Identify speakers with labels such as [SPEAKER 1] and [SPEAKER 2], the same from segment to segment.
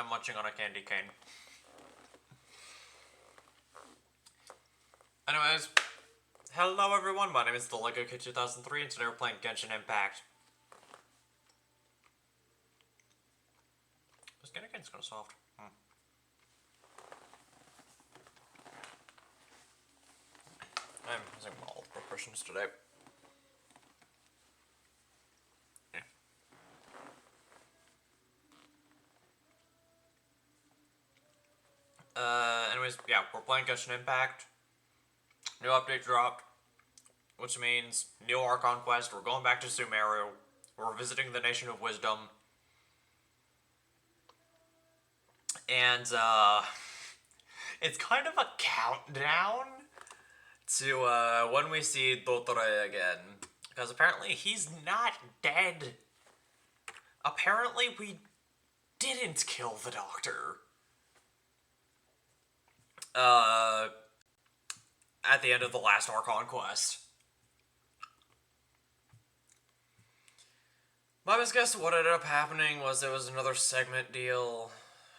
[SPEAKER 1] I'm munching on a candy cane. Anyways, hello everyone, my name is the Lego Kid 2003 and today we're playing Genshin Impact. This candy cane's kinda soft. I'm using multiple cushions today. Anyways, yeah, we're playing Genshin Impact. New update dropped, which means new Archon quest. We're going back to Sumeru. We're visiting the Nation of Wisdom. And, it's kind of a countdown to, when we see Dotore again. Because apparently he's not dead. Apparently we didn't kill the Doctor. At the end of the last Archon quest. My best guess what ended up happening was there was another segment deal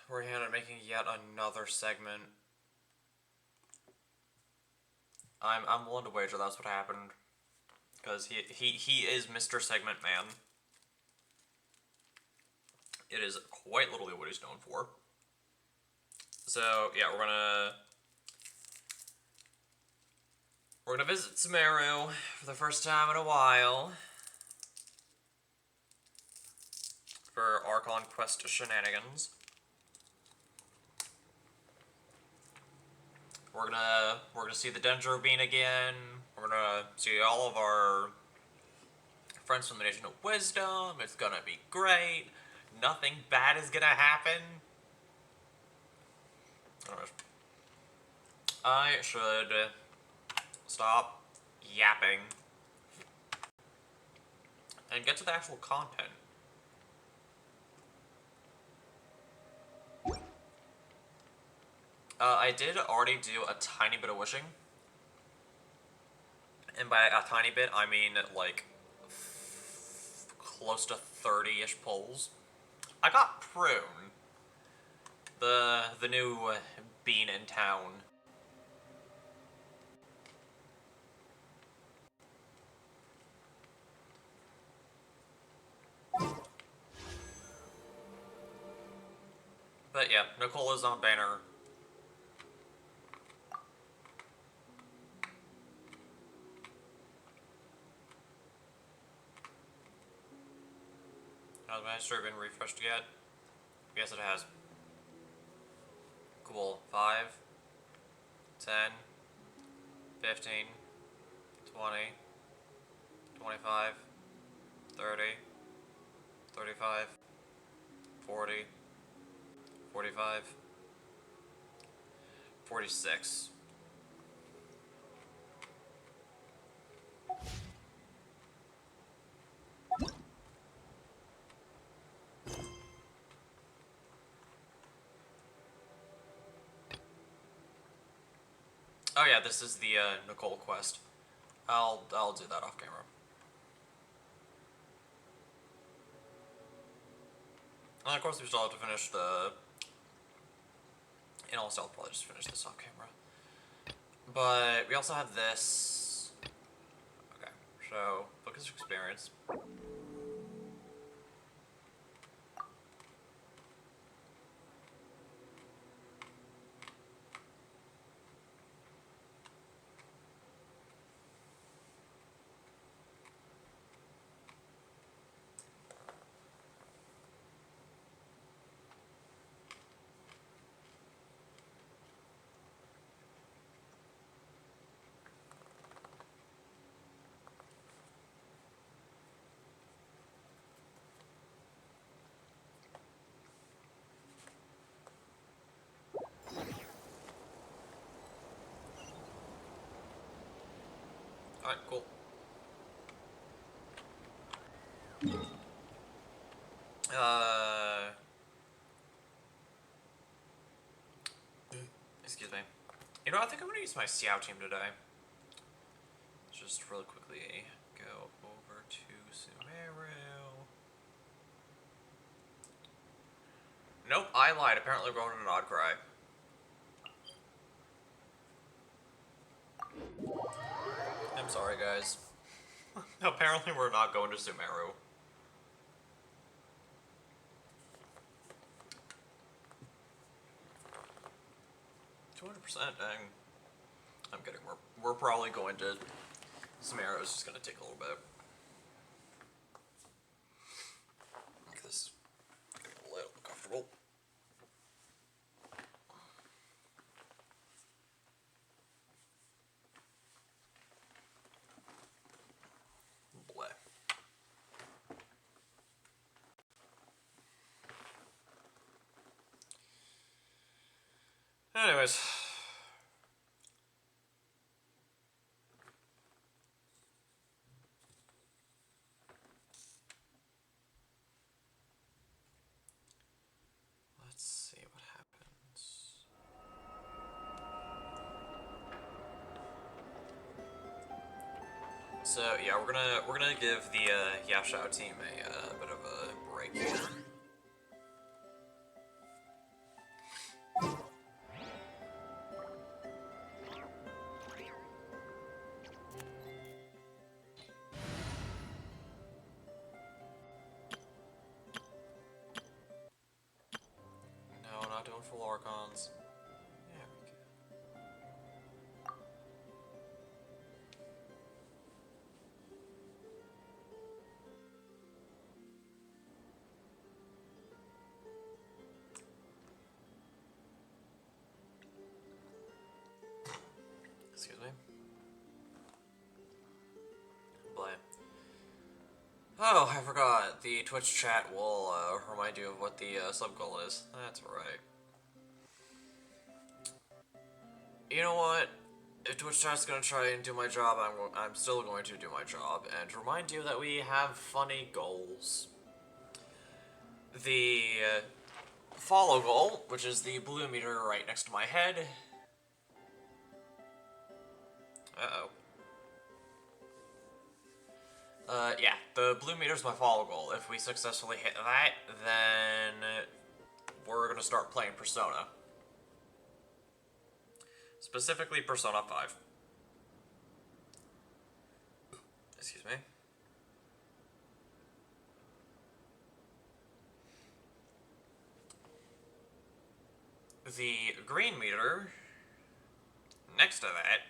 [SPEAKER 1] where he ended up making yet another segment. I'm willing to wager that's what happened. Because he is Mr. Segment Man. It is quite literally what he's known for. So, yeah, we're gonna visit Sumeru for the first time in a while. For Archon quest shenanigans. We're gonna see the Dendro Bean again. We're gonna see all of our friends from the Nation of Wisdom. It's gonna be great. Nothing bad is gonna happen. Anyways, I should stop yapping and get to the actual content. I did already do a tiny bit of wishing. And by a tiny bit, I mean, like, close to 30-ish pulls. I got Prune, the new bean in town. But yeah, Nicola's on banner. Has my history been refreshed yet? Yes, it has. Cool. 5, 10, 15, 20, 25, 30, 35, 40, 45, 46. Oh yeah, this is the Nicole quest. I'll do that off camera. And of course we still have to finish the... In all I'll probably just finish this off camera. But we also have this... Okay, so focus experience. Alright, cool. Excuse me. You know, I think I'm gonna use my Xiao team today. Just really quickly go over to Sumeru. Nope, I lied. Apparently we're going to an odd cry. I'm sorry, guys. Apparently we're not going to Sumeru. $200%, dang. I'm kidding. We're probably going to Sumeru. It's just gonna take a little bit. Make this get a little comfortable. Bleh. Anyways. Let's see what happens. So yeah, we're gonna give the Yashao team a bit of a break here. No, not doing full Archons. There we go. Excuse me. Blame. Oh, I forgot. The Twitch chat will remind you of what the sub goal is. That's right. You know what? If Twitch chat's gonna try and do my job, I'm still going to do my job and remind you that we have funny goals. The follow goal, which is the blue meter right next to my head. Uh-oh. Yeah, the blue meter is my follow goal. If we successfully hit that, then we're gonna start playing Persona. Specifically, Persona 5. Excuse me. The green meter, next to that,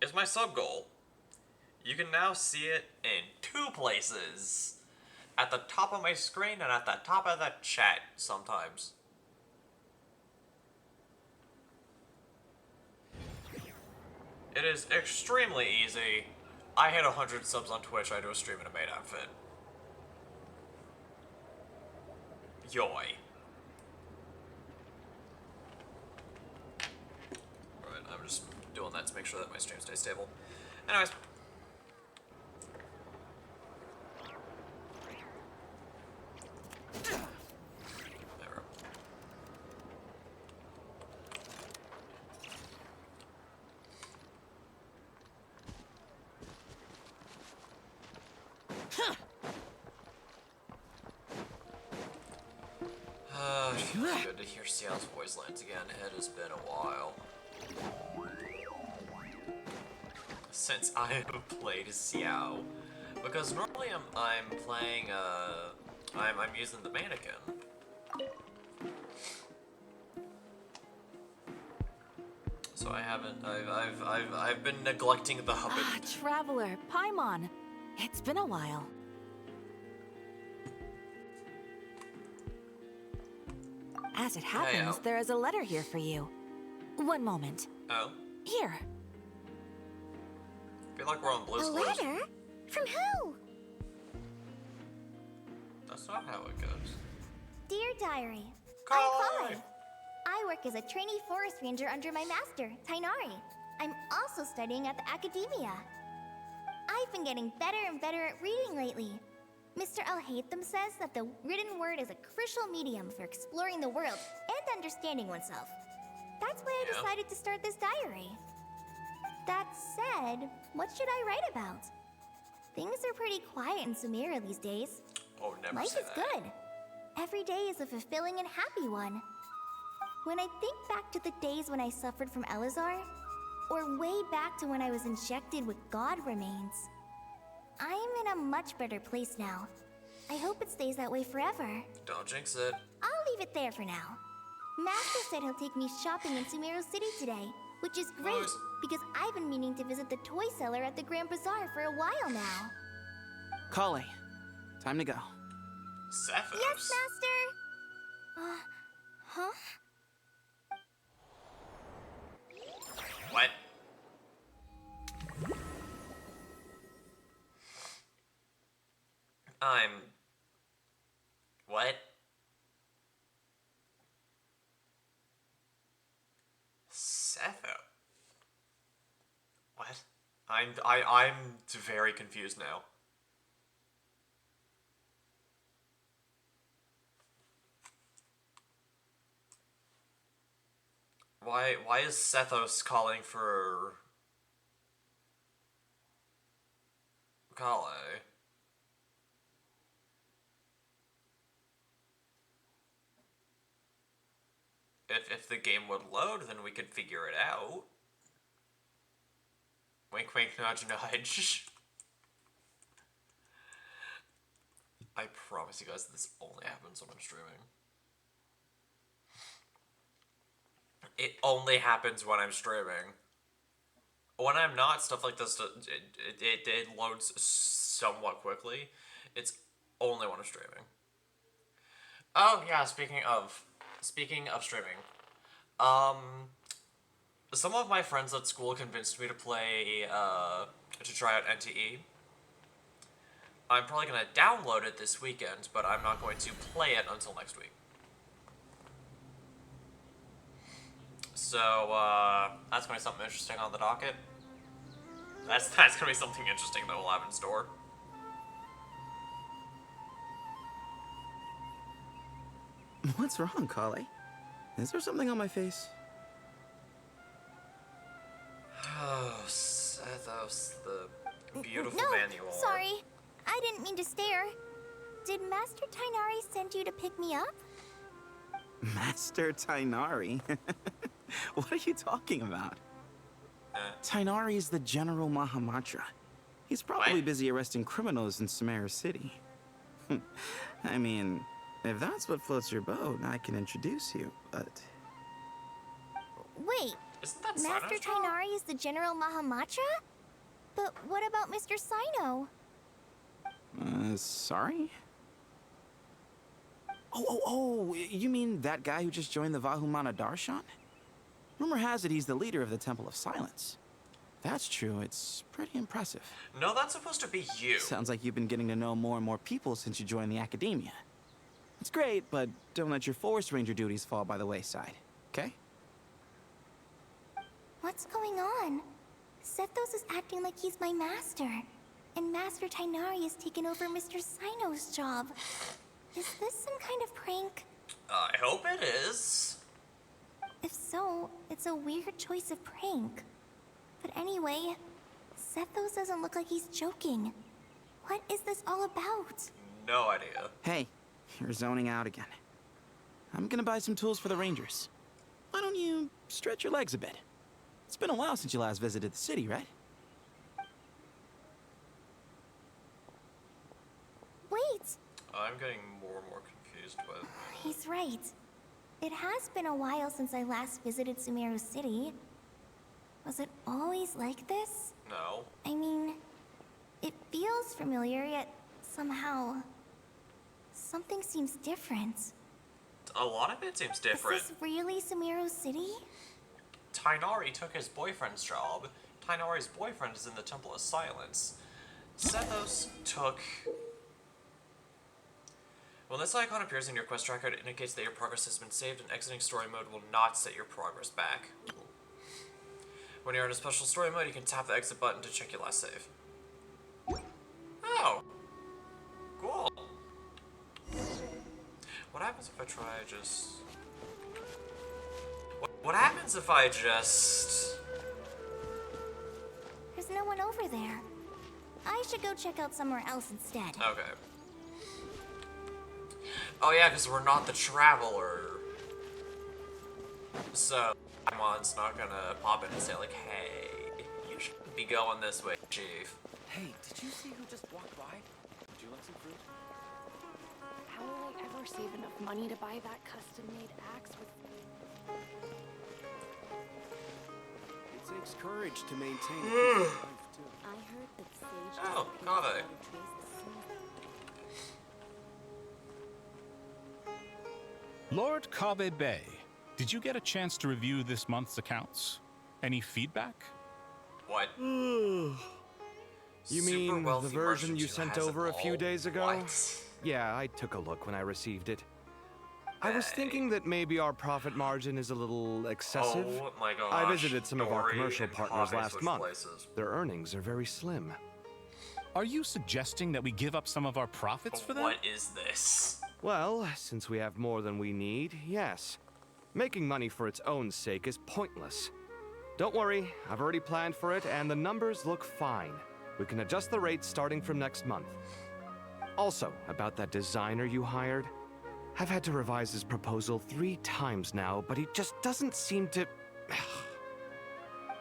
[SPEAKER 1] is my sub-goal. You can now see it in 2 places. At the top of my screen and at the top of the chat sometimes. It is extremely easy. I hit 100 subs on Twitch, I do a stream in a maid outfit. Yoy. Alright, I'm just doing that to make sure that my stream stays stable. Anyways. Feels good to hear Xiao's voice lines again. It has been a while since I have played Xiao, because normally I'm playing I'm using the mannequin. So I haven't. I've been neglecting the Hobbit.
[SPEAKER 2] Ah, Traveler, Paimon. It's been a while. As it happens, there is a letter here for you. One moment.
[SPEAKER 1] Oh?
[SPEAKER 2] Here.
[SPEAKER 1] I feel like we're on Blizzard.
[SPEAKER 3] A letter? From who?
[SPEAKER 1] That's not how it goes.
[SPEAKER 3] Dear Diary,
[SPEAKER 1] Kai!
[SPEAKER 3] I'm Kai. I work as a trainee forest ranger under my master, Tainari. I'm also studying at the academia. I've been getting better and better at reading lately. Mr. Al-Haytham says that the written word is a crucial medium for exploring the world and understanding oneself. That's why I decided to start this diary. That said, what should I write about? Things are pretty quiet in Sumeru these days.
[SPEAKER 1] Oh, never
[SPEAKER 3] Life
[SPEAKER 1] say
[SPEAKER 3] is
[SPEAKER 1] that.
[SPEAKER 3] good. every day is a fulfilling and happy one. When I think back to the days when I suffered from Elazar, or way back to when I was injected with God remains, I'm in a much better place now. I hope it stays that way forever.
[SPEAKER 1] Don't jinx it.
[SPEAKER 3] I'll leave it there for now. Master said he'll take me shopping in Sumeru City today, which is great
[SPEAKER 1] Nice.
[SPEAKER 3] because I've been meaning to visit the toy seller at the Grand Bazaar for a while now.
[SPEAKER 4] Kale, time to go.
[SPEAKER 1] Zephos.
[SPEAKER 3] Yes, Master! Huh?
[SPEAKER 1] What? What? Sepho? What? I'm very confused now. Why is Sethos calling for Kale? If the game would load, then we could figure it out. Wink, wink, nudge, nudge. I promise you guys this only happens when I'm streaming. It only happens when I'm streaming. When I'm not, stuff like this, it loads somewhat quickly. It's only when I'm streaming. Oh yeah, speaking of streaming, some of my friends at school convinced me to play, to try out NTE. I'm probably gonna download it this weekend, but I'm not going to play it until next week. So, that's gonna be something interesting on the docket. That's gonna be something interesting that we'll have in store.
[SPEAKER 4] What's wrong, Kale? Is there something on my face?
[SPEAKER 1] Oh, Sethos, the beautiful
[SPEAKER 3] No,
[SPEAKER 1] man you are.
[SPEAKER 3] sorry. I didn't mean to stare. Did Master Tainari send you to pick me up?
[SPEAKER 4] Master Tainari? What are you talking about? Tainari is the General Mahamatra. He's probably
[SPEAKER 1] What?
[SPEAKER 4] busy arresting criminals in Sumeru City. I mean, if that's what floats your boat, I can introduce you, but...
[SPEAKER 3] Wait,
[SPEAKER 1] Isn't that
[SPEAKER 3] Master
[SPEAKER 1] Sino's job?
[SPEAKER 3] Tainari is the General Mahamatra? But what about Mr. Sino?
[SPEAKER 4] Sorry? Oh, you mean that guy who just joined the Vahumana Darshan? Rumor has it he's the leader of the Temple of Silence. If that's true, it's pretty impressive.
[SPEAKER 1] No, that's supposed to be you.
[SPEAKER 4] Sounds like you've been getting to know more and more people since you joined the academia. It's great, but don't let your Forest Ranger duties fall by the wayside, okay?
[SPEAKER 3] What's going on? Sethos is acting like he's my master. And Master Tainari has taken over Mr. Sino's job. Is this some kind of prank?
[SPEAKER 1] I hope it is.
[SPEAKER 3] If so, it's a weird choice of prank. But anyway, Sethos doesn't look like he's joking. What is this all about?
[SPEAKER 1] No idea.
[SPEAKER 4] Hey, you're zoning out again. I'm gonna buy some tools for the Rangers. Why don't you stretch your legs a bit? It's been a while since you last visited the city, right?
[SPEAKER 3] Wait,
[SPEAKER 1] I'm getting more and more confused with.
[SPEAKER 3] he's right. It has been a while since I last visited Sumeru City. Was it always like this?
[SPEAKER 1] No.
[SPEAKER 3] I mean, it feels familiar, yet somehow... something seems different.
[SPEAKER 1] A lot of it seems different.
[SPEAKER 3] Is this really Sumeru City?
[SPEAKER 1] Tainari took his boyfriend's job. Tainari's boyfriend is in the Temple of Silence. Sethos took... When this icon appears in your quest tracker, it indicates that your progress has been saved, and exiting story mode will not set your progress back. When you're in a special story mode, you can tap the exit button to check your last save. Oh! Cool. What happens if I try just... What happens if I just...
[SPEAKER 3] There's no one over there. I should go check out somewhere else instead.
[SPEAKER 1] Okay. Oh yeah, because we're not the traveler. So, Pamon's not gonna pop in and say like, hey, you should be going this way, Chief.
[SPEAKER 4] Hey, did you see who just walked by? Would you like some fruit?
[SPEAKER 5] How will I ever save enough money to buy that custom-made axe with...
[SPEAKER 4] It takes courage to maintain a peaceful life, too.
[SPEAKER 5] I heard that Sage...
[SPEAKER 1] Oh, Kave.
[SPEAKER 6] Lord Kave Bay, did you get a chance to review this month's accounts? Any feedback?
[SPEAKER 1] What?
[SPEAKER 7] You mean
[SPEAKER 1] Super
[SPEAKER 7] the
[SPEAKER 1] wealthy
[SPEAKER 7] version
[SPEAKER 1] merchant
[SPEAKER 7] you
[SPEAKER 1] who
[SPEAKER 7] sent
[SPEAKER 1] has it
[SPEAKER 7] over a few
[SPEAKER 1] all?
[SPEAKER 7] days ago?
[SPEAKER 1] What?
[SPEAKER 7] Yeah, I took a look when I received it. I was thinking that maybe our profit margin is a little excessive.
[SPEAKER 1] Oh my gosh.
[SPEAKER 7] I visited some of our
[SPEAKER 1] Dory
[SPEAKER 7] commercial
[SPEAKER 1] and
[SPEAKER 7] partners
[SPEAKER 1] Kave
[SPEAKER 7] last
[SPEAKER 1] switched
[SPEAKER 7] month.
[SPEAKER 1] places.
[SPEAKER 7] Their earnings are very slim.
[SPEAKER 6] Are you suggesting that we give up some of our profits for them?
[SPEAKER 1] What is this?
[SPEAKER 7] Well, since we have more than we need, yes. Making money for its own sake is pointless. Don't worry, I've already planned for it, and the numbers look fine. We can adjust the rates starting from next month. Also, about that designer you hired, I've had to revise his proposal 3 times now, but he just doesn't seem to...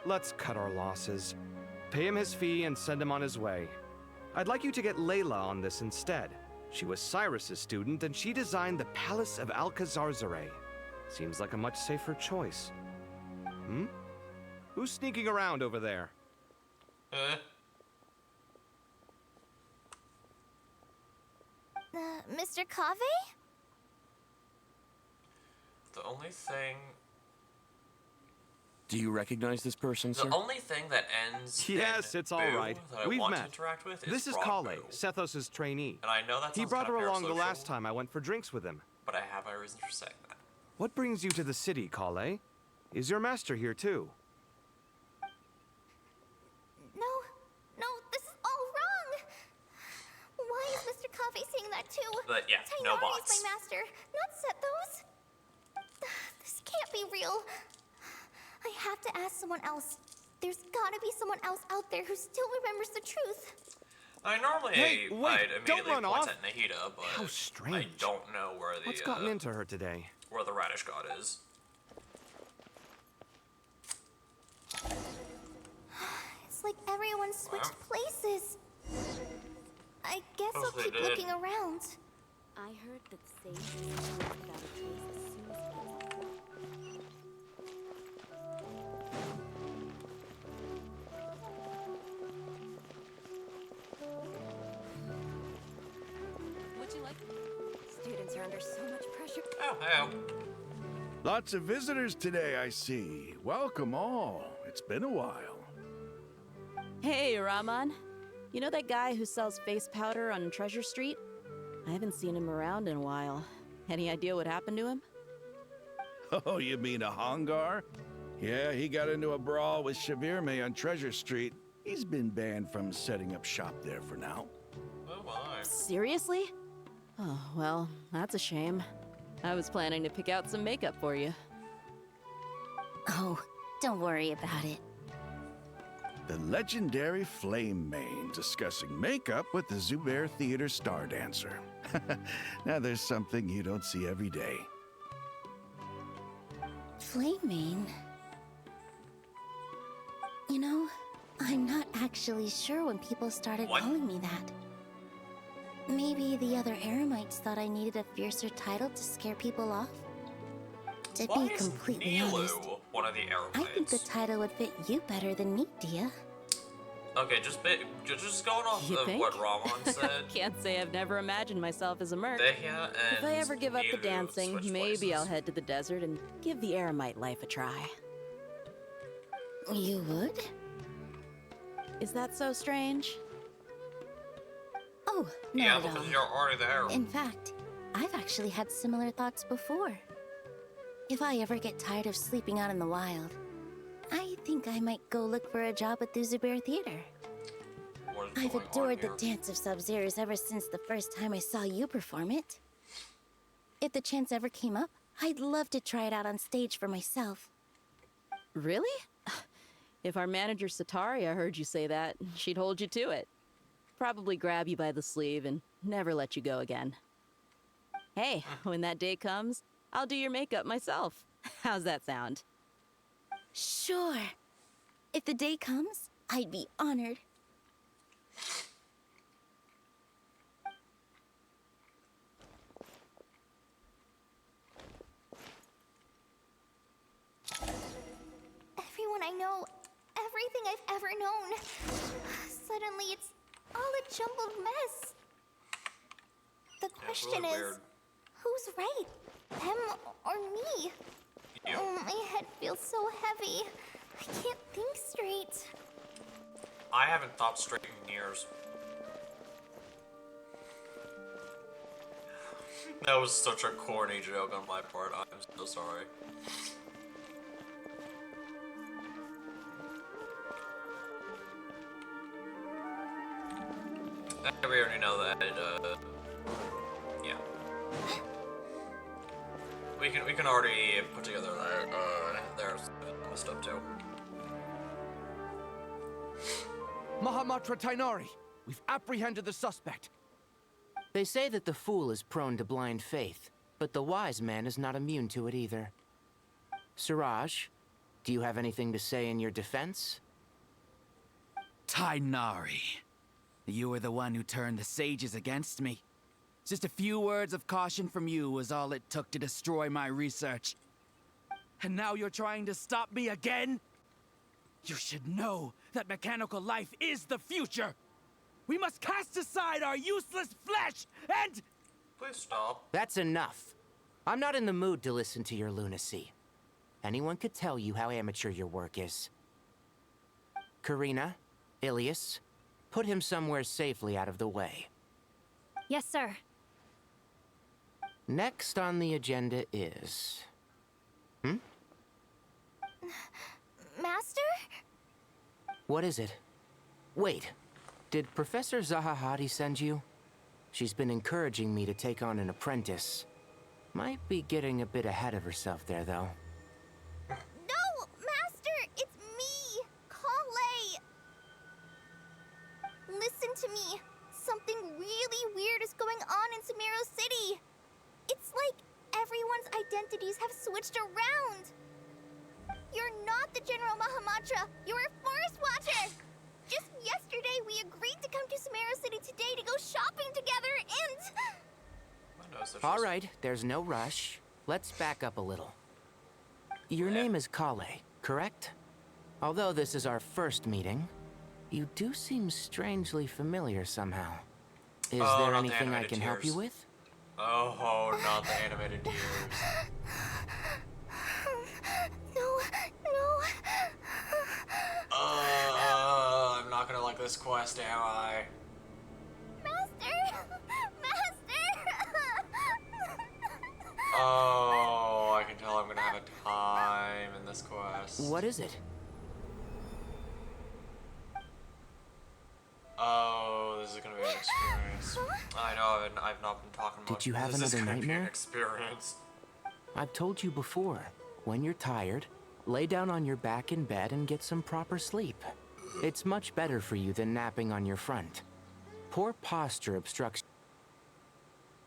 [SPEAKER 7] Let's cut our losses. Pay him his fee and send him on his way. I'd like you to get Layla on this instead. She was Cyrus's student, and she designed the Palace of Alcazarzare. Seems like a much safer choice. Hmm? Who's sneaking around over there?
[SPEAKER 3] Mr. Kave?
[SPEAKER 1] The only thing...
[SPEAKER 8] Do you recognize this person, sir?
[SPEAKER 1] The only thing that ends
[SPEAKER 7] Yes,
[SPEAKER 1] in
[SPEAKER 7] it's all
[SPEAKER 1] Boo
[SPEAKER 7] right.
[SPEAKER 1] that I
[SPEAKER 7] We've
[SPEAKER 1] want
[SPEAKER 7] met.
[SPEAKER 1] to interact with
[SPEAKER 7] This is
[SPEAKER 1] Frog
[SPEAKER 7] Kale,
[SPEAKER 1] Boo.
[SPEAKER 7] Sethos' trainee.
[SPEAKER 1] And I know that
[SPEAKER 7] He
[SPEAKER 1] sounds
[SPEAKER 7] brought her
[SPEAKER 1] kind of
[SPEAKER 7] along the last
[SPEAKER 1] parasocial,
[SPEAKER 7] time I went for drinks with him.
[SPEAKER 1] but I have my reasons for saying that.
[SPEAKER 7] What brings you to the city, Kale? Is your master here too?
[SPEAKER 3] No, this is all wrong. Why is Mr. Kave saying that too?
[SPEAKER 1] But yeah, no
[SPEAKER 3] Tainari
[SPEAKER 1] bots.
[SPEAKER 3] is my master, not Sethos. This can't be real. I have to ask someone else. There's gotta be someone else out there who still remembers the truth.
[SPEAKER 1] I normally
[SPEAKER 7] Hey, wait,
[SPEAKER 1] I'd
[SPEAKER 7] don't
[SPEAKER 1] immediately
[SPEAKER 7] run
[SPEAKER 1] point
[SPEAKER 7] off.
[SPEAKER 1] at Nahida, but
[SPEAKER 7] How
[SPEAKER 1] I
[SPEAKER 7] strange.
[SPEAKER 1] don't know where the
[SPEAKER 7] What's gotten into her today?
[SPEAKER 1] where the radish god is.
[SPEAKER 3] It's like everyone switched places. I guess
[SPEAKER 1] Oh,
[SPEAKER 3] I'll
[SPEAKER 1] they
[SPEAKER 3] keep
[SPEAKER 1] did.
[SPEAKER 3] looking around.
[SPEAKER 5] I heard that Sage is about a place as soon as it gets...
[SPEAKER 2] Would you like... Students are under so much pressure.
[SPEAKER 1] Oh, hey.
[SPEAKER 9] Lots of visitors today, I see. Welcome all. It's been a while.
[SPEAKER 10] Hey, Rahman. You know that guy who sells face powder on Treasure Street? I haven't seen him around in a while. Any idea what happened to him?
[SPEAKER 9] Oh, you mean a Hongar? Yeah, he got into a brawl with Shavirme on Treasure Street. He's been banned from setting up shop there for now.
[SPEAKER 1] Oh my.
[SPEAKER 10] Seriously? Oh, well, that's a shame. I was planning to pick out some makeup for you.
[SPEAKER 3] Oh, don't worry about it.
[SPEAKER 9] The legendary Flame Mane discussing makeup with the Zubair Theater star dancer. Now there's something you don't see every day.
[SPEAKER 3] Flaming? You know, I'm not actually sure when people started
[SPEAKER 1] What?
[SPEAKER 3] calling me that. Maybe the other Eremites thought I needed a fiercer title to scare people off? To
[SPEAKER 1] Why
[SPEAKER 3] be
[SPEAKER 1] is
[SPEAKER 3] completely
[SPEAKER 1] Nilu
[SPEAKER 3] honest,
[SPEAKER 1] one of the
[SPEAKER 3] I think the
[SPEAKER 1] Aeroplanes?
[SPEAKER 3] title would fit you better than me, Dia.
[SPEAKER 1] Okay, just going off
[SPEAKER 10] You
[SPEAKER 1] of
[SPEAKER 10] think?
[SPEAKER 1] what Rahman said.
[SPEAKER 10] Can't say I've never imagined myself as a merc.
[SPEAKER 1] Dehya and
[SPEAKER 10] If I ever give up the
[SPEAKER 1] Nilu
[SPEAKER 10] dancing,
[SPEAKER 1] switch
[SPEAKER 10] maybe I'll
[SPEAKER 1] places.
[SPEAKER 10] head to the desert and give the Eremite life a try.
[SPEAKER 3] You would?
[SPEAKER 10] Is that so strange?
[SPEAKER 3] Oh, not
[SPEAKER 1] Yeah,
[SPEAKER 3] at all.
[SPEAKER 1] because you're already there.
[SPEAKER 3] In fact, I've actually had similar thoughts before. If I ever get tired of sleeping out in the wild, I think I might go look for a job at the Zubair Theater.
[SPEAKER 1] What is
[SPEAKER 3] I've
[SPEAKER 1] going on
[SPEAKER 3] adored the
[SPEAKER 1] here?
[SPEAKER 3] dance of Sub-Zeros ever since the first time I saw you perform it. If the chance ever came up, I'd love to try it out on stage for myself.
[SPEAKER 10] Really? If our manager Sataria heard you say that, she'd hold you to it. Probably grab you by the sleeve and never let you go again. Hey, when that day comes, I'll do your makeup myself. How's that sound?
[SPEAKER 3] Sure. If the day comes, I'd be honored. Everyone I know, everything I've ever known. Suddenly it's all a jumbled mess. The question
[SPEAKER 1] really
[SPEAKER 3] is,
[SPEAKER 1] weird.
[SPEAKER 3] who's right? Them or me?
[SPEAKER 1] You.
[SPEAKER 3] Oh, my head feels so heavy. I can't think straight.
[SPEAKER 1] I haven't thought straight in years. That was such a corny joke on my part. I'm so sorry. We already know that. Yeah. We can already put together that. There's stuff too.
[SPEAKER 4] Mahamatra Tainari, we've apprehended the suspect.
[SPEAKER 11] They say that the fool is prone to blind faith, but the wise man is not immune to it either. Suraj, do you have anything to say in your defense?
[SPEAKER 4] Tainari, you were the one who turned the sages against me. Just a few words of caution from you was all it took to destroy my research. And now you're trying to stop me again? You should know that mechanical life is the future. We must cast aside our useless flesh and...
[SPEAKER 1] Please stop.
[SPEAKER 11] That's enough. I'm not in the mood to listen to your lunacy. Anyone could tell you how amateur your work is. Karina, Ilias, put him somewhere safely out of the way.
[SPEAKER 2] Yes, sir.
[SPEAKER 11] Next on the agenda is...
[SPEAKER 3] Master?
[SPEAKER 11] What is it? Wait, did Professor Zahahati send you? She's been encouraging me to take on an apprentice. Might be getting a bit ahead of herself there, though.
[SPEAKER 3] No, Master! It's me! Kale! Listen to me. Something really weird is going on in Sumeru City. It's like everyone's identities have switched around. You're not the General Mahamatra. You're a Forest Watcher. Just yesterday, we agreed to come to Sumeru City today to go shopping together and...
[SPEAKER 11] All right, there's no rush. Let's back up a little. Your name is Kale, correct? Although this is our first meeting, you do seem strangely familiar somehow. Is there anything I can help you with?
[SPEAKER 1] Oh, not the animated tears.
[SPEAKER 3] No.
[SPEAKER 1] I'm not gonna like this quest, am I?
[SPEAKER 3] Master!
[SPEAKER 1] Oh, I can tell I'm gonna have a time in this quest.
[SPEAKER 11] What is it?
[SPEAKER 1] Oh, this is gonna be an experience. I know, I've not been talking much.
[SPEAKER 11] Did you have
[SPEAKER 1] This is
[SPEAKER 11] another
[SPEAKER 1] gonna be an
[SPEAKER 11] nightmare?
[SPEAKER 1] experience.
[SPEAKER 11] I've told you before, when you're tired, lay down on your back in bed and get some proper sleep. It's much better for you than napping on your front. Poor posture obstructs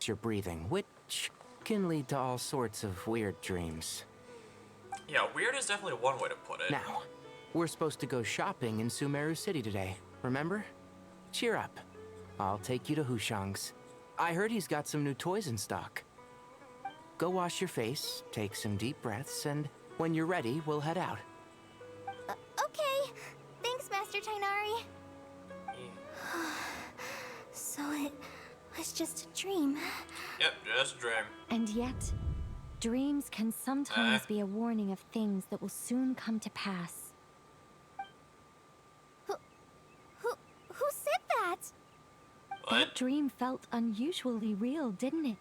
[SPEAKER 11] your breathing, which can lead to all sorts of weird dreams.
[SPEAKER 1] Yeah, weird is definitely one way to put it.
[SPEAKER 11] Now, we're supposed to go shopping in Sumeru City today, remember? Cheer up. I'll take you to Hushang's. I heard he's got some new toys in stock. Go wash your face, take some deep breaths, and when you're ready, we'll head out.
[SPEAKER 3] Okay. Thanks, Master Tainari. So it was just a dream.
[SPEAKER 1] Yep, just a dream.
[SPEAKER 2] And yet, dreams can sometimes be a warning of things that will soon come to pass.
[SPEAKER 3] Who said that?
[SPEAKER 2] That dream felt unusually real, didn't it?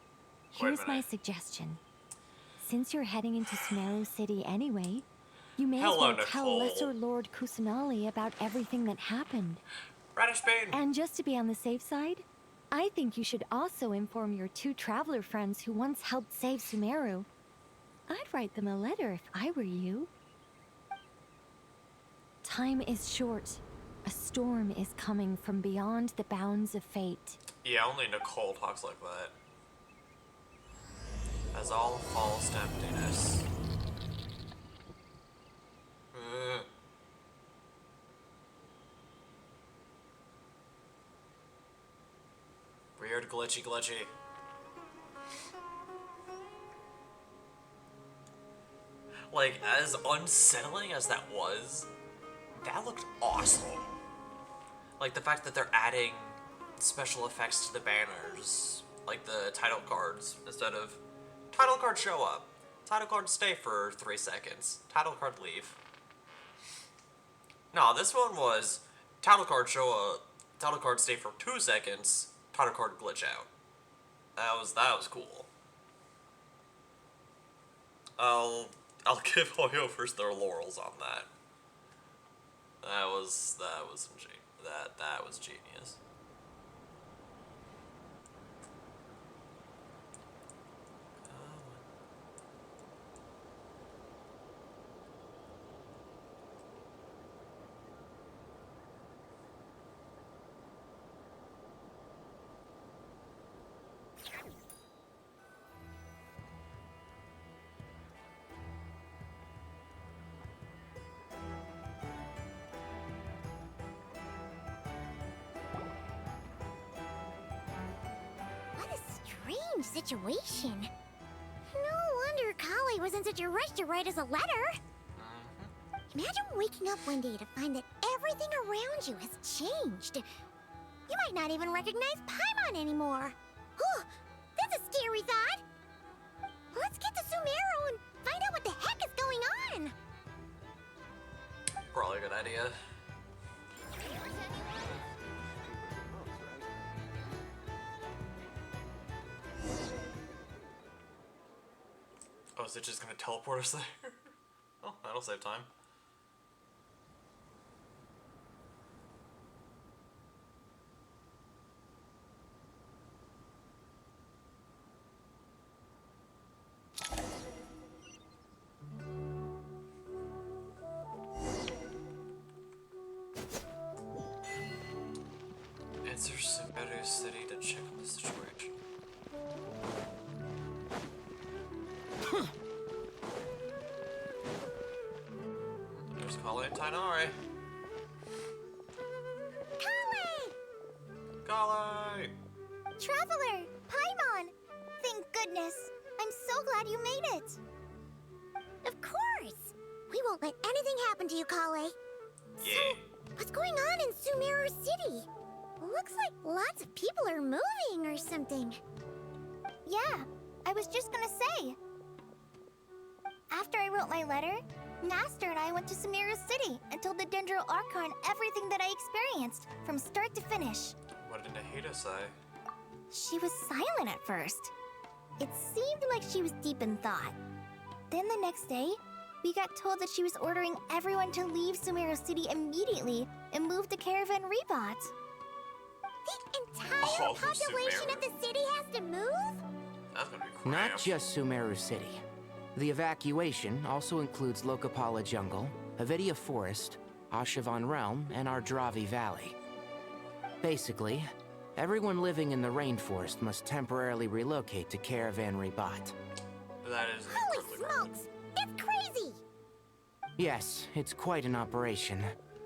[SPEAKER 2] Here's my suggestion. Since you're heading into Sumeru City anyway, you may as well tell Lesser Lord Kusanali about everything that happened.
[SPEAKER 1] Radish Bane.
[SPEAKER 2] And just to be on the safe side, I think you should also inform your two traveler friends who once helped save Sumeru. I'd write them a letter if I were you. Time is short. A storm is coming from beyond the bounds of fate.
[SPEAKER 1] Yeah, only Nicole talks like that. as all falls to emptiness. Weird glitchy. Like, as unsettling as that was, that looked awesome. Like, the fact that they're adding special effects to the banners, like the title cards, instead of title card show up, title card stay for 3 seconds, title card leave. No, this one was title card show up, title card stay for 2 seconds, title card glitch out. That was cool. I'll give Hoyoverse their laurels on that. That was genius.
[SPEAKER 3] Situation. No wonder Kale was in such a rush to write us a letter. Imagine waking up one day to find that everything around you has changed. You might not even recognize Paimon anymore. Oh, that's a scary thought. Let's get to Sumeru and find out what the heck is going on.
[SPEAKER 1] Probably a good idea. Oh, is it just gonna teleport us there? Oh, that'll save time. Enter Sumeru City to check on the situation. There's Kale and Tainari. Kale!
[SPEAKER 3] Traveler! Paimon! Thank goodness. I'm so glad you made it. Of course! We won't let anything happen to you, Kale.
[SPEAKER 1] Yeah.
[SPEAKER 3] So, what's going on in Sumeru City? Looks like lots of people are moving or something. Yeah, I was just gonna say. After I wrote my letter, Master and I went to Sumeru City and told the Dendro Archon everything that I experienced, from start to finish.
[SPEAKER 1] What did Nahida say?
[SPEAKER 3] She was silent at first. It seemed like she was deep in thought. Then the next day, we got told that she was ordering everyone to leave Sumeru City immediately and move to Caravan Rebot. The entire population of the city has to move?
[SPEAKER 1] That's gonna be cramped.
[SPEAKER 11] Not just Sumeru City. The evacuation also includes Lokapala Jungle, Avidia Forest, Ashavan Realm, and Ardravi Valley. Basically, everyone living in the rainforest must temporarily relocate to Caravan Rebot.
[SPEAKER 1] That is
[SPEAKER 3] Holy smokes! That's crazy!
[SPEAKER 11] Yes, it's quite an operation.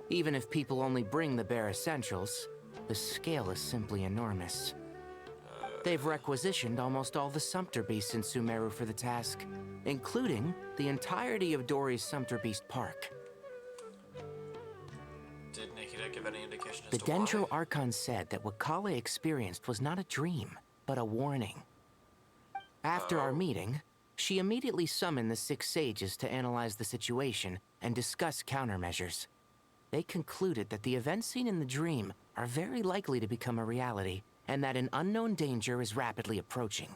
[SPEAKER 11] Even if people only bring the bare essentials, the scale is simply enormous. They've requisitioned almost all the Sumpter Beasts in Sumeru for the task, including the entirety of Dori's Sumpter Beast Park.
[SPEAKER 1] Did Nahida give any indication as
[SPEAKER 11] The
[SPEAKER 1] to
[SPEAKER 11] Dendro
[SPEAKER 1] why?
[SPEAKER 11] Archon said that what Kale experienced was not a dream, but a warning. After our meeting, she immediately summoned the 6 sages to analyze the situation and discuss countermeasures. They concluded that the events seen in the dream are very likely to become a reality, and that an unknown danger is rapidly approaching.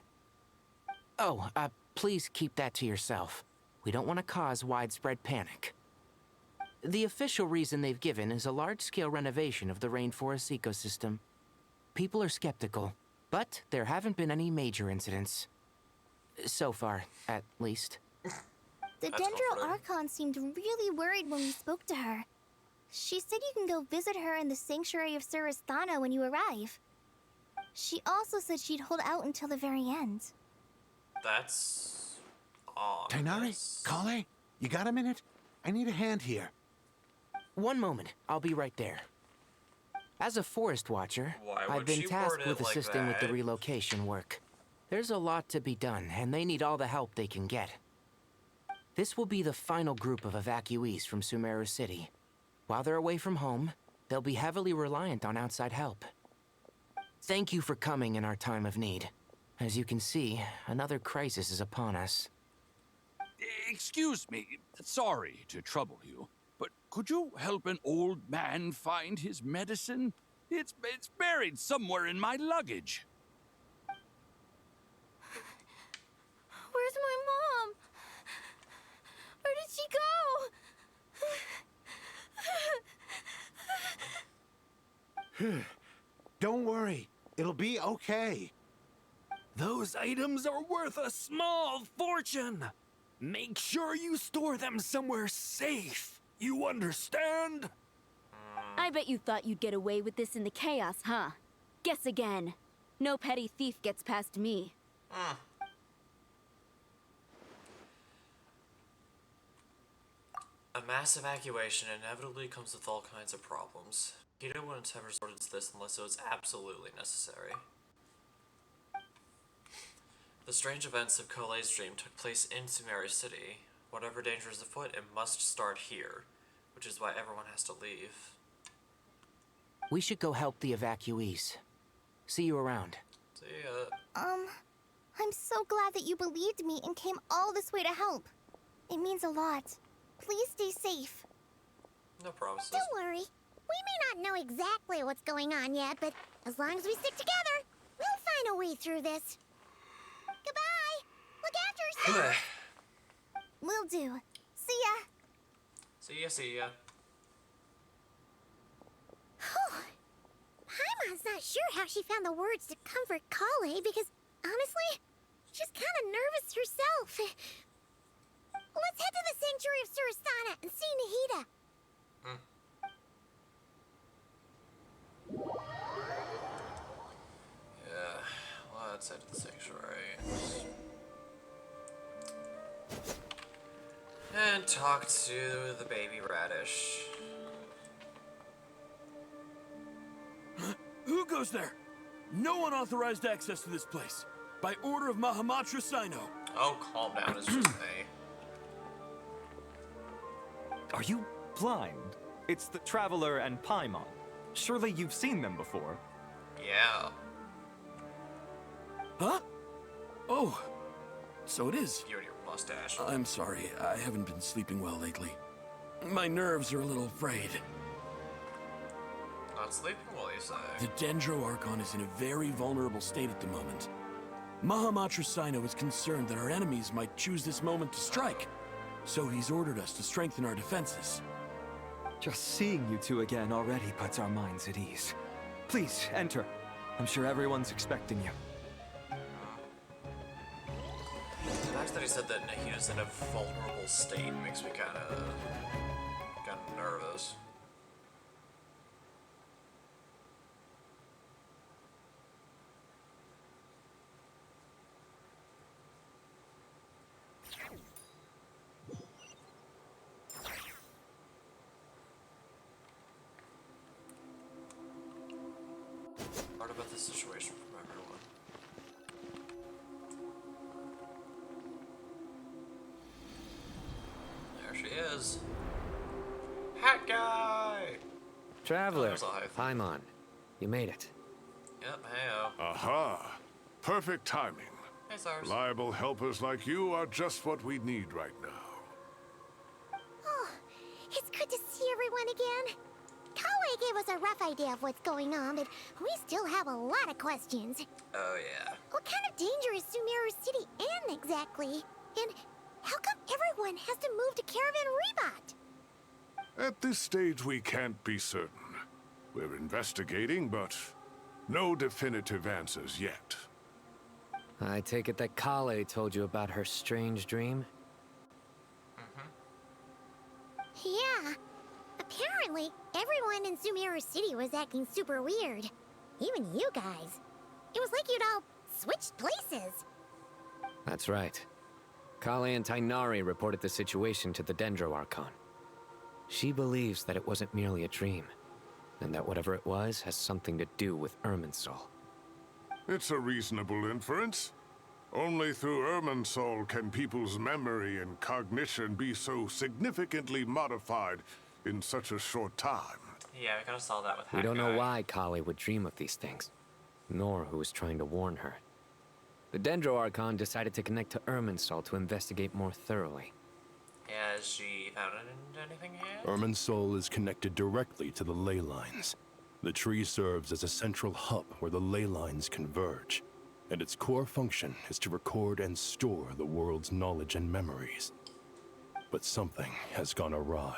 [SPEAKER 11] Oh, please keep that to yourself. We don't want to cause widespread panic. The official reason they've given is a large-scale renovation of the rainforest ecosystem. People are skeptical, but there haven't been any major incidents. So far, at least.
[SPEAKER 3] The Dendro Archon seemed really worried when we spoke to her. She said you can go visit her in the Sanctuary of Surasthana when you arrive. She also said she'd hold out until the very end.
[SPEAKER 1] That's...
[SPEAKER 12] Tainari? Kale? You got a minute? I need a hand here.
[SPEAKER 11] One moment. I'll be right there. As a forest watcher, I've been tasked with assisting with the relocation work. There's a lot to be done, and they need all the help they can get. This will be the final group of evacuees from Sumeru City. While they're away from home, they'll be heavily reliant on outside help. Thank you for coming in our time of need. As you can see, another crisis is upon us.
[SPEAKER 13] Excuse me, sorry to trouble you, but could you help an old man find his medicine? It's buried somewhere in my luggage.
[SPEAKER 3] Where's my mom? Where did she
[SPEAKER 12] go? Don't worry, it'll be okay.
[SPEAKER 14] Those items are worth a small fortune. Make sure you store them somewhere safe. You understand?
[SPEAKER 10] I bet you thought you'd get away with this in the chaos, huh? Guess again. No petty thief gets past me.
[SPEAKER 1] A mass evacuation inevitably comes with all kinds of problems. Hito wouldn't have resorted to this unless it was absolutely necessary. The strange events of Kolei's dream took place in Sumeru City. Whatever danger is afoot, it must start here, which is why everyone has to leave.
[SPEAKER 11] We should go help the evacuees. See you around.
[SPEAKER 1] See ya.
[SPEAKER 3] I'm so glad that you believed me and came all this way to help. It means a lot. Please stay safe.
[SPEAKER 1] No promises.
[SPEAKER 15] Don't worry. We may not know exactly what's going on yet, but as long as we stick together, we'll find a way through this. Goodbye. Look after yourself.
[SPEAKER 3] Will do. See ya.
[SPEAKER 1] See ya, see ya.
[SPEAKER 15] Paimon's not sure how she found the words to comfort Kale because, honestly, she's kind of nervous herself. Let's head to the Sanctuary of Surasana and see Nahida.
[SPEAKER 1] Yeah, let's head to the sanctuary. And talk to the baby radish.
[SPEAKER 14] Who goes there? No unauthorized access to this place. By order of Mahamatra Sino.
[SPEAKER 1] Oh, calm down, it's just me.
[SPEAKER 16] Are you blind? It's the Traveler and Paimon. Surely you've seen them before.
[SPEAKER 1] Yeah.
[SPEAKER 14] Huh? Oh, so it is.
[SPEAKER 1] You and your mustache.
[SPEAKER 14] I'm sorry, I haven't been sleeping well lately. My nerves are a little frayed.
[SPEAKER 1] Not sleeping well, you say?
[SPEAKER 14] The Dendro Archon is in a very vulnerable state at the moment. Mahamatra Sino is concerned that our enemies might choose this moment to strike, so he's ordered us to strengthen our defenses.
[SPEAKER 16] Just seeing you two again already puts our minds at ease. Please, enter. I'm sure everyone's expecting you.
[SPEAKER 1] The fact that he said that Nahida's in a vulnerable state makes me kind of nervous. Part about this situation from everyone. There she is. Hat guy!
[SPEAKER 7] Traveler, Paimon, you made it.
[SPEAKER 1] Yep, hey-o.
[SPEAKER 17] Aha! Perfect timing.
[SPEAKER 1] Hey, Sars.
[SPEAKER 17] Reliable helpers like you are just what we need right now.
[SPEAKER 15] Oh, it's good to see everyone again. Kale gave us a rough idea of what's going on, but we still have a lot of questions.
[SPEAKER 1] Oh, yeah.
[SPEAKER 15] What kind of danger is Sumeru City in exactly? And how come everyone has to move to Caravan Rebot?
[SPEAKER 17] At this stage, we can't be certain. We're investigating, but no definitive answers yet.
[SPEAKER 7] I take it that Kale told you about her strange dream?
[SPEAKER 15] Yeah. Apparently, everyone in Sumeru City was acting super weird. Even you guys. It was like you'd all switched places.
[SPEAKER 18] That's right. Kale and Tainari reported the situation to the Dendro Archon. She believes that it wasn't merely a dream, and that whatever it was has something to do with Irminsul.
[SPEAKER 17] It's a reasonable inference. Only through Irminsul can people's memory and cognition be so significantly modified in such a short time.
[SPEAKER 1] Yeah, we kind of saw that with
[SPEAKER 18] We don't know why Kale would dream of these things, nor who was trying to warn her. The Dendro Archon decided to connect to Irminsul to investigate more thoroughly.
[SPEAKER 1] Has she found anything yet?
[SPEAKER 14] Irminsul is connected directly to the ley lines. The tree serves as a central hub where the ley lines converge, and its core function is to record and store the world's knowledge and memories. But something has gone awry,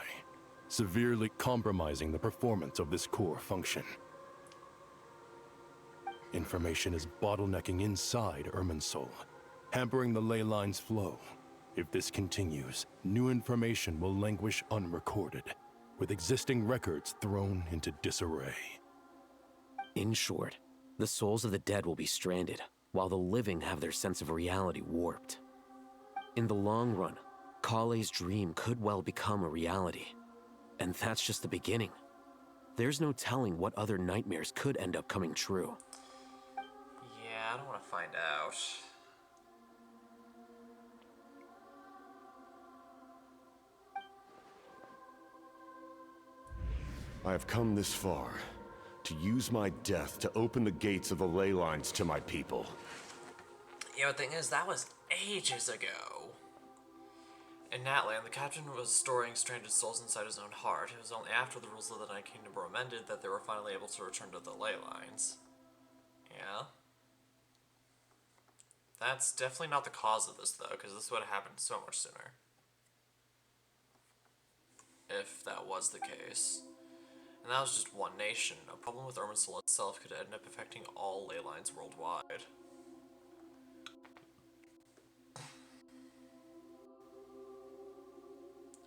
[SPEAKER 14] severely compromising the performance of this core function. Information is bottlenecking inside Irminsul, hampering the ley line's flow. If this continues, new information will languish unrecorded, with existing records thrown into disarray.
[SPEAKER 8] In short, the souls of the dead will be stranded, while the living have their sense of reality warped. In the long run, Kale's dream could well become a reality. And that's just the beginning. There's no telling what other nightmares could end up coming true.
[SPEAKER 1] Yeah, I don't want to find out.
[SPEAKER 19] I have come this far to use my death to open the gates of the ley lines to my people.
[SPEAKER 1] You know, the thing is, that was ages ago. In Natland, the captain was storing stranded souls inside his own heart. It was only after the rules of the Night Kingdom were amended that they were finally able to return to the ley lines. Yeah. That's definitely not the cause of this, though, because this would have happened so much sooner. If that was the case. And that was just one nation. A problem with Irminsul itself could end up affecting all ley lines worldwide.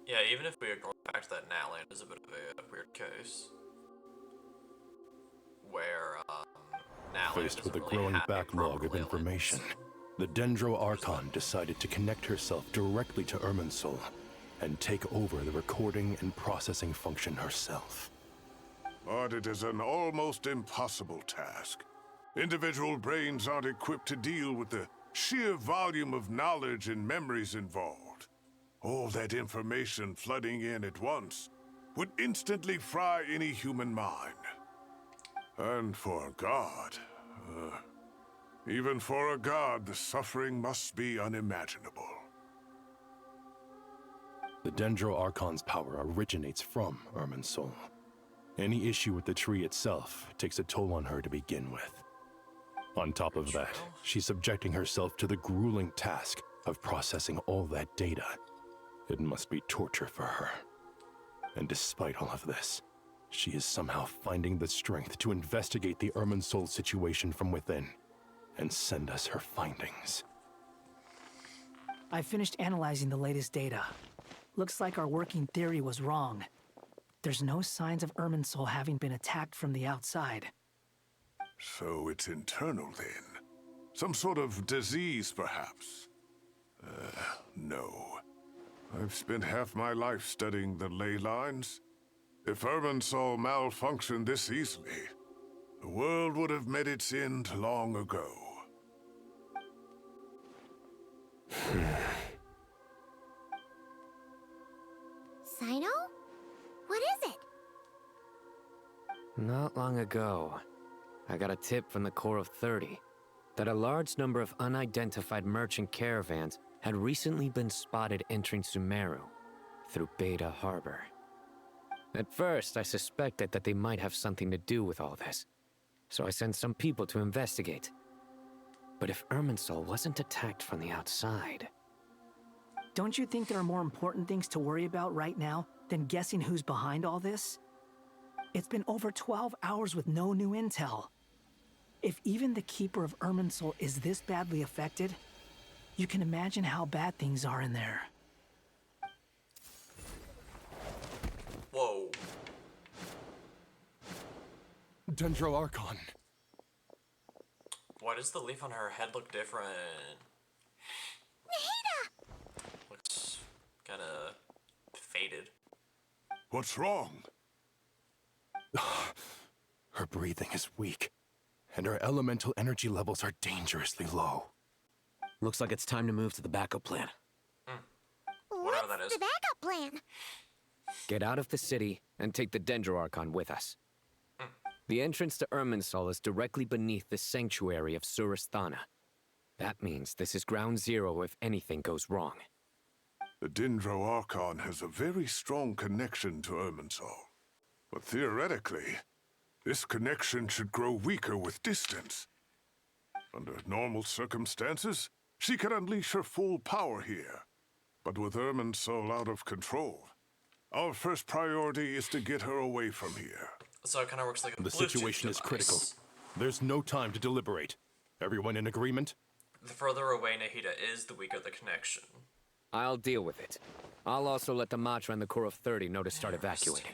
[SPEAKER 1] Yeah, even if we ignore the fact that Natland is a bit of a weird case. Where, Natland
[SPEAKER 14] Faced with a
[SPEAKER 1] really
[SPEAKER 14] growing
[SPEAKER 1] happy
[SPEAKER 14] backlog of information, the Dendro Archon decided to connect herself directly to Irminsul and take over the recording and processing function herself.
[SPEAKER 17] But it is an almost impossible task. Individual brains aren't equipped to deal with the sheer volume of knowledge and memories involved. All that information flooding in at once would instantly fry any human mind. And for a god, even for a god, the suffering must be unimaginable.
[SPEAKER 14] The Dendro Archon's power originates from Irminsul. Any issue with the tree itself takes a toll on her to begin with. On top of that, she's subjecting herself to the grueling task of processing all that data. It must be torture for her. And despite all of this, she is somehow finding the strength to investigate the Irminsul situation from within and send us her findings.
[SPEAKER 20] I finished analyzing the latest data. Looks like our working theory was wrong. There's no signs of Irminsul having been attacked from the outside.
[SPEAKER 17] So it's internal then? Some sort of disease, perhaps? No. I've spent half my life studying the ley lines. If Irminsul malfunctioned this easily, the world would have met its end long ago.
[SPEAKER 15] Sino? What is it?
[SPEAKER 18] Not long ago, I got a tip from the Corps of 30 that a large number of unidentified merchant caravans had recently been spotted entering Sumeru through Beta Harbor. At first, I suspected that they might have something to do with all this, so I sent some people to investigate. But if Irminsul wasn't attacked from the outside...
[SPEAKER 20] Don't you think there are more important things to worry about right now than guessing who's behind all this? It's been over 12 hours with no new intel. If even the Keeper of Irminsul is this badly affected, you can imagine how bad things are in there.
[SPEAKER 1] Whoa.
[SPEAKER 14] Dendro Archon.
[SPEAKER 1] Why does the leaf on her head look different?
[SPEAKER 17] What's wrong?
[SPEAKER 14] Her breathing is weak, and her elemental energy levels are dangerously low.
[SPEAKER 8] Looks like it's time to move to the backup plan.
[SPEAKER 1] Whatever that is.
[SPEAKER 15] The backup plan.
[SPEAKER 18] Get out of the city and take the Dendroarchon with us. The entrance to Irminsul is directly beneath the sanctuary of Surasthana. That means this is ground zero if anything goes wrong.
[SPEAKER 17] The Dendroarchon has a very strong connection to Irminsul. But theoretically, this connection should grow weaker with distance. Under normal circumstances, she could unleash her full power here. But with Irminsul out of control, our first priority is to get her away from here.
[SPEAKER 1] So it kind of works like a
[SPEAKER 14] The
[SPEAKER 1] Bluetooth
[SPEAKER 14] situation is
[SPEAKER 1] device.
[SPEAKER 14] critical. There's no time to deliberate. Everyone in agreement?
[SPEAKER 1] The further away Nahida is, the weaker the connection.
[SPEAKER 18] I'll deal with it. I'll also let the Matra and the Core of 30 know to start evacuating.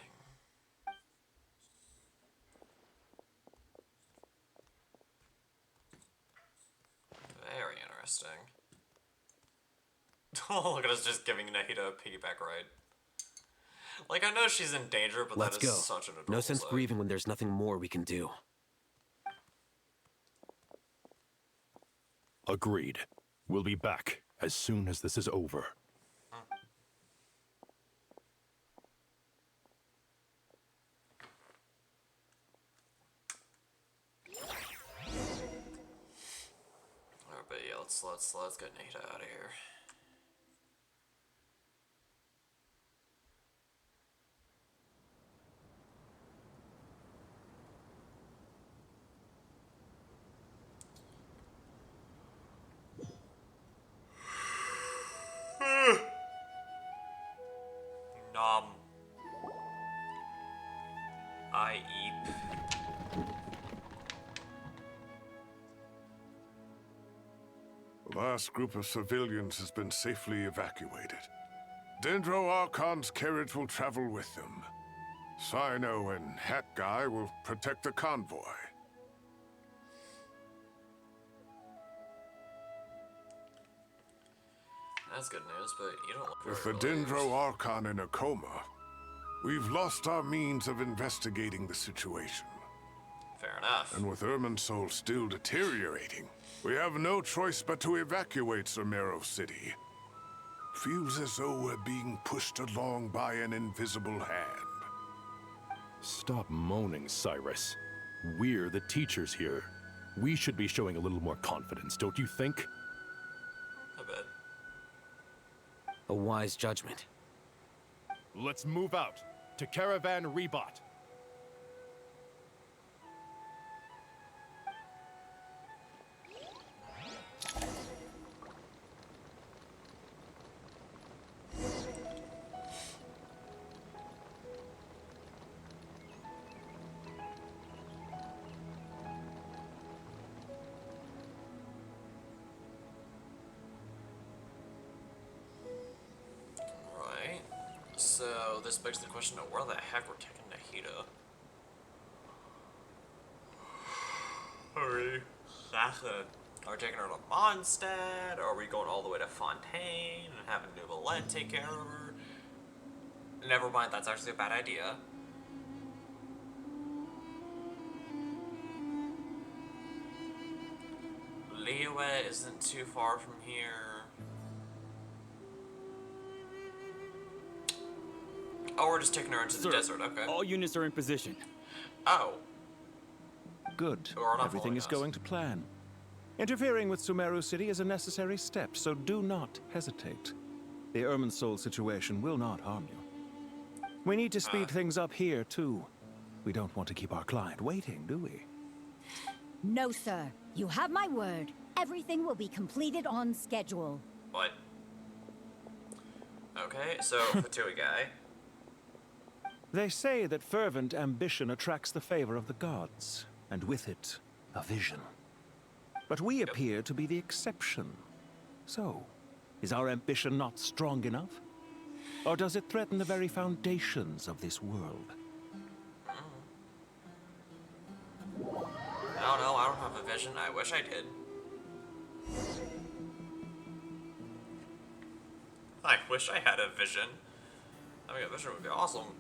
[SPEAKER 1] Very interesting. Oh, look at us just giving Nahida a piggyback ride. Like, I know she's in danger, but
[SPEAKER 8] Let's
[SPEAKER 1] that is
[SPEAKER 8] go.
[SPEAKER 1] such an adorable
[SPEAKER 8] No sense
[SPEAKER 1] sight.
[SPEAKER 8] grieving when there's nothing more we can do.
[SPEAKER 14] Agreed. We'll be back as soon as this is over.
[SPEAKER 1] Alright, but yeah, let's get Nahida out of here. Nom. I eep.
[SPEAKER 17] The last group of civilians has been safely evacuated. Dendroarchon's carriage will travel with them. Sino and Hat Guy will protect the convoy.
[SPEAKER 1] That's good news, but you don't look
[SPEAKER 17] With the
[SPEAKER 1] very relieved.
[SPEAKER 17] Dendroarchon in a coma, we've lost our means of investigating the situation.
[SPEAKER 1] Fair enough.
[SPEAKER 17] And with Irminsul still deteriorating, we have no choice but to evacuate Sumeru City. Feels as though we're being pushed along by an invisible hand.
[SPEAKER 14] Stop moaning, Cyrus. We're the teachers here. We should be showing a little more confidence, don't you think?
[SPEAKER 1] A bit.
[SPEAKER 8] A wise judgment.
[SPEAKER 14] Let's move out to Caravan Rebot.
[SPEAKER 1] Right. So this begs the question of where the heck we're taking Nahida. Are we taking her to Mondstadt? Or are we going all the way to Fontaine and having Nuvalette take care of her? Never mind, that's actually a bad idea. Liyue isn't too far from here. Oh, we're just taking her into the desert, okay.
[SPEAKER 21] All units are in position.
[SPEAKER 1] Oh.
[SPEAKER 22] Good.
[SPEAKER 1] Or not
[SPEAKER 22] Everything is
[SPEAKER 1] following
[SPEAKER 22] going to plan. Interfering with Sumeru City is a necessary step, so do not hesitate. The Irminsul situation will not harm you. We need to speed things up here, too. We don't want to keep our client waiting, do we?
[SPEAKER 23] No, sir. You have my word. Everything will be completed on schedule.
[SPEAKER 1] What? Okay, so Fatui guy.
[SPEAKER 22] They say that fervent ambition attracts the favor of the gods, and with it, a vision. But we appear to be the exception. So, is our ambition not strong enough? Or does it threaten the very foundations of this world?
[SPEAKER 1] I don't know, I don't have a vision. I wish I did. I wish I had a vision. Having a vision would be awesome.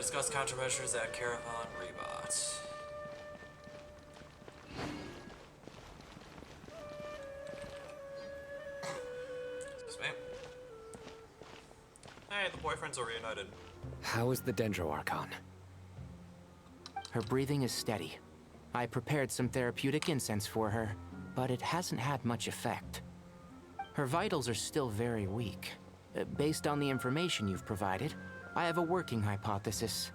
[SPEAKER 1] discuss countermeasures at Caravan Rebot. Excuse me. Hey, the boyfriends are reunited.
[SPEAKER 18] How is the Dendro Archon?
[SPEAKER 11] Her breathing is steady. I prepared some therapeutic incense for her, but it hasn't had much effect. Her vitals are still very weak. Based on the information you've provided, I have a working hypothesis.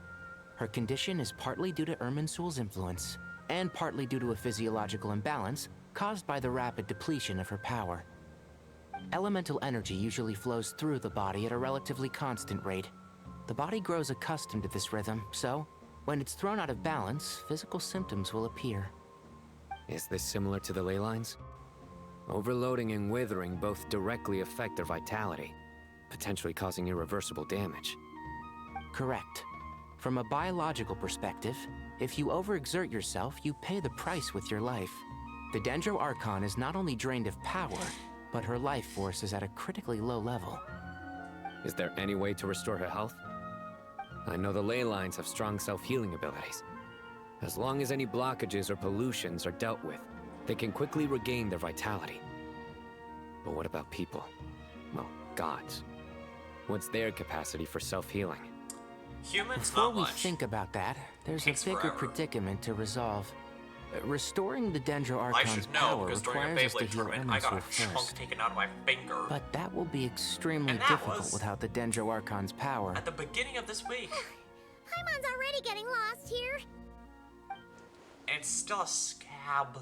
[SPEAKER 11] Her condition is partly due to Irminsul's influence, and partly due to a physiological imbalance caused by the rapid depletion of her power. Elemental energy usually flows through the body at a relatively constant rate. The body grows accustomed to this rhythm, so when it's thrown out of balance, physical symptoms will appear.
[SPEAKER 18] Is this similar to the ley lines? Overloading and withering both directly affect their vitality, potentially causing irreversible damage.
[SPEAKER 11] Correct. From a biological perspective, if you overexert yourself, you pay the price with your life. The Dendro Archon is not only drained of power, but her life force is at a critically low level.
[SPEAKER 18] Is there any way to restore her health? I know the ley lines have strong self-healing abilities. As long as any blockages or pollutions are dealt with, they can quickly regain their vitality. But what about people? Well, gods. What's their capacity for self-healing?
[SPEAKER 1] Humans,
[SPEAKER 11] Before
[SPEAKER 1] not
[SPEAKER 11] we
[SPEAKER 1] much.
[SPEAKER 11] think about that, there's a
[SPEAKER 1] Takes
[SPEAKER 11] bigger
[SPEAKER 1] forever.
[SPEAKER 11] predicament to resolve. Restoring the Dendro
[SPEAKER 1] I
[SPEAKER 11] Archon's
[SPEAKER 1] should know,
[SPEAKER 11] power
[SPEAKER 1] because during a
[SPEAKER 11] requires us to
[SPEAKER 1] Beyblade
[SPEAKER 11] heal
[SPEAKER 1] tournament, I got a
[SPEAKER 11] Irminsul
[SPEAKER 1] chunk
[SPEAKER 11] first.
[SPEAKER 1] taken out of my finger.
[SPEAKER 11] But that will be extremely
[SPEAKER 1] And that
[SPEAKER 11] difficult
[SPEAKER 1] was-
[SPEAKER 11] without the Dendro Archon's power.
[SPEAKER 1] At the beginning of this week.
[SPEAKER 15] Paimon's already getting lost here.
[SPEAKER 1] It's still a scab.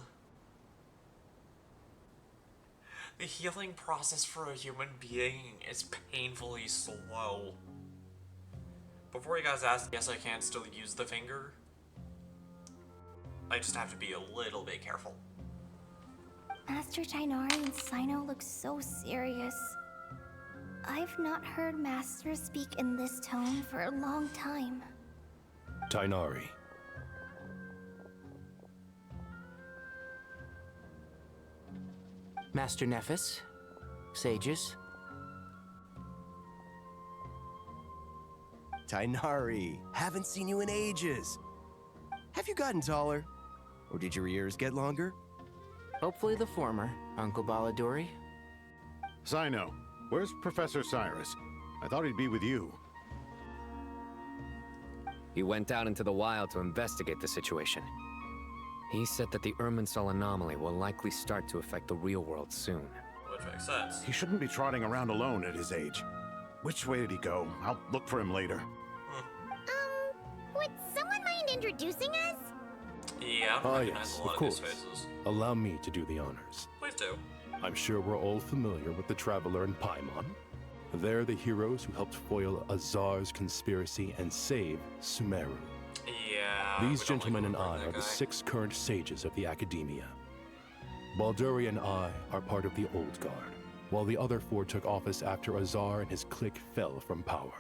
[SPEAKER 1] The healing process for a human being is painfully slow. Before you guys ask, yes, I can still use the finger. I just have to be a little bit careful.
[SPEAKER 3] Master Tainari and Sino look so serious. I've not heard Master speak in this tone for a long time.
[SPEAKER 14] Tainari.
[SPEAKER 11] Master Nephis, sages.
[SPEAKER 5] Tainari, haven't seen you in ages. Have you gotten taller? Or did your ears get longer?
[SPEAKER 11] Hopefully the former, Uncle Baladuri.
[SPEAKER 12] Sino, where's Professor Cyrus? I thought he'd be with you.
[SPEAKER 18] He went out into the wild to investigate the situation. He said that the Irminsul anomaly will likely start to affect the real world soon.
[SPEAKER 1] Which makes sense.
[SPEAKER 12] He shouldn't be trotting around alone at his age. Which way did he go? I'll look for him later.
[SPEAKER 15] Would someone mind introducing us?
[SPEAKER 1] Yeah, I
[SPEAKER 14] Ah,
[SPEAKER 1] recognize
[SPEAKER 14] yes,
[SPEAKER 1] a lot
[SPEAKER 14] of
[SPEAKER 1] of these
[SPEAKER 14] course.
[SPEAKER 1] faces.
[SPEAKER 14] Allow me to do the honors.
[SPEAKER 1] Please do.
[SPEAKER 14] I'm sure we're all familiar with the Traveler and Paimon. They're the heroes who helped foil Azar's conspiracy and save Sumeru.
[SPEAKER 1] Yeah.
[SPEAKER 14] These gentlemen and I are the 6 current sages of the Academia. Balduri and I are part of the Old Guard, while the other 4 took office after Azar and his clique fell from power.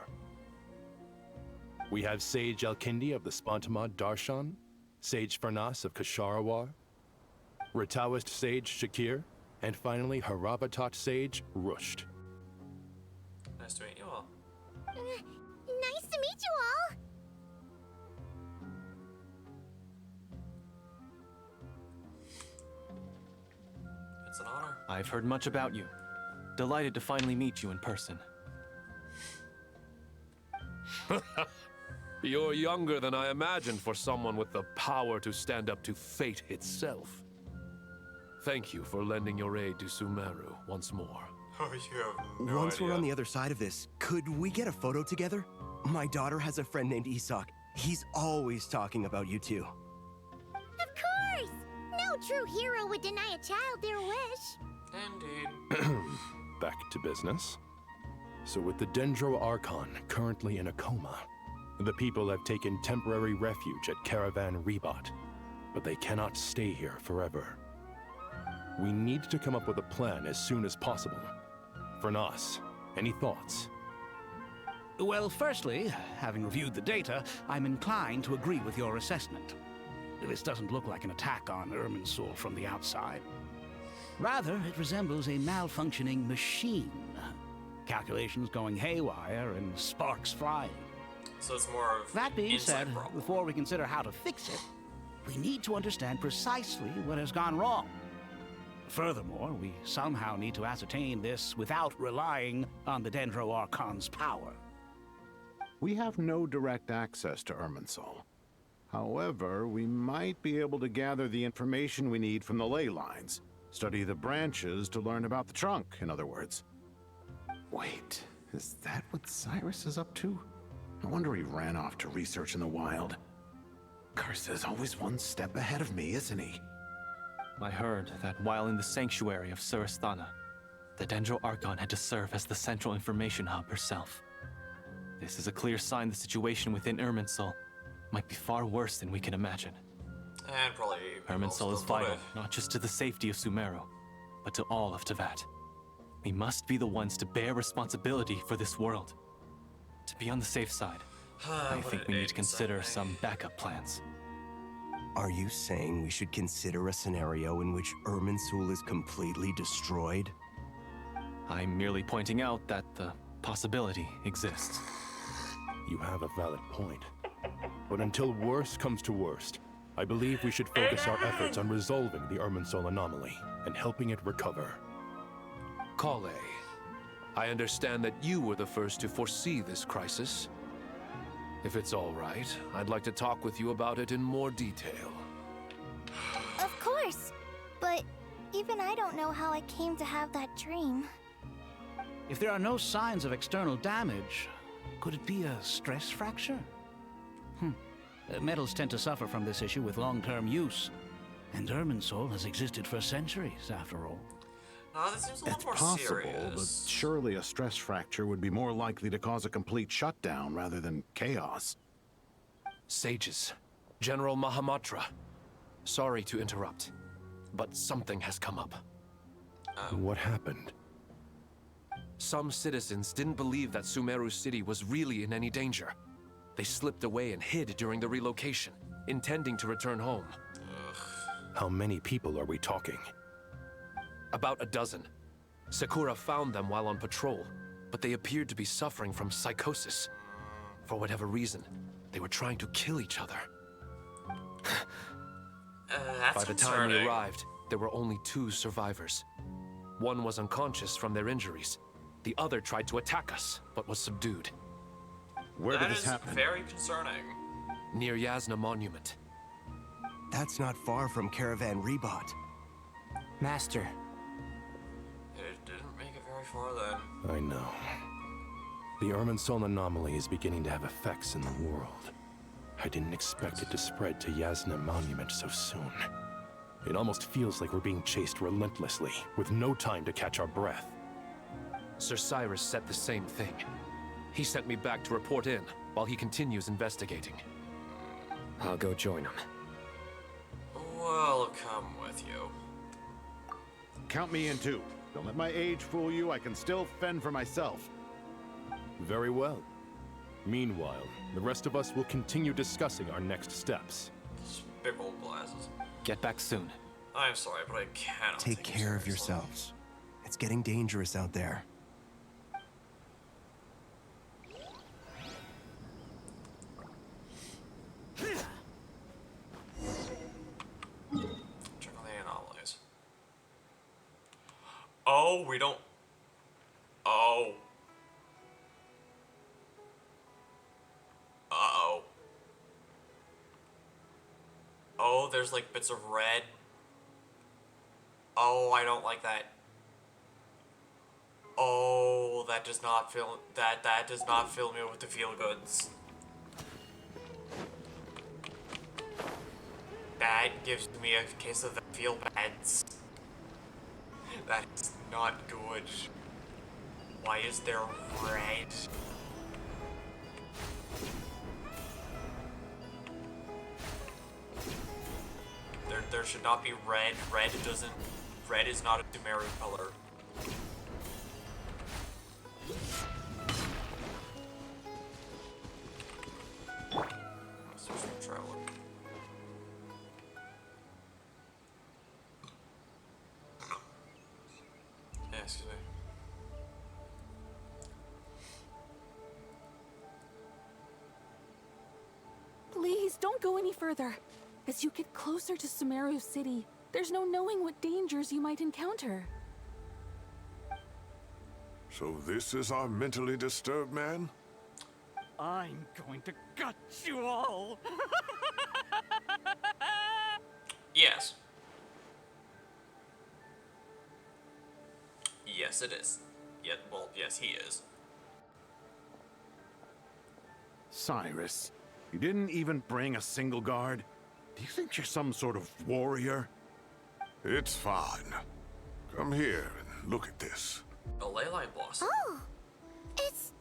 [SPEAKER 14] We have Sage Elkindi of the Spontamad Darshan, Sage Farnas of Kasharawar, Rataoist Sage Shakir, and finally Harabatot Sage Rusht.
[SPEAKER 1] Nice to meet you all.
[SPEAKER 15] Nice to meet you all.
[SPEAKER 1] It's an honor.
[SPEAKER 6] I've heard much about you. Delighted to finally meet you in person.
[SPEAKER 21] You're younger than I imagined for someone with the power to stand up to fate itself. Thank you for lending your aid to Sumeru once more.
[SPEAKER 1] Oh, you have no
[SPEAKER 5] Once
[SPEAKER 1] idea.
[SPEAKER 5] we're on the other side of this, could we get a photo together? My daughter has a friend named Isak. He's always talking about you two.
[SPEAKER 15] Of course! No true hero would deny a child their wish.
[SPEAKER 1] Indeed.
[SPEAKER 14] Back to business. So with the Dendro Archon currently in a coma, the people have taken temporary refuge at Caravan Rebot, but they cannot stay here forever. We need to come up with a plan as soon as possible. Farnas, any thoughts?
[SPEAKER 24] Well, firstly, having reviewed the data, I'm inclined to agree with your assessment. This doesn't look like an attack on Irminsul from the outside. Rather, it resembles a malfunctioning machine. Calculations going haywire and sparks flying.
[SPEAKER 1] So it's more of
[SPEAKER 24] That being
[SPEAKER 1] inside
[SPEAKER 24] said,
[SPEAKER 1] problem.
[SPEAKER 24] before we consider how to fix it, we need to understand precisely what has gone wrong. Furthermore, we somehow need to ascertain this without relying on the Dendro Archon's power.
[SPEAKER 12] We have no direct access to Irminsul. However, we might be able to gather the information we need from the ley lines. Study the branches to learn about the trunk, in other words. Wait, is that what Cyrus is up to? No wonder he ran off to research in the wild. Karsa's always one step ahead of me, isn't he?
[SPEAKER 6] I heard that while in the sanctuary of Surasthana, the Dendro Archon had to serve as the central information hub herself. This is a clear sign the situation within Irminsul might be far worse than we can imagine.
[SPEAKER 1] And probably
[SPEAKER 6] Irminsul is vital, not just to the safety of Sumeru, but to all of Teyvat. We must be the ones to bear responsibility for this world. To be on the safe side, I think we need to consider some backup plans.
[SPEAKER 5] Are you saying we should consider a scenario in which Irminsul is completely destroyed?
[SPEAKER 6] I'm merely pointing out that the possibility exists.
[SPEAKER 14] You have a valid point. But until worst comes to worst, I believe we should focus our efforts on resolving the Irminsul anomaly and helping it recover.
[SPEAKER 21] Kale, I understand that you were the first to foresee this crisis. If it's all right, I'd like to talk with you about it in more detail.
[SPEAKER 3] Of course. But even I don't know how I came to have that dream.
[SPEAKER 24] If there are no signs of external damage, could it be a stress fracture? Metals tend to suffer from this issue with long-term use. And Irminsul has existed for centuries, after all.
[SPEAKER 1] No, this seems a lot more
[SPEAKER 12] Possible,
[SPEAKER 1] serious.
[SPEAKER 12] but surely a stress fracture would be more likely to cause a complete shutdown rather than chaos.
[SPEAKER 21] Sages, General Mahamatra, sorry to interrupt, but something has come up.
[SPEAKER 14] What happened?
[SPEAKER 21] Some citizens didn't believe that Sumeru City was really in any danger. They slipped away and hid during the relocation, intending to return home.
[SPEAKER 14] How many people are we talking?
[SPEAKER 21] About a dozen. Sakura found them while on patrol, but they appeared to be suffering from psychosis. For whatever reason, they were trying to kill each other.
[SPEAKER 1] That's
[SPEAKER 21] By the time we
[SPEAKER 1] concerning.
[SPEAKER 21] arrived, there were only 2 survivors. One was unconscious from their injuries. The other tried to attack us, but was subdued.
[SPEAKER 12] Where did
[SPEAKER 1] That
[SPEAKER 12] this
[SPEAKER 1] is
[SPEAKER 12] happen?
[SPEAKER 1] very concerning.
[SPEAKER 21] Near Yasna Monument.
[SPEAKER 5] That's not far from Caravan Rebot.
[SPEAKER 11] Master,
[SPEAKER 1] It didn't make it very far then.
[SPEAKER 14] I know. The Irminsul anomaly is beginning to have effects in the world. I didn't expect it to spread to Yasna Monument so soon. It almost feels like we're being chased relentlessly, with no time to catch our breath.
[SPEAKER 21] Sir Cyrus said the same thing. He sent me back to report in, while he continues investigating.
[SPEAKER 8] I'll go join him.
[SPEAKER 1] We'll come with you.
[SPEAKER 12] Count me in too. Don't let my age fool you. I can still fend for myself.
[SPEAKER 14] Very well. Meanwhile, the rest of us will continue discussing our next steps.
[SPEAKER 1] Big old glasses.
[SPEAKER 6] Get back soon.
[SPEAKER 1] I'm sorry, but I cannot
[SPEAKER 5] Take care of yourselves. It's getting dangerous out there.
[SPEAKER 1] Check on the anomalies. Oh, we don't. Oh. Uh-oh. Oh, there's like bits of red. Oh, I don't like that. Oh, that does not fill that does not fill me with the feel goods. That gives me a case of the feel bads. That's not good. Why is there red? There should not be red. Red is not a Sumeru color. Let's switch from traveler. Yeah, excuse me.
[SPEAKER 2] don't go any further. As you get closer to Sumeru City, there's no knowing what dangers you might encounter.
[SPEAKER 17] So this is our mentally disturbed man?
[SPEAKER 4] I'm going to gut you all.
[SPEAKER 1] Yes. Yes, it is. Well, yes, he is.
[SPEAKER 12] Cyrus, you didn't even bring a single guard? Do you think you're some sort of warrior?
[SPEAKER 17] It's fine. Come here and look at this.
[SPEAKER 1] A ley line blossom.
[SPEAKER 15] Oh, it's...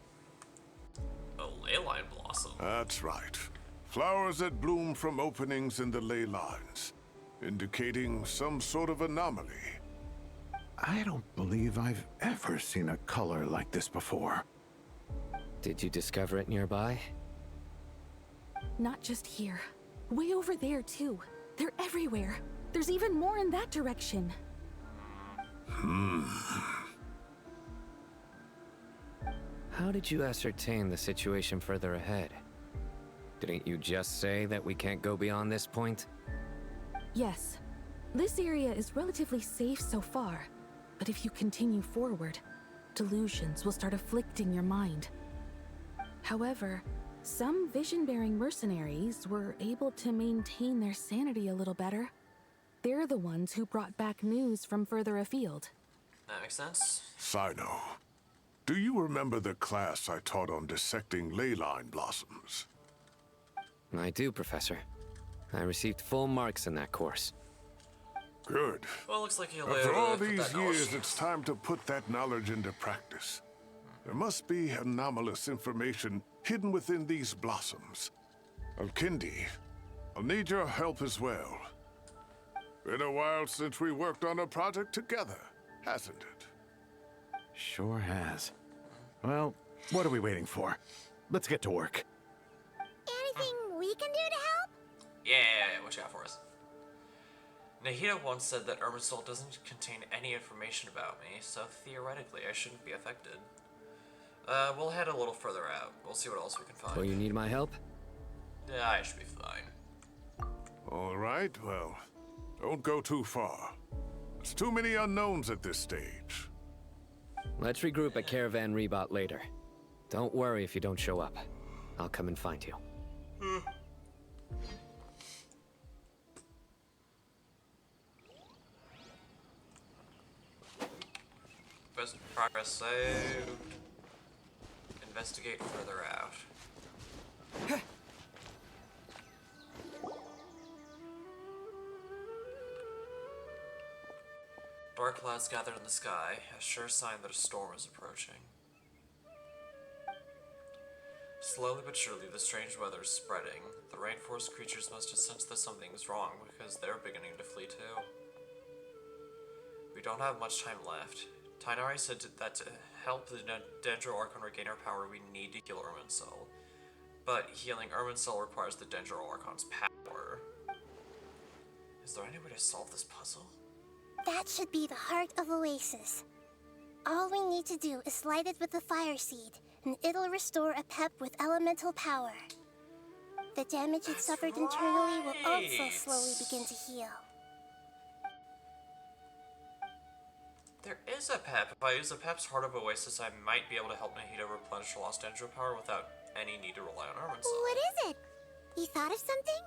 [SPEAKER 1] A ley line blossom.
[SPEAKER 17] That's right. Flowers that bloom from openings in the ley lines, indicating some sort of anomaly.
[SPEAKER 12] I don't believe I've ever seen a color like this before.
[SPEAKER 18] Did you discover it nearby?
[SPEAKER 2] Not just here. Way over there, too. They're everywhere. There's even more in that direction.
[SPEAKER 18] How did you ascertain the situation further ahead? Didn't you just say that we can't go beyond this point?
[SPEAKER 2] Yes. This area is relatively safe so far. But if you continue forward, delusions will start afflicting your mind. However, some vision-bearing mercenaries were able to maintain their sanity a little better. They're the ones who brought back news from further afield.
[SPEAKER 1] That makes sense.
[SPEAKER 17] Sino, do you remember the class I taught on dissecting ley line blossoms?
[SPEAKER 18] I do, Professor. I received full marks in that course.
[SPEAKER 17] Good.
[SPEAKER 1] Well, looks like you'll
[SPEAKER 17] After all these years, it's time to put that knowledge into practice. There must be anomalous information hidden within these blossoms. Alkindi, I'll need your help as well. Been a while since we worked on a project together, hasn't it?
[SPEAKER 12] Sure has. Well, what are we waiting for? Let's get to work.
[SPEAKER 15] Anything we can do to help?
[SPEAKER 1] Yeah, what you got for us? Nahida once said that Irminsul doesn't contain any information about me, so theoretically I shouldn't be affected. We'll head a little further out. We'll see what else we can find.
[SPEAKER 18] So you need my help?
[SPEAKER 1] Yeah, I should be fine.
[SPEAKER 17] All right, well, don't go too far. There's too many unknowns at this stage.
[SPEAKER 18] Let's regroup at Caravan Rebot later. Don't worry if you don't show up. I'll come and find you.
[SPEAKER 1] Best progress saved. Investigate further out. Dark clouds gathered in the sky, a sure sign that a storm is approaching. Slowly but surely, the strange weather is spreading. The rainforest creatures must have sensed that something is wrong because they're beginning to flee too. We don't have much time left. Tainari said that to help the Dendro Archon regain our power, we need to heal Irminsul. But healing Irminsul requires the Dendro Archon's power. Is there any way to solve this puzzle?
[SPEAKER 15] That should be the heart of Oasis. All we need to do is light it with the fire seed, and it'll restore a pep with elemental power. The damage it suffered internally will also slowly begin to heal.
[SPEAKER 1] There is a pep. If I use the pep's Heart of Oasis, I might be able to help Nahida replenish lost Dendro power without any need to rely on Irminsul.
[SPEAKER 15] What is it? You thought of something?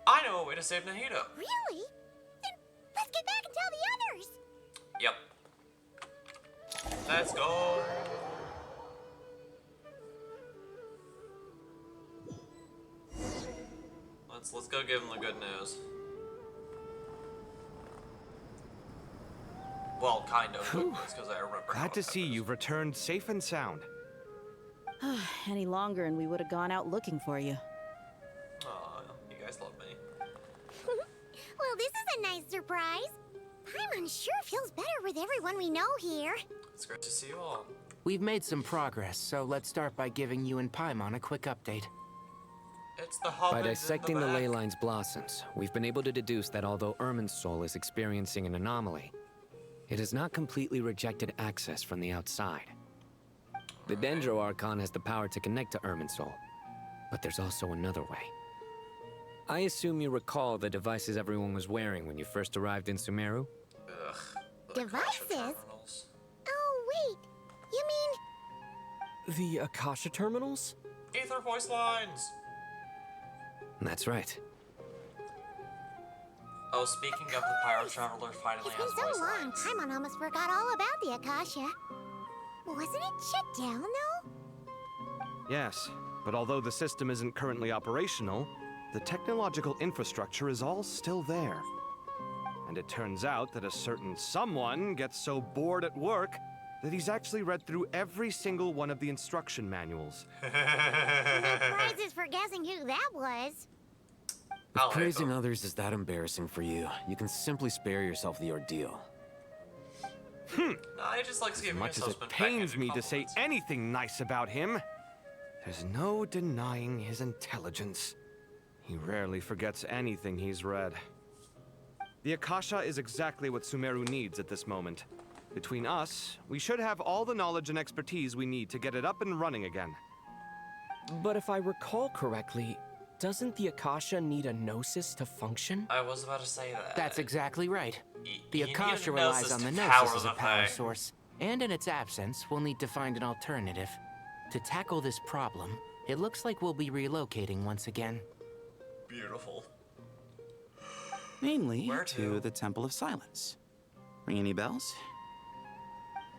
[SPEAKER 1] I know a way to save Nahida.
[SPEAKER 15] Really? Then let's get back and tell the others!
[SPEAKER 1] Yep. Let's go. Let's go give him the good news. Well, kind of good news, because I remember.
[SPEAKER 7] Glad to see you've returned safe and sound.
[SPEAKER 10] Any longer and we would have gone out looking for you.
[SPEAKER 1] Aw, you guys love me.
[SPEAKER 15] Well, this is a nice surprise. Paimon sure feels better with everyone we know here.
[SPEAKER 1] It's great to see you all.
[SPEAKER 11] We've made some progress, so let's start by giving you and Paimon a quick update.
[SPEAKER 1] It's the hobbits
[SPEAKER 18] By dissecting
[SPEAKER 1] in
[SPEAKER 18] the
[SPEAKER 1] the back.
[SPEAKER 18] ley line's blossoms, we've been able to deduce that although Irminsul is experiencing an anomaly, it has not completely rejected access from the outside. The Dendro Archon has the power to connect to Irminsul, but there's also another way. I assume you recall the devices everyone was wearing when you first arrived in Sumeru?
[SPEAKER 1] Ugh.
[SPEAKER 15] Devices? Oh, wait. You mean...
[SPEAKER 8] The Akasha terminals?
[SPEAKER 1] Ether voice lines!
[SPEAKER 18] That's right.
[SPEAKER 1] Oh, speaking of the Pirate Traveler finally has
[SPEAKER 15] It's been
[SPEAKER 1] voice
[SPEAKER 15] so long,
[SPEAKER 1] lines.
[SPEAKER 15] Paimon almost forgot all about the Akasha. Wasn't it shut down, though?
[SPEAKER 7] Yes, but although the system isn't currently operational, the technological infrastructure is all still there. And it turns out that a certain someone gets so bored at work that he's actually read through every single one of the instruction manuals.
[SPEAKER 15] No prizes for guessing who that was.
[SPEAKER 8] If praising others is that embarrassing for you, you can simply spare yourself the ordeal.
[SPEAKER 1] I just like
[SPEAKER 7] As
[SPEAKER 1] giving
[SPEAKER 7] much as
[SPEAKER 1] yourself
[SPEAKER 7] it pains me to say anything nice about him, there's no denying his intelligence. He rarely forgets anything he's read. The Akasha is exactly what Sumeru needs at this moment. Between us, we should have all the knowledge and expertise we need to get it up and running again.
[SPEAKER 9] But if I recall correctly, doesn't the Akasha need a gnosis to function?
[SPEAKER 1] I was about to say that.
[SPEAKER 11] That's exactly right. The
[SPEAKER 1] you need
[SPEAKER 11] Akasha
[SPEAKER 1] a
[SPEAKER 11] relies
[SPEAKER 1] gnosis
[SPEAKER 11] on the
[SPEAKER 1] to
[SPEAKER 11] gnosis
[SPEAKER 1] power
[SPEAKER 11] as a
[SPEAKER 1] the
[SPEAKER 11] power
[SPEAKER 1] thing.
[SPEAKER 11] source, and in its absence, we'll need to find an alternative. To tackle this problem, it looks like we'll be relocating once again.
[SPEAKER 1] Beautiful.
[SPEAKER 13] Namely,
[SPEAKER 1] Where
[SPEAKER 13] to the Temple of Silence. Ring any bells?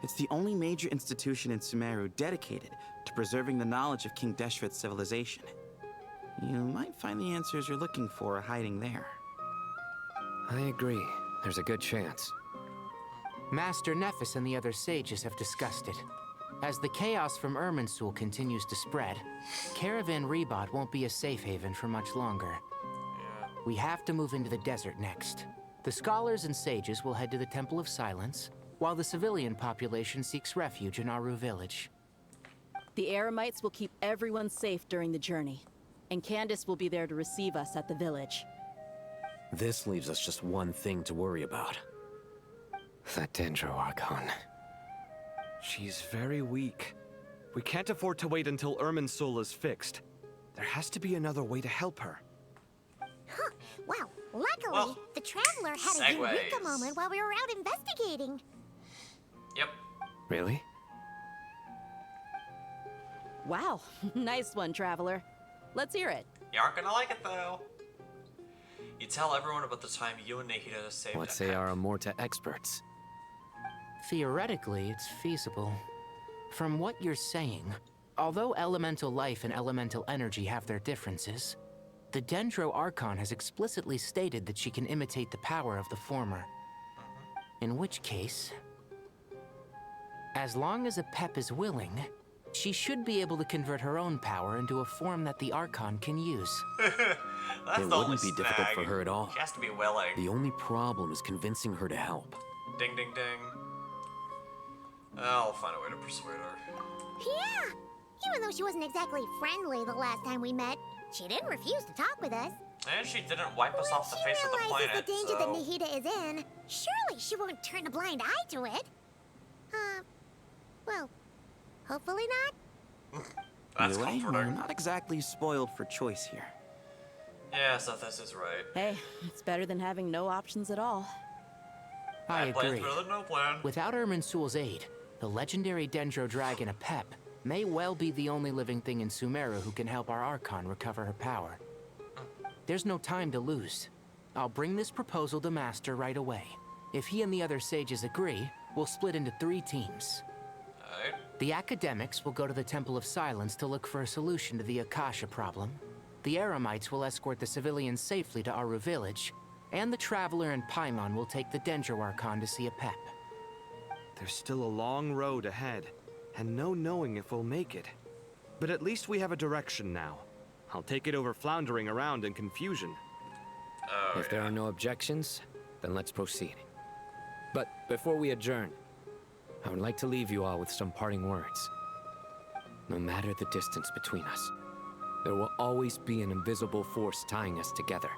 [SPEAKER 13] It's the only major institution in Sumeru dedicated to preserving the knowledge of King Deshret's civilization. You might find the answers you're looking for hiding there.
[SPEAKER 18] I agree. There's a good chance.
[SPEAKER 11] Master Nephis and the other sages have discussed it. As the chaos from Irminsul continues to spread, Caravan Rebot won't be a safe haven for much longer. We have to move into the desert next. The scholars and sages will head to the Temple of Silence, while the civilian population seeks refuge in Aru village.
[SPEAKER 10] The Eremites will keep everyone safe during the journey, and Candace will be there to receive us at the village.
[SPEAKER 8] This leaves us just one thing to worry about.
[SPEAKER 18] That Dendro Archon.
[SPEAKER 7] She's very weak. We can't afford to wait until Irminsul is fixed. There has to be another way to help her.
[SPEAKER 15] Huh. Wow. Luckily, the Traveler had a eureka moment while we were out investigating.
[SPEAKER 1] Yep.
[SPEAKER 18] Really?
[SPEAKER 10] Wow, nice one, Traveler. Let's hear it.
[SPEAKER 1] You aren't gonna like it though. You tell everyone about the time you and Nahida saved
[SPEAKER 18] What say our Amorta experts?
[SPEAKER 11] Theoretically, it's feasible. From what you're saying, although elemental life and elemental energy have their differences, the Dendro Archon has explicitly stated that she can imitate the power of the former. In which case, as long as Apep is willing, she should be able to convert her own power into a form that the Archon can use.
[SPEAKER 1] That's
[SPEAKER 8] It
[SPEAKER 1] the only
[SPEAKER 8] wouldn't be difficult
[SPEAKER 1] snag.
[SPEAKER 8] for her at all.
[SPEAKER 1] She has to be willing.
[SPEAKER 8] The only problem is convincing her to help.
[SPEAKER 1] Ding ding ding. I'll find a way to persuade her.
[SPEAKER 15] Yeah! Even though she wasn't exactly friendly the last time we met, she didn't refuse to talk with us.
[SPEAKER 1] And she didn't wipe us off the face of the
[SPEAKER 15] Realizes
[SPEAKER 1] planet,
[SPEAKER 15] the danger
[SPEAKER 1] so...
[SPEAKER 15] that Nahida is in. Surely she won't turn a blind eye to it. Well, hopefully not.
[SPEAKER 1] That's
[SPEAKER 13] Either way,
[SPEAKER 1] comforting.
[SPEAKER 13] we're not exactly spoiled for choice here.
[SPEAKER 1] Yeah, Sethis is right.
[SPEAKER 10] Hey, it's better than having no options at all.
[SPEAKER 11] I
[SPEAKER 1] Plan's
[SPEAKER 11] agree.
[SPEAKER 1] better than no plan.
[SPEAKER 11] Without Irminsul's aid, the legendary Dendro dragon Apep may well be the only living thing in Sumeru who can help our Archon recover her power. There's no time to lose. I'll bring this proposal to Master right away. If he and the other sages agree, we'll split into 3 teams. The academics will go to the Temple of Silence to look for a solution to the Akasha problem. The Eremites will escort the civilians safely to Aru village, and the Traveler and Paimon will take the Dendro Archon to see Apep.
[SPEAKER 7] There's still a long road ahead, and no knowing if we'll make it. But at least we have a direction now. I'll take it over floundering around in confusion.
[SPEAKER 18] If there are no objections, then let's proceed. But before we adjourn, I would like to leave you all with some parting words. No matter the distance between us, there will always be an invisible force tying us together.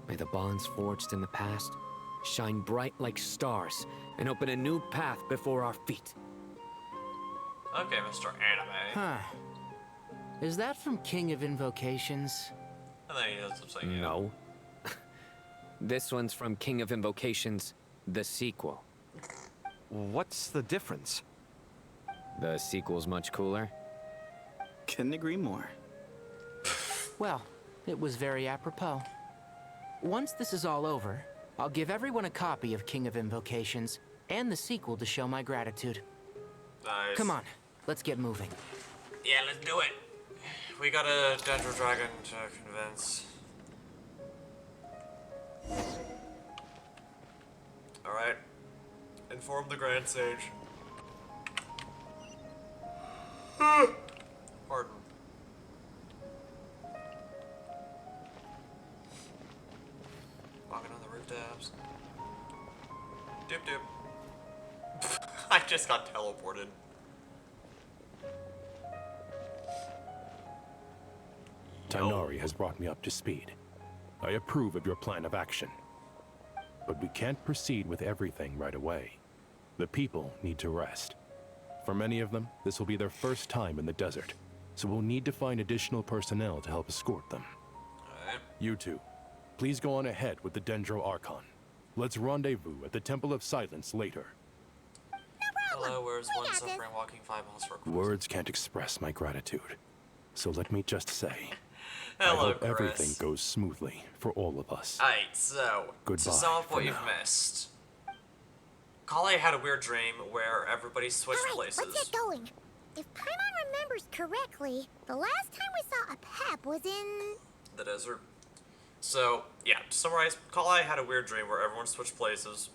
[SPEAKER 18] May the bonds forged in the past shine bright like stars and open a new path before our feet.
[SPEAKER 1] Okay, Mr. Anime.
[SPEAKER 11] Huh. Is that from King of Invocations?
[SPEAKER 1] And then he ends up saying,
[SPEAKER 18] No. This one's from King of Invocations, the sequel.
[SPEAKER 7] What's the difference?
[SPEAKER 18] The sequel's much cooler.
[SPEAKER 13] Couldn't agree more.
[SPEAKER 11] Well, it was very apropos. Once this is all over, I'll give everyone a copy of King of Invocations and the sequel to show my gratitude.
[SPEAKER 1] Nice.
[SPEAKER 11] Come on, let's get moving.
[SPEAKER 1] Yeah, let's do it. We got a Dendro Dragon to convince. Alright. Inform the Grand Sage. Pardon. Walking on the rooftops. Dip dip. I just got teleported.
[SPEAKER 14] Tainari has brought me up to speed. I approve of your plan of action. But we can't proceed with everything right away. The people need to rest. For many of them, this will be their first time in the desert, so we'll need to find additional personnel to help escort them. You two, please go on ahead with the Dendro Archon. Let's rendezvous at the Temple of Silence later.
[SPEAKER 1] Hello, where's one suffering walking 5 miles for a course?
[SPEAKER 14] Words can't express my gratitude. So let me just say,
[SPEAKER 1] Hello,
[SPEAKER 14] I hope
[SPEAKER 1] Chris.
[SPEAKER 14] everything goes smoothly for all of us.
[SPEAKER 1] Alright, so,
[SPEAKER 14] Goodbye
[SPEAKER 1] to sum up
[SPEAKER 14] for
[SPEAKER 1] what you've
[SPEAKER 14] now.
[SPEAKER 1] missed. Kale had a weird dream where everybody switched places.
[SPEAKER 15] Let's get going. If Paimon remembers correctly, the last time we saw a Pep was in...
[SPEAKER 1] The desert. So, yeah, to summarize, Kale had a weird dream where everyone switched places.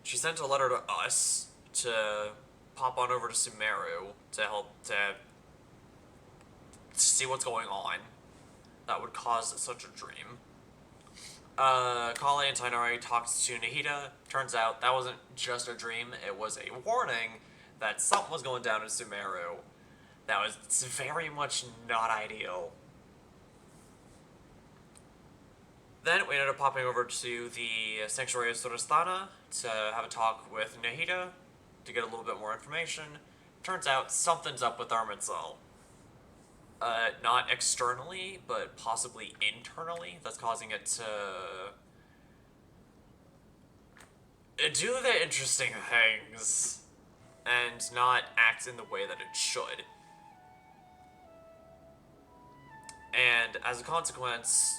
[SPEAKER 1] She sent a letter to us to pop on over to Sumeru to help to see what's going on that would cause such a dream. Kale and Tainari talked to Nahida. Turns out that wasn't just a dream, it was a warning that something was going down in Sumeru that was very much not ideal. Then we ended up popping over to the Sanctuary of Surastana to have a talk with Nahida to get a little bit more information. Turns out something's up with Armidsel. Not externally, but possibly internally, that's causing it to do the interesting things and not act in the way that it should. And as a consequence,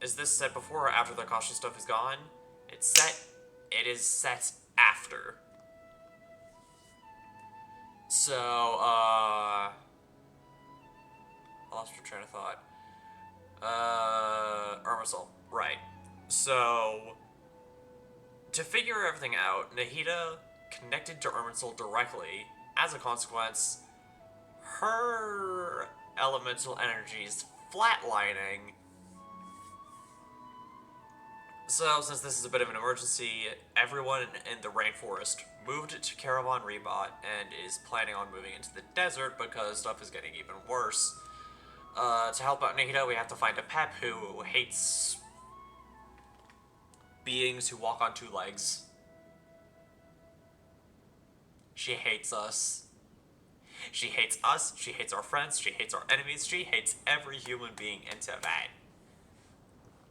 [SPEAKER 1] is this set before or after the Akashi stuff is gone? It is set after. So, I lost your train of thought. Armidsel, right. So, to figure everything out, Nahida connected to Armidsel directly. As a consequence, her elemental energies flatlining. So, since this is a bit of an emergency, everyone in the rainforest moved to Caravan Rebot and is planning on moving into the desert because stuff is getting even worse. To help out Nahida, we have to find a Pep who hates beings who walk on 2 legs. She hates us. She hates us, she hates our friends, she hates our enemies, she hates every human being in Teyvat.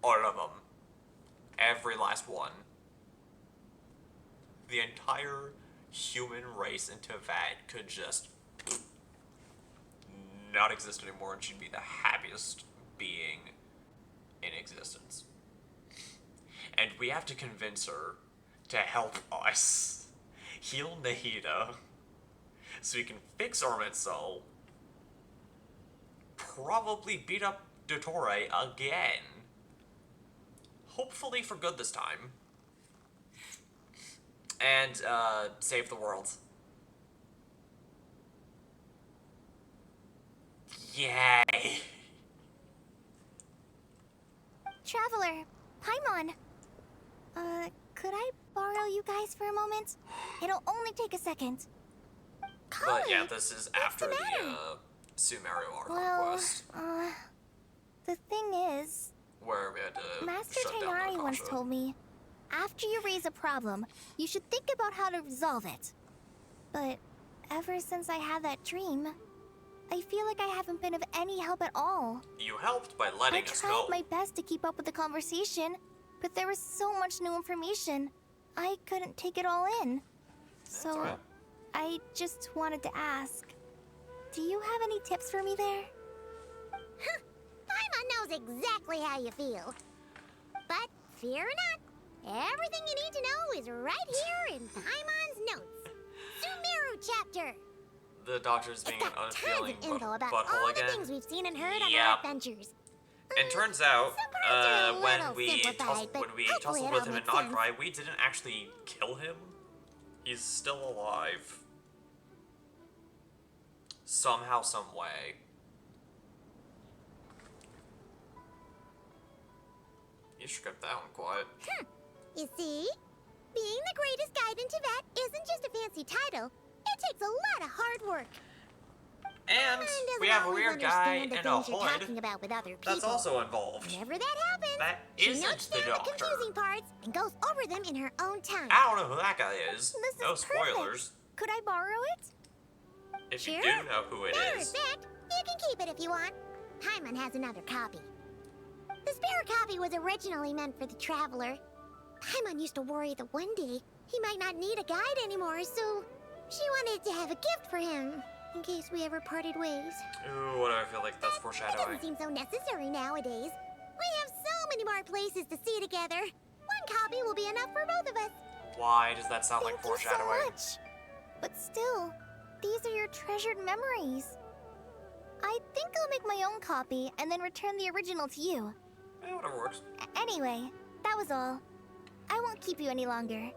[SPEAKER 1] All of them. Every last one. The entire human race in Teyvat could just not exist anymore and she'd be the happiest being in existence. And we have to convince her to help us heal Nahida so we can fix Armidsel, probably beat up Dottore again. Hopefully for good this time. And, save the world. Yay!
[SPEAKER 3] Traveler, Paimon. Could I borrow you guys for a moment? It'll only take a second.
[SPEAKER 1] But yeah, this is after the, Sumeru Archon quest,
[SPEAKER 3] The thing is,
[SPEAKER 1] where we had to
[SPEAKER 3] Master
[SPEAKER 1] shut down
[SPEAKER 3] Tainari
[SPEAKER 1] the
[SPEAKER 3] once
[SPEAKER 1] Akasha.
[SPEAKER 3] told me, after you raise a problem, you should think about how to resolve it. But ever since I had that dream, I feel like I haven't been of any help at all.
[SPEAKER 1] You helped by letting
[SPEAKER 3] I
[SPEAKER 1] us
[SPEAKER 3] tried
[SPEAKER 1] know.
[SPEAKER 3] my best to keep up with the conversation, but there was so much new information. I couldn't take it all in. So,
[SPEAKER 1] alright.
[SPEAKER 3] I just wanted to ask, do you have any tips for me there?
[SPEAKER 16] Paimon knows exactly how you feel. But fear not, everything you need to know is right here in Paimon's notes. Sumeru chapter.
[SPEAKER 1] The doctor's being an unfeeling
[SPEAKER 16] Tons of info about
[SPEAKER 1] butthole
[SPEAKER 16] all
[SPEAKER 1] again.
[SPEAKER 16] the things we've seen and heard on
[SPEAKER 1] Yeah.
[SPEAKER 16] our adventures.
[SPEAKER 1] And turns out,
[SPEAKER 16] are a
[SPEAKER 1] when
[SPEAKER 16] little
[SPEAKER 1] we
[SPEAKER 16] simplified, but hopefully
[SPEAKER 1] tussled
[SPEAKER 16] it
[SPEAKER 1] with
[SPEAKER 16] all
[SPEAKER 1] him in
[SPEAKER 16] makes sense.
[SPEAKER 1] Nograi, we didn't actually kill him. He's still alive. Somehow, some way. You should get that one quiet.
[SPEAKER 16] You see? Being the greatest guide in Tibet isn't just a fancy title. It takes a lot of hard work.
[SPEAKER 1] And
[SPEAKER 16] Paimon
[SPEAKER 1] we
[SPEAKER 16] doesn't
[SPEAKER 1] have a
[SPEAKER 16] always
[SPEAKER 1] weird guy
[SPEAKER 16] understand the
[SPEAKER 1] in a
[SPEAKER 16] things you're
[SPEAKER 1] hood
[SPEAKER 16] talking about with other people.
[SPEAKER 1] that's also involved.
[SPEAKER 16] Whenever that happens,
[SPEAKER 1] That
[SPEAKER 16] she
[SPEAKER 1] isn't
[SPEAKER 16] notes
[SPEAKER 1] the
[SPEAKER 16] down
[SPEAKER 1] doctor.
[SPEAKER 16] the confusing parts and goes over them in her own time.
[SPEAKER 1] I don't know who that guy is.
[SPEAKER 3] This
[SPEAKER 1] No
[SPEAKER 3] is perfect.
[SPEAKER 1] spoilers.
[SPEAKER 3] Could I borrow it?
[SPEAKER 1] If you
[SPEAKER 16] Sure.
[SPEAKER 1] do know who it
[SPEAKER 16] Matter of
[SPEAKER 1] is.
[SPEAKER 16] fact, you can keep it if you want. Paimon has another copy. The spare copy was originally meant for the traveler. Paimon used to worry that one day he might not need a guide anymore, so she wanted to have a gift for him in case we ever parted ways.
[SPEAKER 1] Ooh, what do I feel like that's
[SPEAKER 16] It
[SPEAKER 1] foreshadowing?
[SPEAKER 16] doesn't seem so necessary nowadays. We have so many more places to see together. One copy will be enough for both of us.
[SPEAKER 1] Why does that sound like
[SPEAKER 3] Thank you so
[SPEAKER 1] foreshadowing?
[SPEAKER 3] much. But still, these are your treasured memories. I think I'll make my own copy and then return the original to you.
[SPEAKER 1] Yeah, whatever works.
[SPEAKER 3] Anyway, that was all. I won't keep you any longer.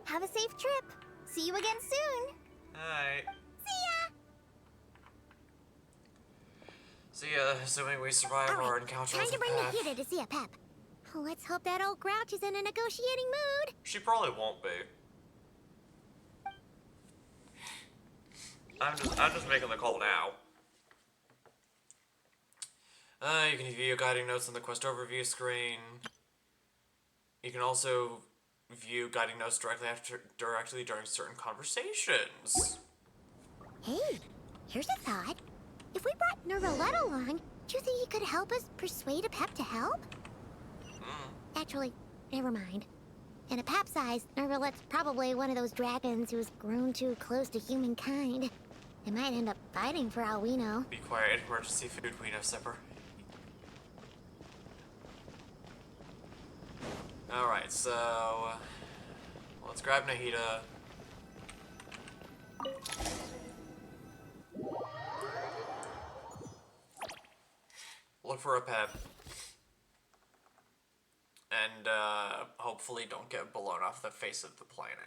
[SPEAKER 3] Have a safe trip. See you again soon.
[SPEAKER 1] Alright.
[SPEAKER 16] See ya!
[SPEAKER 1] See ya, assuming we survive our encounter
[SPEAKER 16] Time
[SPEAKER 1] with
[SPEAKER 16] to bring
[SPEAKER 1] Pep.
[SPEAKER 16] Nikita to see a Pep. Let's hope that old grouch is in a negotiating mood.
[SPEAKER 1] She probably won't be. I'm just making the call now. You can view guiding notes on the quest overview screen. You can also view guiding notes directly during certain conversations.
[SPEAKER 16] Hey, here's a thought. If we brought Nervalette along, do you think he could help us persuade a Pep to help? Actually, never mind. In a Pep size, Nervalette's probably one of those dragons who's grown too close to humankind. They might end up fighting for all we know.
[SPEAKER 1] Be quiet, emergency food, we know sipper. Alright, so let's grab Nahida. Look for a Pep. And hopefully don't get blown off the face of the planet.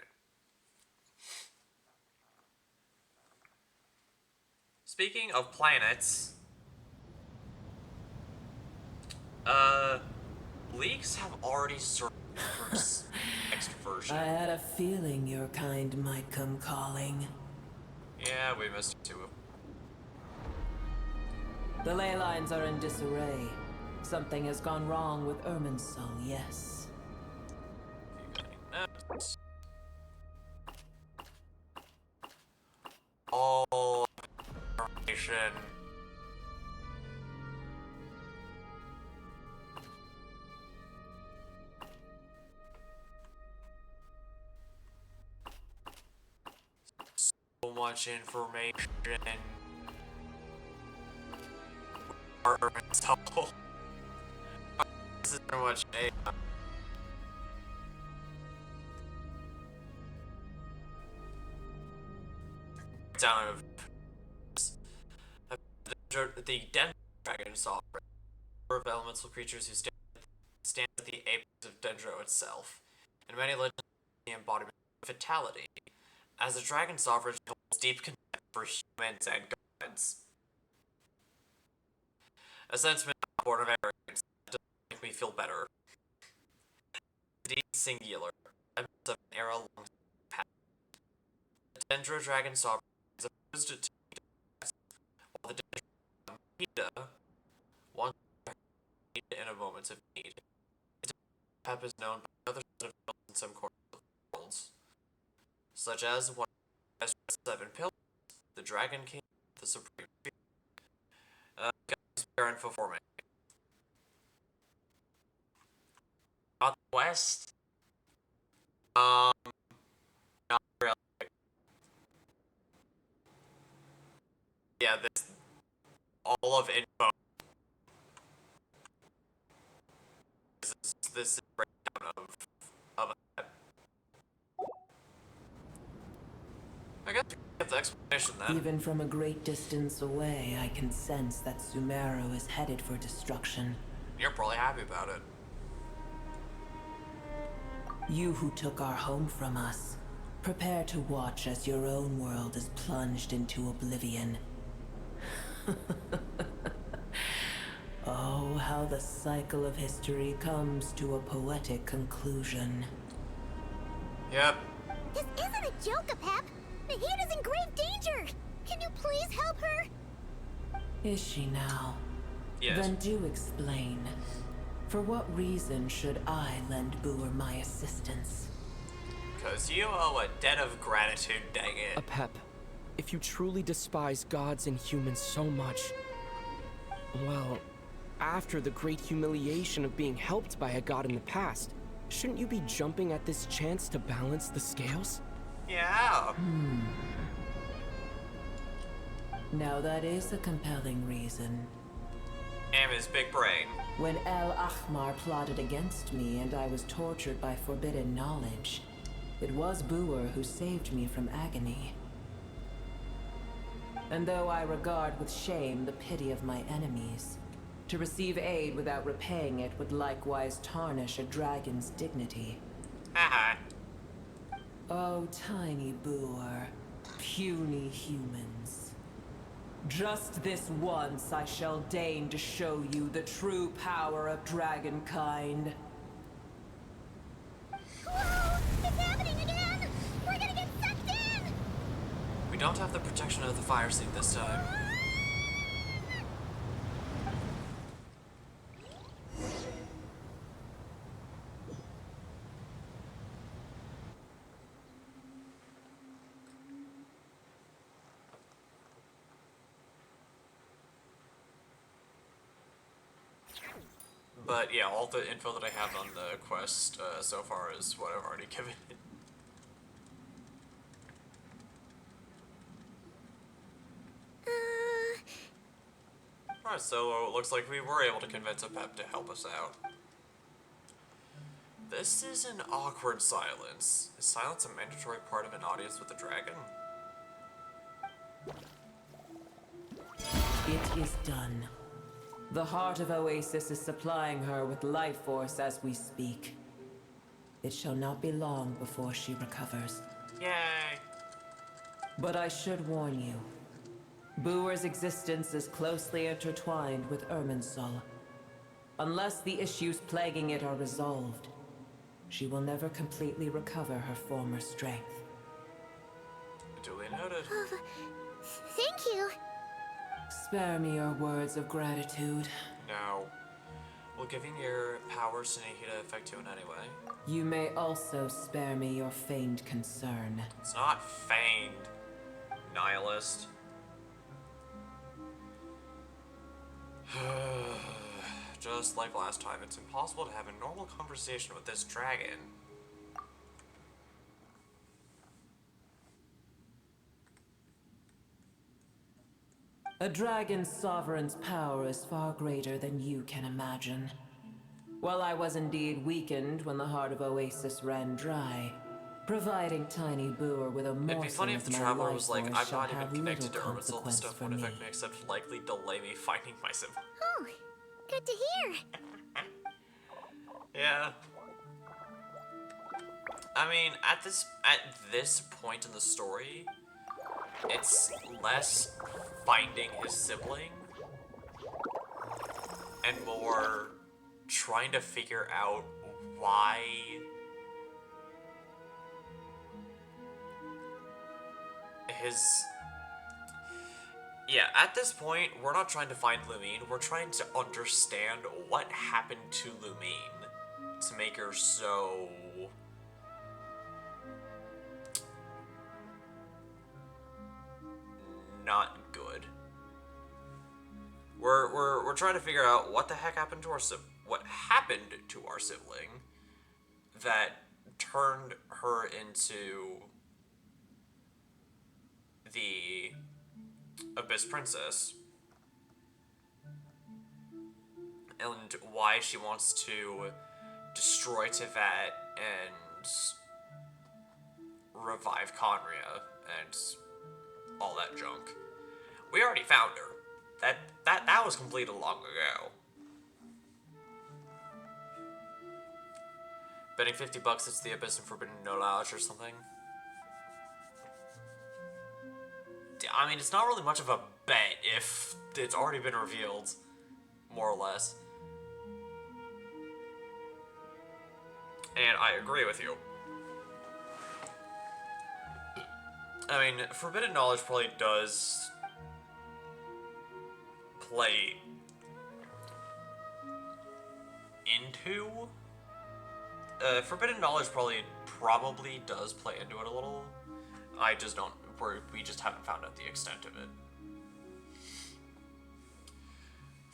[SPEAKER 1] Speaking of planets, leaks have already served for next version.
[SPEAKER 19] I had a feeling your kind might come calling.
[SPEAKER 1] Yeah, we missed it too.
[SPEAKER 19] The ley lines are in disarray. Something has gone wrong with Irminsul, yes.
[SPEAKER 1] All information. So much information. This is so much AI. Down of the Dendro Dragon Sovereign, of elemental creatures who stand at the apex of Dendro itself, and many legends the embodiment of fatality, as the Dragon Sovereign holds deep contempt for humans and gods. A sentiment born of arrogance that doesn't make me feel better. Indeed singular, of an era long past. The Dendro Dragon Sovereign is opposed to death, while the Dendro Nahida wants to aid in a moment of need. Pep is known by other set of pillars in some corners of the worlds, such as one of the 7 pillars, the Dragon King, the Supreme Spirit, Got spare info for me. Out west. Not really. Yeah, this all of info. This is a breakdown of it. I guess we get the explanation then.
[SPEAKER 19] Even from a great distance away, I can sense that Sumeru is headed for destruction.
[SPEAKER 1] You're probably happy about it.
[SPEAKER 19] You who took our home from us, prepare to watch as your own world is plunged into oblivion. Oh, how the cycle of history comes to a poetic conclusion.
[SPEAKER 1] Yep.
[SPEAKER 16] This isn't a joke, Apep. Nahida's in grave danger. Can you please help her?
[SPEAKER 19] Is she now?
[SPEAKER 1] Yes.
[SPEAKER 19] Then do explain. For what reason should I lend Boer my assistance?
[SPEAKER 1] Because you owe a debt of gratitude, dang it.
[SPEAKER 9] Apep, if you truly despise gods and humans so much, well, after the great humiliation of being helped by a god in the past, shouldn't you be jumping at this chance to balance the scales?
[SPEAKER 1] Yeah.
[SPEAKER 19] Now that is a compelling reason.
[SPEAKER 1] And his big brain.
[SPEAKER 19] When El Ahmar plotted against me and I was tortured by forbidden knowledge, it was Boer who saved me from agony. And though I regard with shame the pity of my enemies, to receive aid without repaying it would likewise tarnish a dragon's dignity.
[SPEAKER 1] Haha.
[SPEAKER 19] Oh, tiny Boer, puny humans. Just this once I shall deign to show you the true power of dragonkind.
[SPEAKER 16] Whoa! It's happening again! We're gonna get sucked in!
[SPEAKER 1] We don't have the protection of the fire seat this time. But yeah, all the info that I have on the quest so far is what I've already given it. Alright, so it looks like we were able to convince Apep to help us out. This is an awkward silence. Is silence a mandatory part of an audience with a dragon?
[SPEAKER 19] It is done. The heart of Oasis is supplying her with life force as we speak. It shall not be long before she recovers.
[SPEAKER 1] Yay!
[SPEAKER 19] But I should warn you. Boer's existence is closely intertwined with Irminsul. Unless the issues plaguing it are resolved, she will never completely recover her former strength.
[SPEAKER 1] Duly noted.
[SPEAKER 16] Thank you.
[SPEAKER 19] Spare me your words of gratitude.
[SPEAKER 1] Now, will giving your powers to Nahida affect you in any way?
[SPEAKER 19] You may also spare me your feigned concern.
[SPEAKER 1] It's not feigned, nihilist. Just like last time, it's impossible to have a normal conversation with this dragon.
[SPEAKER 19] A dragon's sovereign's power is far greater than you can imagine. While I was indeed weakened when the heart of Oasis ran dry, providing Tiny Boer with a
[SPEAKER 1] It'd be
[SPEAKER 19] morsel
[SPEAKER 1] funny if
[SPEAKER 19] of
[SPEAKER 1] the
[SPEAKER 19] my
[SPEAKER 1] traveler
[SPEAKER 19] life
[SPEAKER 1] was like,
[SPEAKER 19] force
[SPEAKER 1] I'm
[SPEAKER 19] shall
[SPEAKER 1] not even
[SPEAKER 19] have
[SPEAKER 1] connected to
[SPEAKER 19] little
[SPEAKER 1] Irminsul, this
[SPEAKER 19] consequence
[SPEAKER 1] stuff
[SPEAKER 19] for
[SPEAKER 1] won't
[SPEAKER 19] me.
[SPEAKER 1] affect me except likely delay me finding my sibling.
[SPEAKER 16] Oh, good to hear.
[SPEAKER 1] Yeah. I mean, at this point in the story, it's less finding his sibling and more trying to figure out why at this point, we're not trying to find Lumine, we're trying to understand what happened to Lumine to make her so not good. we're trying to figure out what the heck happened to what happened to our sibling that turned her into the Abyss Princess, and why she wants to destroy Tivat and revive Conria and all that junk. We already found her. That was completed long ago. Betting $50 it's the Abyss and Forbidden Knowledge or something. I mean, it's not really much of a bet if it's already been revealed, more or less. And I agree with you. I mean, Forbidden Knowledge probably does play into... Forbidden Knowledge probably does play into it a little. I just don't... We just haven't found out the extent of it.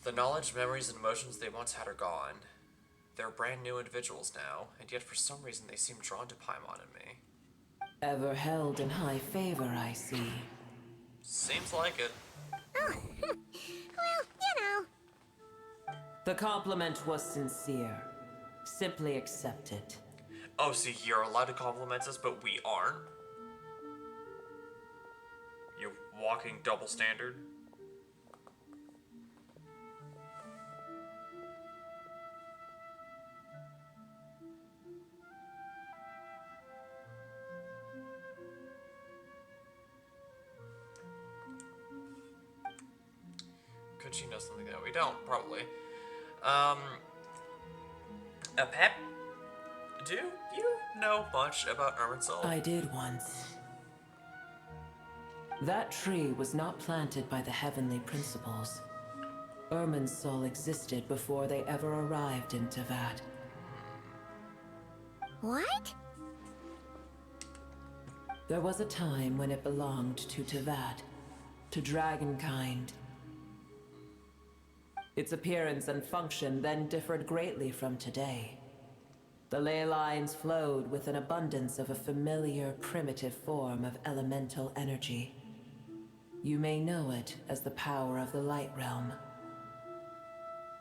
[SPEAKER 1] The knowledge, memories, and emotions they once had are gone. They're brand new individuals now, and yet for some reason they seem drawn to Paimon and me.
[SPEAKER 19] Ever held in high favor, I see.
[SPEAKER 1] Seems like it.
[SPEAKER 16] Oh, well, you know.
[SPEAKER 19] The compliment was sincere. Simply accept it.
[SPEAKER 1] Oh, so you're allowed to compliment us, but we aren't? You walking double standard? Could she know something that we don't? Probably. Pep, do you know much about Irminsul?
[SPEAKER 19] I did once. That tree was not planted by the heavenly principles. Irminsul existed before they ever arrived in Tivat.
[SPEAKER 16] What?
[SPEAKER 19] There was a time when it belonged to Tivat, to dragonkind. Its appearance and function then differed greatly from today. The ley lines flowed with an abundance of a familiar, primitive form of elemental energy. You may know it as the power of the Light Realm.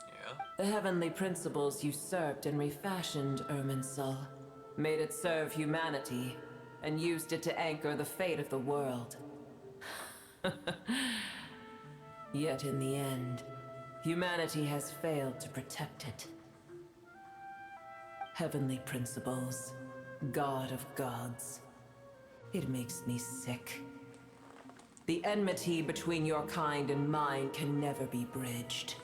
[SPEAKER 1] Yeah.
[SPEAKER 19] The heavenly principles usurped and refashioned Irminsul, made it serve humanity, and used it to anchor the fate of the world. Yet in the end, humanity has failed to protect it. Heavenly principles, God of gods. It makes me sick. The enmity between your kind and mine can never be bridged.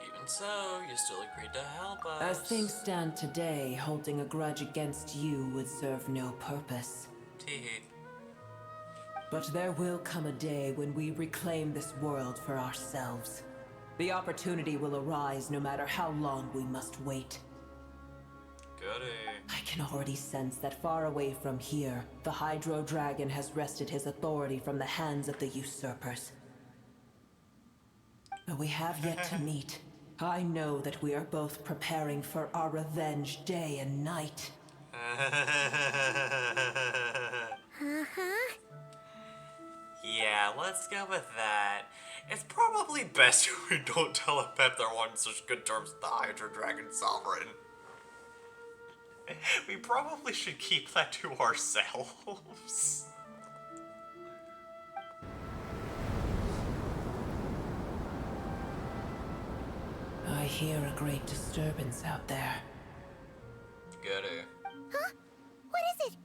[SPEAKER 1] Even so, you still agreed to help us.
[SPEAKER 19] As things stand today, holding a grudge against you would serve no purpose.
[SPEAKER 1] Tee.
[SPEAKER 19] But there will come a day when we reclaim this world for ourselves. The opportunity will arise no matter how long we must wait.
[SPEAKER 1] Goody.
[SPEAKER 19] I can already sense that far away from here, the Hydro Dragon has wrested his authority from the hands of the usurpers. But we have yet to meet. I know that we are both preparing for our revenge day and night.
[SPEAKER 1] Yeah, let's go with that. It's probably best if we don't tell a pet they're on such good terms with the Hydra Dragon Sovereign. We probably should keep that to ourselves.
[SPEAKER 19] I hear a great disturbance out there.
[SPEAKER 1] Goody.
[SPEAKER 16] Huh? What is it?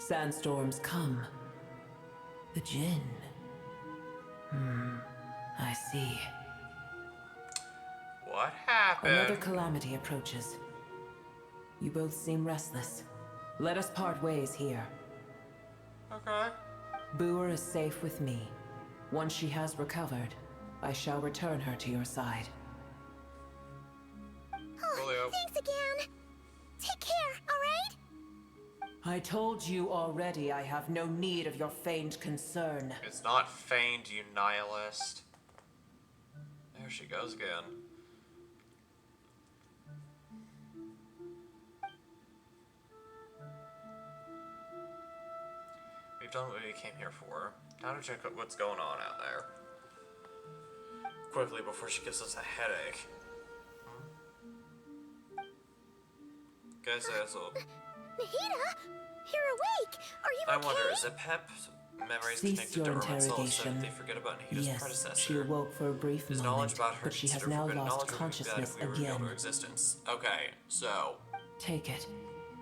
[SPEAKER 19] Sandstorms come. The Jinn. I see.
[SPEAKER 1] What happened?
[SPEAKER 19] Another calamity approaches. You both seem restless. Let us part ways here.
[SPEAKER 1] Okay.
[SPEAKER 19] Boer is safe with me. Once she has recovered, I shall return her to your side.
[SPEAKER 16] Oh, thanks again. Take care, alright?
[SPEAKER 19] I told you already I have no need of your feigned concern.
[SPEAKER 1] It's not feigned, you nihilist. There she goes again. We've done what we came here for. Now to check out what's going on out there. Quickly before she gives us a headache. Guys, asshole.
[SPEAKER 16] Nahida, you're awake. Are you
[SPEAKER 1] I
[SPEAKER 16] okay?
[SPEAKER 1] wonder, is Pep's memories
[SPEAKER 19] Cease
[SPEAKER 1] connected
[SPEAKER 19] your
[SPEAKER 1] to Irwin's soul so
[SPEAKER 19] interrogation.
[SPEAKER 1] that they forget about Nahida's
[SPEAKER 19] Yes,
[SPEAKER 1] predecessor?
[SPEAKER 19] she awoke for a brief
[SPEAKER 1] Is
[SPEAKER 19] moment,
[SPEAKER 1] knowledge about her
[SPEAKER 19] but she has
[SPEAKER 1] considered
[SPEAKER 19] now
[SPEAKER 1] forbidden
[SPEAKER 19] lost
[SPEAKER 1] knowledge, or would it be bad
[SPEAKER 19] consciousness
[SPEAKER 1] if we revealed
[SPEAKER 19] again.
[SPEAKER 1] her existence? Okay, so
[SPEAKER 19] Take it.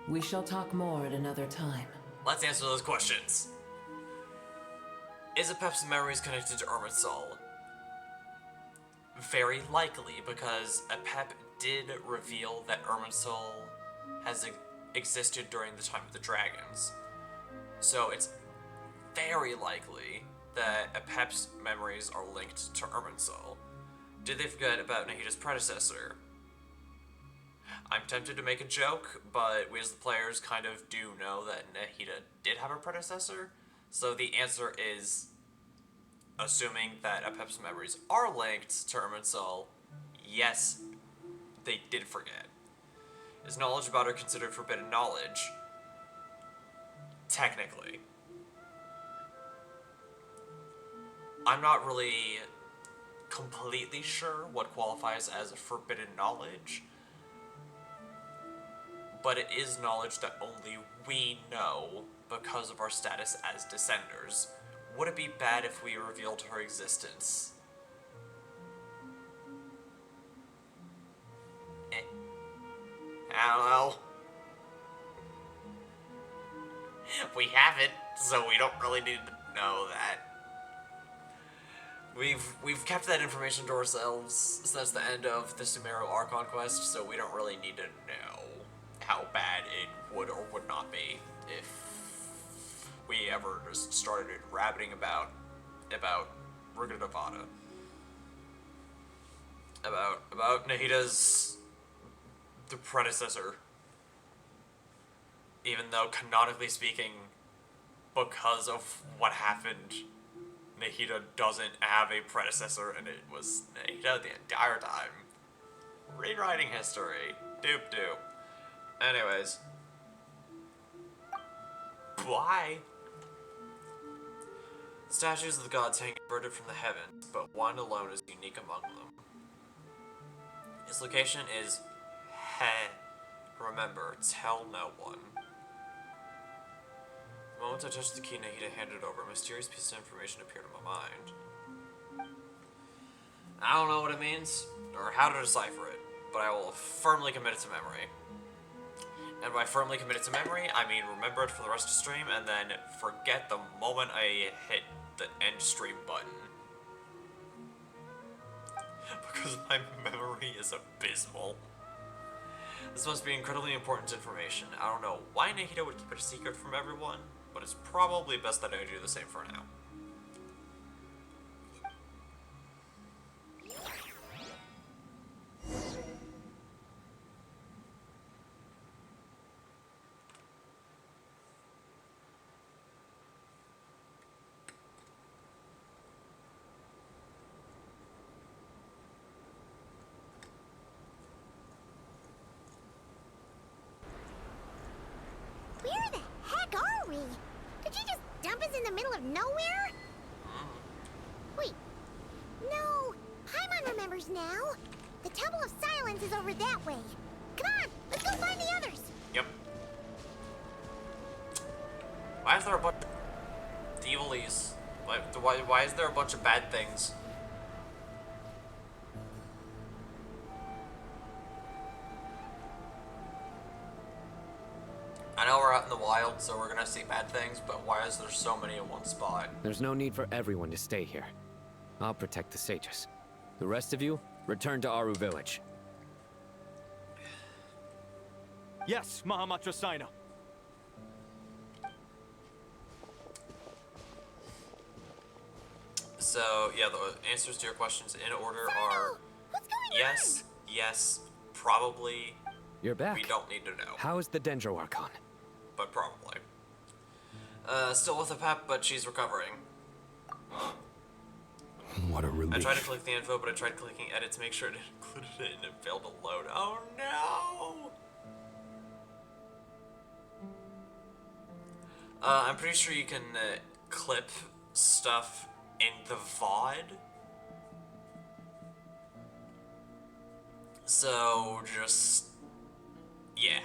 [SPEAKER 19] We shall talk more at another time.
[SPEAKER 1] let's answer those questions. Is Pep's memories connected to Irwin's soul? Very likely, because Pep did reveal that Irwin's soul has existed during the time of the dragons. So it's very likely that Pep's memories are linked to Irwin's soul. Did they forget about Nahida's predecessor? I'm tempted to make a joke, but we as the players kind of do know that Nahida did have a predecessor. So the answer is, assuming that Pep's memories are linked to Irwin's soul, yes, they did forget. Is knowledge about her considered forbidden knowledge? Technically. I'm not really completely sure what qualifies as forbidden knowledge, but it is knowledge that only we know because of our status as Descenders. Would it be bad if we revealed her existence? I don't know. We haven't, so we don't really need to know that. We've kept that information to ourselves since the end of the Sumeru Archon quest, so we don't really need to know how bad it would or would not be if we ever just started rabbiting about Ruga Nevada. About Nahida's the predecessor. Even though canonically speaking, because of what happened, Nahida doesn't have a predecessor, and it was Nahida the entire time. Rewriting history. Doop doop. Anyways. Why? Statues of the gods hang inverted from the heavens, but one alone is unique among them. Its location is Remember, tell no one. The moment I touched the key Nahida handed over, a mysterious piece of information appeared in my mind. I don't know what it means, or how to decipher it, but I will firmly commit it to memory. And by firmly commit it to memory, I mean remember it for the rest of the stream, and then forget the moment I hit the end stream button. Because my memory is abysmal. This must be incredibly important information. I don't know why Nahida would keep it a secret from everyone, but it's probably best that I do the same for now.
[SPEAKER 16] Where the heck are we? Did you just dump us in the middle of nowhere? Wait. No. Paimon remembers now. The Temple of Silence is over that way. Come on, let's go find the others.
[SPEAKER 1] Yep. Why is there a bunch of evilies? Why is there a bunch of bad things? I know we're out in the wild, so we're gonna see bad things, but why is there so many in one spot?
[SPEAKER 18] There's no need for everyone to stay here. I'll protect the sages. The rest of you, return to Aru village.
[SPEAKER 7] Yes, Mahamatra Saina.
[SPEAKER 1] So, yeah, the answers to your questions in order are yes, yes, probably.
[SPEAKER 18] You're back.
[SPEAKER 1] We don't need to know.
[SPEAKER 18] How is the Dendro Archon?
[SPEAKER 1] but probably. Still with a pep, but she's recovering.
[SPEAKER 14] What a relief.
[SPEAKER 1] I tried to click the info, but I tried clicking edit to make sure it included it, and it failed to load. Oh no! I'm pretty sure you can clip stuff in the VOD. So just, yeah.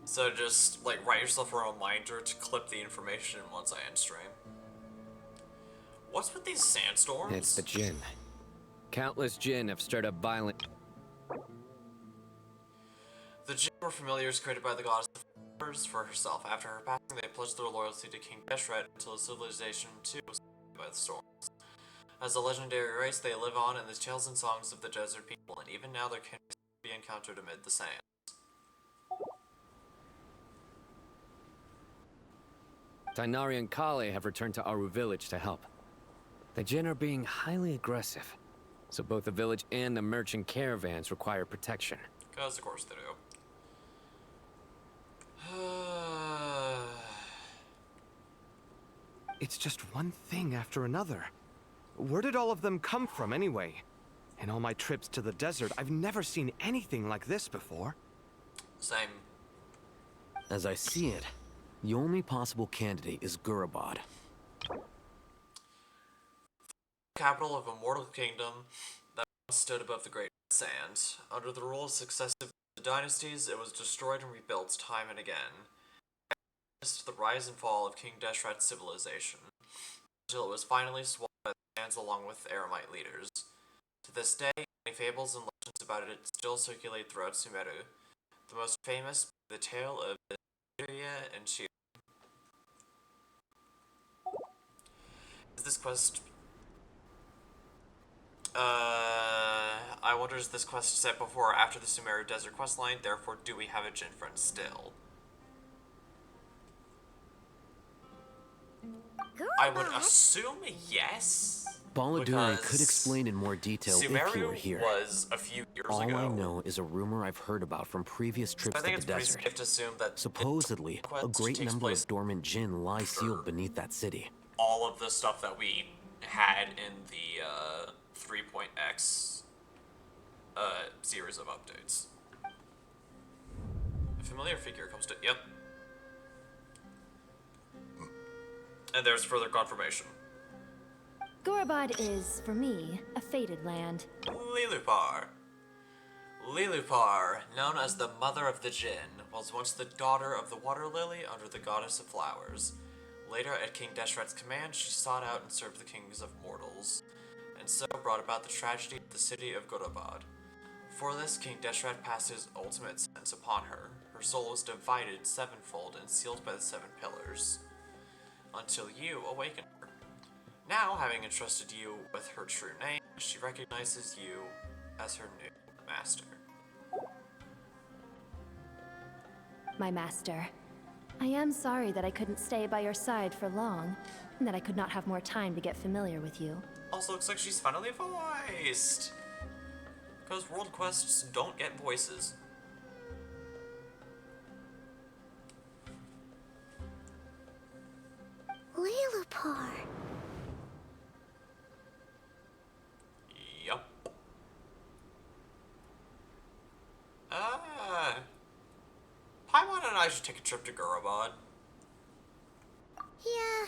[SPEAKER 1] So just like write yourself a reminder to clip the information once I end stream. What's with these sandstorms?
[SPEAKER 18] It's the Jinn. Countless Jinn have stirred up violent.
[SPEAKER 1] The Jinn were familiars created by the goddess of flowers for herself. After her passing, they pledged their loyalty to King Deshret until the civilization too was by the storms. As a legendary race, they live on in the tales and songs of the desert people, and even now their kin can be encountered amid the sands.
[SPEAKER 18] Tainari and Kale have returned to Aru village to help. The Jinn are being highly aggressive, so both the village and the merchant caravans require protection.
[SPEAKER 1] Because of course they do.
[SPEAKER 7] It's just one thing after another. Where did all of them come from anyway? In all my trips to the desert, I've never seen anything like this before.
[SPEAKER 1] Same.
[SPEAKER 8] As I see it, the only possible candidate is Gurabad.
[SPEAKER 1] Capital of a mortal kingdom that once stood above the Great Sand. Under the rule of successive dynasties, it was destroyed and rebuilt time and again. The rise and fall of King Deshret's civilization, until it was finally swallowed by the sands along with Aramite leaders. To this day, many fables and legends about it still circulate throughout Sumeru. The most famous, the tale of Syria and Shir. Is this quest... I wonder is this quest set before or after the Sumeru Desert questline, therefore do we have a Jinn friend still? I would assume yes.
[SPEAKER 8] Baladuri could explain in more detail if you were here.
[SPEAKER 1] Was a few years
[SPEAKER 8] All
[SPEAKER 1] ago.
[SPEAKER 8] I know is a rumor I've heard about from previous trips to the desert.
[SPEAKER 1] Safe to assume that
[SPEAKER 8] supposedly, a great number of dormant Jinn lie sealed beneath that city.
[SPEAKER 1] All of the stuff that we had in the 3.x series of updates. A familiar figure comes to... Yep. And there's further confirmation.
[SPEAKER 20] Gurabad is, for me, a fated land.
[SPEAKER 1] Lilupar. Lilupar, known as the Mother of the Jinn, was once the daughter of the Water Lily under the Goddess of Flowers. Later, at King Deshret's command, she sought out and served the kings of mortals, and so brought about the tragedy of the city of Gurabad. For this, King Deshret passed his ultimate sentence upon her. Her soul was divided sevenfold and sealed by the 7 pillars, until you awakened her. Now, having entrusted you with her true name, she recognizes you as her new master.
[SPEAKER 20] My master, I am sorry that I couldn't stay by your side for long, and that I could not have more time to get familiar with you.
[SPEAKER 1] Also, looks like she's finally voiced! Because world quests don't get voices.
[SPEAKER 15] Lilupar.
[SPEAKER 1] Yup. Paimon and I should take a trip to Gurabad.
[SPEAKER 16] Yeah.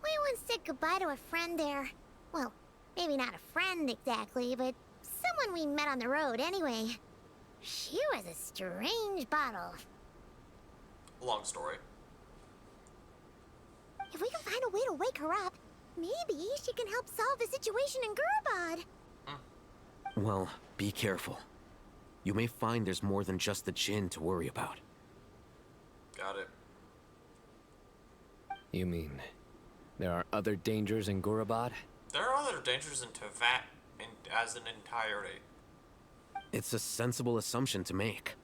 [SPEAKER 16] We once said goodbye to a friend there. Well, maybe not a friend exactly, but someone we met on the road anyway. She was a strange bottle.
[SPEAKER 1] Long story.
[SPEAKER 16] If we can find a way to wake her up, maybe she can help solve the situation in Gurabad.
[SPEAKER 8] Well, be careful. You may find there's more than just the Jinn to worry about.
[SPEAKER 1] Got it.
[SPEAKER 18] You mean, there are other dangers in Gurabad?
[SPEAKER 1] There are other dangers in Tevat as an entirety.
[SPEAKER 8] It's a sensible assumption to make.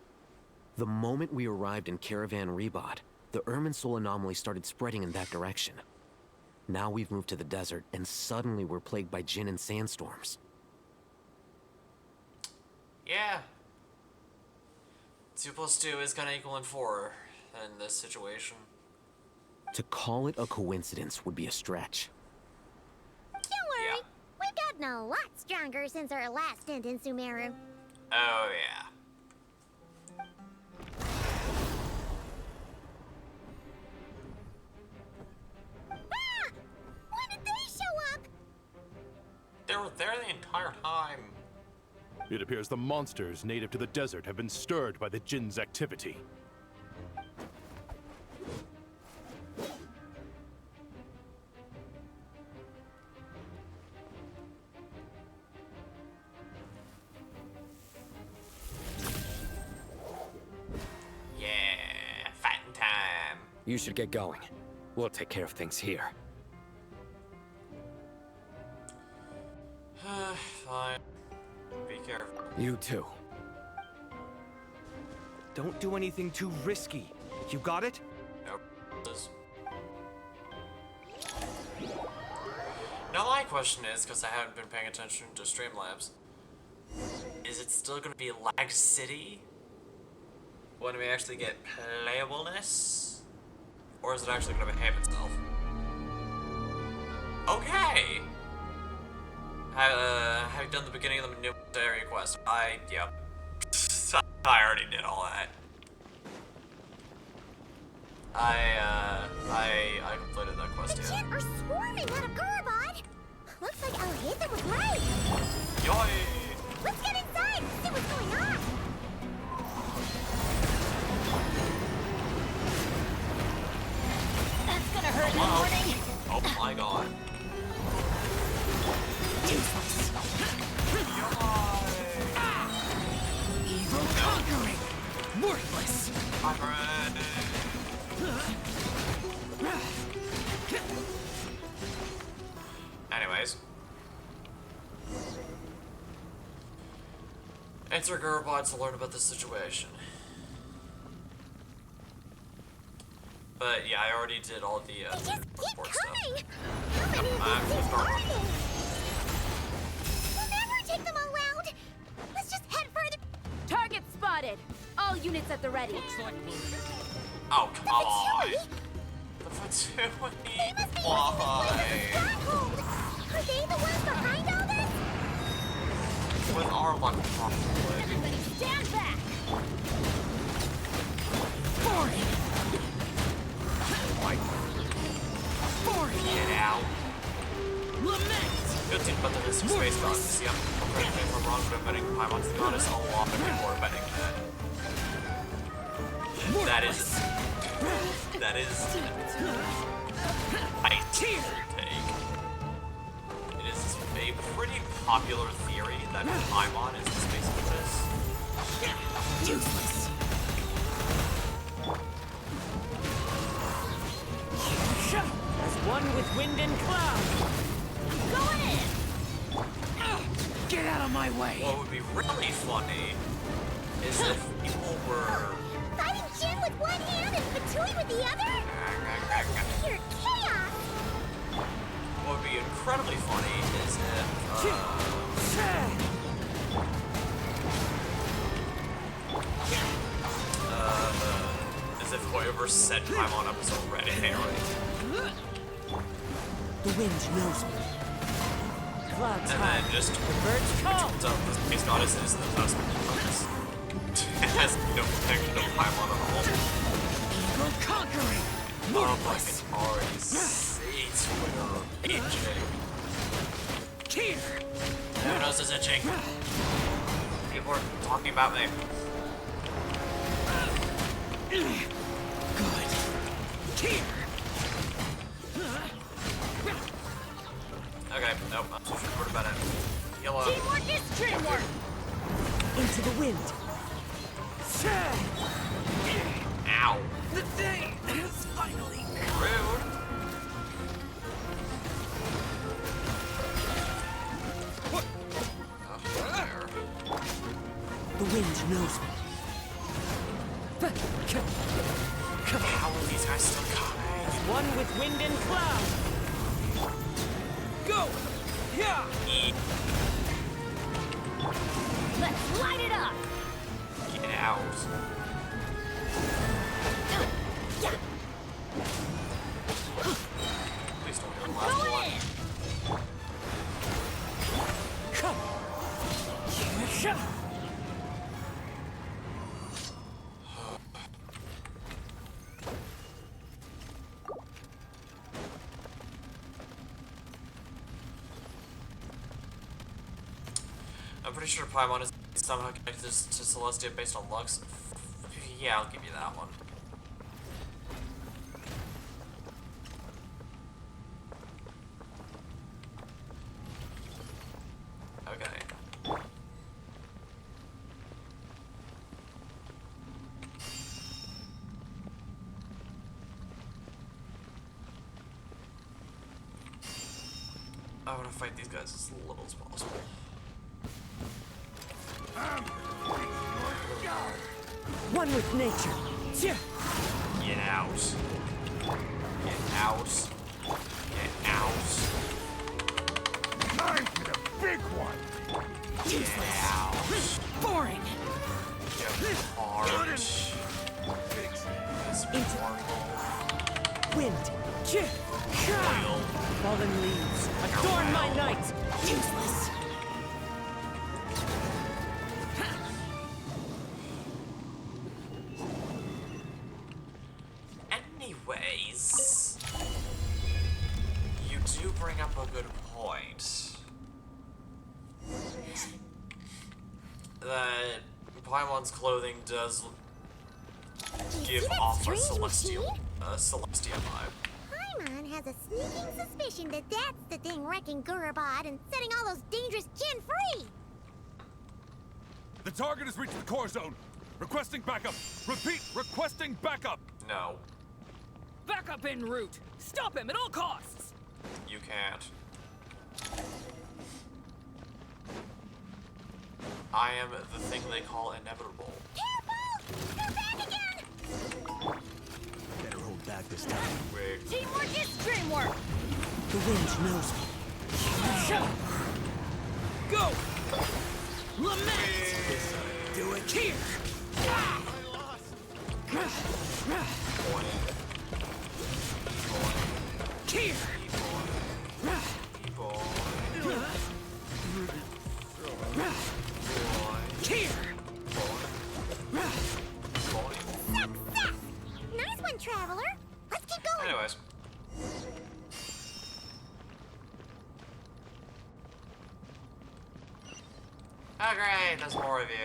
[SPEAKER 8] The moment we arrived in Caravan Rebod, the Irminsul anomaly started spreading in that direction. Now we've moved to the desert, and suddenly we're plagued by Jinn and sandstorms.
[SPEAKER 1] Yeah. 2 plus 2 is gonna equal 4 in this situation.
[SPEAKER 8] To call it a coincidence would be a stretch.
[SPEAKER 16] Don't worry, we've gotten a lot stronger since our last stint in Sumeru.
[SPEAKER 1] Oh, yeah.
[SPEAKER 16] Ah! When did they show up?
[SPEAKER 1] They were there the entire time.
[SPEAKER 14] It appears the monsters native to the desert have been stirred by the Jinn's activity.
[SPEAKER 1] Yeah, fighting time.
[SPEAKER 18] You should get going. We'll take care of things here.
[SPEAKER 1] Fine. Be careful.
[SPEAKER 7] You too. Don't do anything too risky. You got it?
[SPEAKER 1] Nope. Now my question is, because I haven't been paying attention to Streamlabs, is it still going to be Lag City when we actually get playableness? Or is it actually going to behave itself? Okay! Have you done the beginning of the new area quest? Yep. I already did all that. I completed that quest,
[SPEAKER 16] The
[SPEAKER 1] yeah.
[SPEAKER 16] Jinn are swarming out of Gurabad! Looks like Al-Haytham was right!
[SPEAKER 1] Yoy!
[SPEAKER 16] Let's get inside and see what's going on! That's gonna hurt in the morning!
[SPEAKER 1] Oh my god.
[SPEAKER 4] Evil conquering! Worthless!
[SPEAKER 1] I'm ready. Anyways. Enter Gurabad to learn about the situation. But yeah, I already did all the report stuff. I'm gonna start working.
[SPEAKER 16] We'll never take them all out! Let's just head further.
[SPEAKER 20] Target spotted. All units at the ready.
[SPEAKER 1] Oh, come on. The Fatui. Why?
[SPEAKER 16] Are they the ones behind all this?
[SPEAKER 1] With our luck, probably.
[SPEAKER 16] Everybody stand back!
[SPEAKER 1] Get out. Good thing about the Mystic Space God. See, correct me if I'm wrong, but I'm betting Paimon's the goddess. A lot of people are betting that. That is I take. It is a pretty popular theory that Paimon is the Space Goddess.
[SPEAKER 4] Useless! As one with wind and cloud! I'm going in! Get out of my way!
[SPEAKER 1] What would be really funny is if people were
[SPEAKER 16] Fighting Jin with one hand and Fatui with the other? That's pure chaos!
[SPEAKER 1] What would be incredibly funny is if whoever set Paimon up is a red herring.
[SPEAKER 4] The wind knows me. Clouds
[SPEAKER 1] And then just turns out the Space Goddess is the best goddess. It has no connection to Paimon at all.
[SPEAKER 4] Evil conquering!
[SPEAKER 1] Oh, I can already see Twitter itching.
[SPEAKER 4] Here!
[SPEAKER 1] Who knows is itching? People are talking about me.
[SPEAKER 4] Good. Here!
[SPEAKER 1] Okay, nope, I'm switching forward about it. Yellow.
[SPEAKER 16] Teamwork is teamwork!
[SPEAKER 4] Into the wind!
[SPEAKER 1] Ow.
[SPEAKER 4] The day is finally
[SPEAKER 1] Rude.
[SPEAKER 4] The wind knows me.
[SPEAKER 1] How are these guys still coming?
[SPEAKER 4] One with wind and cloud. Go! Yeah!
[SPEAKER 16] Let's light it up!
[SPEAKER 1] Get out. Please don't be the last one. I'm pretty sure Paimon is somehow connected to Celestia based on Lux. Yeah, I'll give you that one. Okay. I want to fight these guys as little as possible.
[SPEAKER 4] One with nature.
[SPEAKER 1] Get out. Get out. Get out.
[SPEAKER 17] Nice and a big one.
[SPEAKER 1] Get out.
[SPEAKER 4] Boring.
[SPEAKER 1] Get hard. This portal.
[SPEAKER 4] Wind.
[SPEAKER 1] Oil.
[SPEAKER 4] Fallen leaves. Adorn my night. Useless.
[SPEAKER 1] Anyways, you do bring up a good point. That Paimon's clothing does give off a celestial vibe.
[SPEAKER 16] Paimon has a sneaking suspicion that that's the thing wrecking Gurabad and setting all those dangerous Jinn free.
[SPEAKER 21] The target has reached the core zone. Requesting backup. Repeat, requesting backup.
[SPEAKER 1] No.
[SPEAKER 4] Backup en route. Stop him at all costs.
[SPEAKER 1] You can't. I am the thing they call inevitable.
[SPEAKER 16] Careful! They're back again!
[SPEAKER 5] Better hold back this time.
[SPEAKER 1] Wait.
[SPEAKER 4] Teamwork is dreamwork.
[SPEAKER 9] The wind knows me.
[SPEAKER 4] Go! Lament!
[SPEAKER 5] Do it.
[SPEAKER 4] Here! Here! Here!
[SPEAKER 16] Success! Nice one, Traveler. Let's keep going.
[SPEAKER 1] Anyways. Oh great, there's more of you.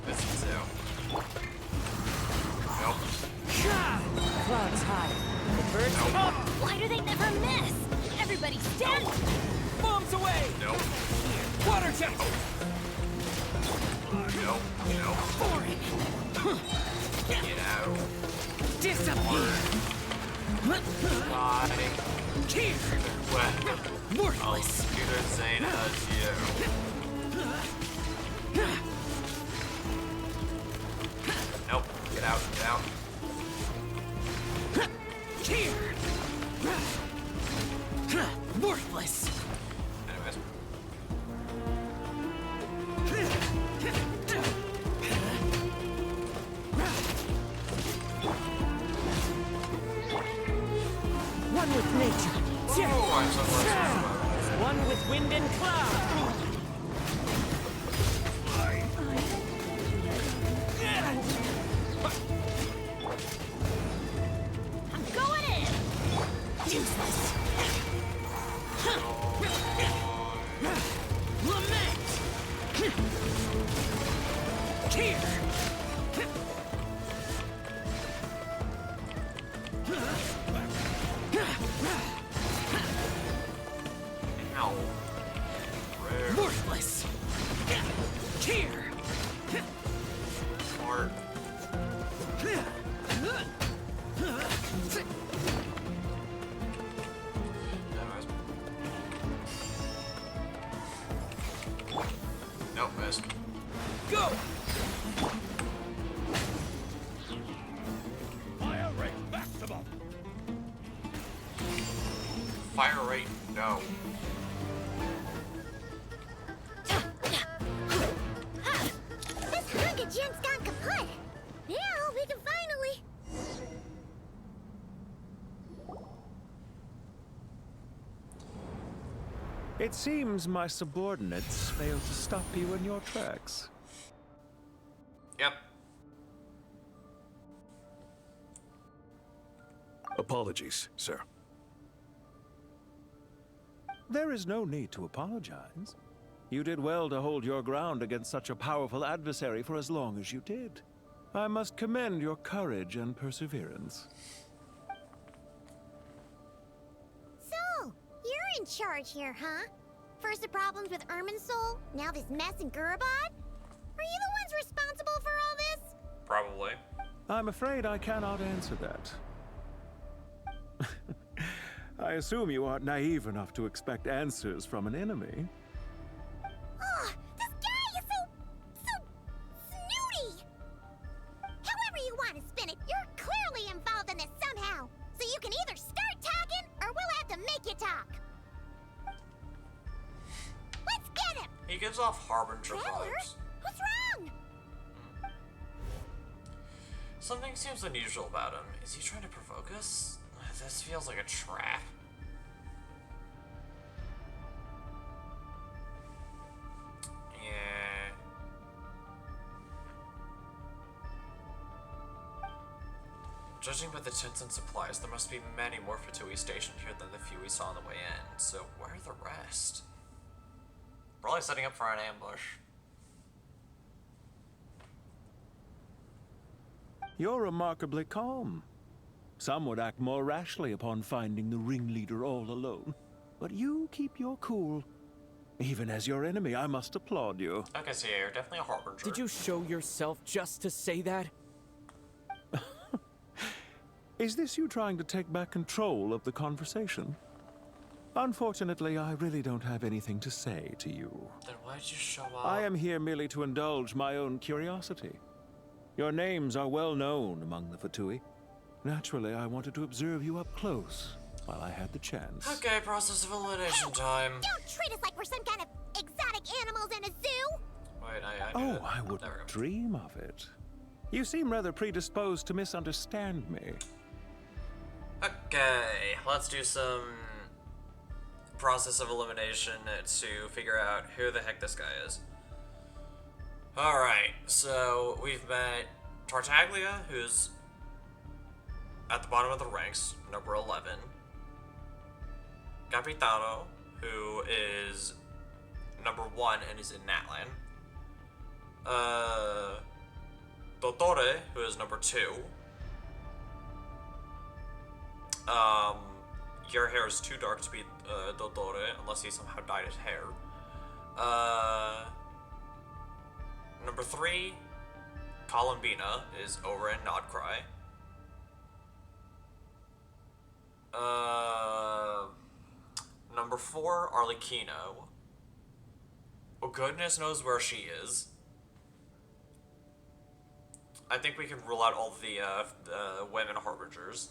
[SPEAKER 1] This is two. Nope.
[SPEAKER 4] Clouds high. The birds up.
[SPEAKER 20] Why do they never miss? Everybody stand!
[SPEAKER 4] Bombs away!
[SPEAKER 1] Nope.
[SPEAKER 4] Water jet!
[SPEAKER 1] Nope. Nope.
[SPEAKER 4] Boring!
[SPEAKER 1] Get out.
[SPEAKER 4] Disappear!
[SPEAKER 1] Bye.
[SPEAKER 4] Here!
[SPEAKER 1] Well,
[SPEAKER 4] Worthless!
[SPEAKER 1] I'll either same as you. Nope. Get out. Get out.
[SPEAKER 4] Here! Worthless!
[SPEAKER 1] Anyways.
[SPEAKER 4] One with nature.
[SPEAKER 1] Oh, I'm so close.
[SPEAKER 4] One with wind and cloud.
[SPEAKER 20] I'm going in!
[SPEAKER 4] Useless. Lament. Here.
[SPEAKER 1] Ow. Rare.
[SPEAKER 4] Worthless. Here.
[SPEAKER 1] Fart. Anyways. Nope, missed.
[SPEAKER 4] Go.
[SPEAKER 21] Fire rate maximum.
[SPEAKER 1] Fire rate, no.
[SPEAKER 16] This Hanga Jin's gone kaput.
[SPEAKER 6] It seems my subordinates failed to stop you in your tracks.
[SPEAKER 1] Yep.
[SPEAKER 22] Apologies, sir.
[SPEAKER 6] There is no need to apologize. You did well to hold your ground against such a powerful adversary for as long as you did. I must commend your courage and perseverance.
[SPEAKER 16] So, you're in charge here, huh? First the problems with Irminsul, now this mess in Gurabad? Are you the ones responsible for all this?
[SPEAKER 1] Probably.
[SPEAKER 6] I'm afraid I cannot answer that. I assume you aren't naive enough to expect answers from an enemy.
[SPEAKER 16] Oh, this guy is so snooty! However you want to spin it, you're clearly involved in this somehow. So you can either start talking, or we'll have to make you talk. Let's get him!
[SPEAKER 1] He gives off Harbinger
[SPEAKER 16] Traveler?
[SPEAKER 1] vibes.
[SPEAKER 16] What's wrong?
[SPEAKER 1] Something seems unusual about him. Is he trying to provoke us? This feels like a trap. Yeah. Judging by the tents and supplies, there must be many more Fatui stationed here than the few we saw on the way in. So where are the rest? Probably setting up for an ambush.
[SPEAKER 6] You're remarkably calm. Some would act more rashly upon finding the ringleader all alone. But you keep your cool. Even as your enemy, I must applaud you.
[SPEAKER 1] Okay, so yeah, you're definitely a harbinger.
[SPEAKER 9] Did you show yourself just to say that?
[SPEAKER 6] Is this you trying to take back control of the conversation? Unfortunately, I really don't have anything to say to you.
[SPEAKER 1] Then why'd you show up?
[SPEAKER 6] I am here merely to indulge my own curiosity. Your names are well known among the Fatui. Naturally, I wanted to observe you up close while I had the chance.
[SPEAKER 1] Okay, process of elimination time.
[SPEAKER 16] Don't treat us like we're some kind of exotic animals in a zoo!
[SPEAKER 1] Wait, I
[SPEAKER 6] Oh, I wouldn't dream of it. You seem rather predisposed to misunderstand me.
[SPEAKER 1] Okay, let's do some process of elimination to figure out who the heck this guy is. Alright, so we've met Tartaglia, who's at the bottom of the ranks, number 11. Capitano, who is number 1 and is in Natlan. Dottore, who is number 2. Your hair is too dark to be Dottore, unless he somehow dyed his hair. Number 3, Columbina, is over in Nodcry. Number 4, Arlecchino. Well, goodness knows where she is. I think we can rule out all the women harbingers.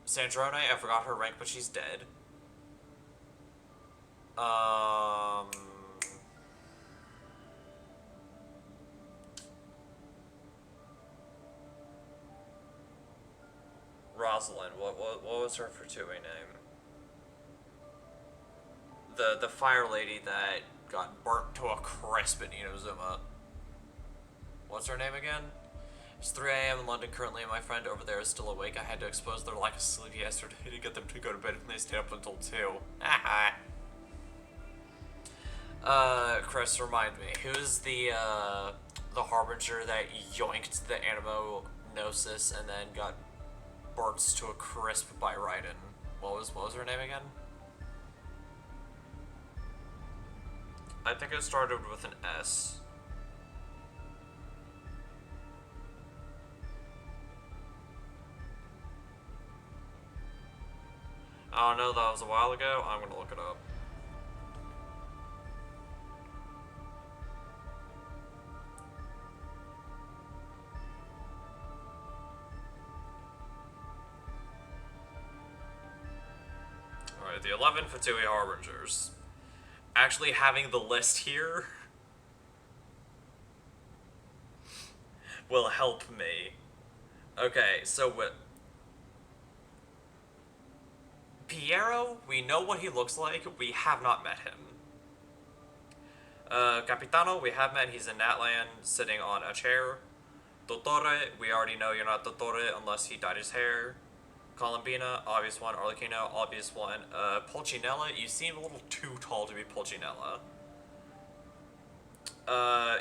[SPEAKER 1] Sandrone, I forgot her rank, but she's dead. Rosalind, what was her Fatui name? The fire lady that got burnt to a crisp in Inozuma. What's her name again? It's 3 a.m. in London currently, and my friend over there is still awake. I had to expose their lack of sleep yesterday to get them to go to bed, and they stayed up until 2. Chris, remind me, who's the harbinger that yoinked the Animo-Gnosis and then got burnt to a crisp by Raiden? What was her name again? I think it started with an S. I don't know, that was a while ago. I'm gonna look it up. Alright, the 11 Fatui Harbingers. Actually having the list here will help me. Okay, so what? Piero, we know what he looks like. We have not met him. Capitano, we have met. He's in Natland, sitting on a chair. Dottore, we already know you're not Dottore unless he dyed his hair. Columbina, obvious one. Arlecchino, obvious one. Pulcinella, you seem a little too tall to be Pulcinella.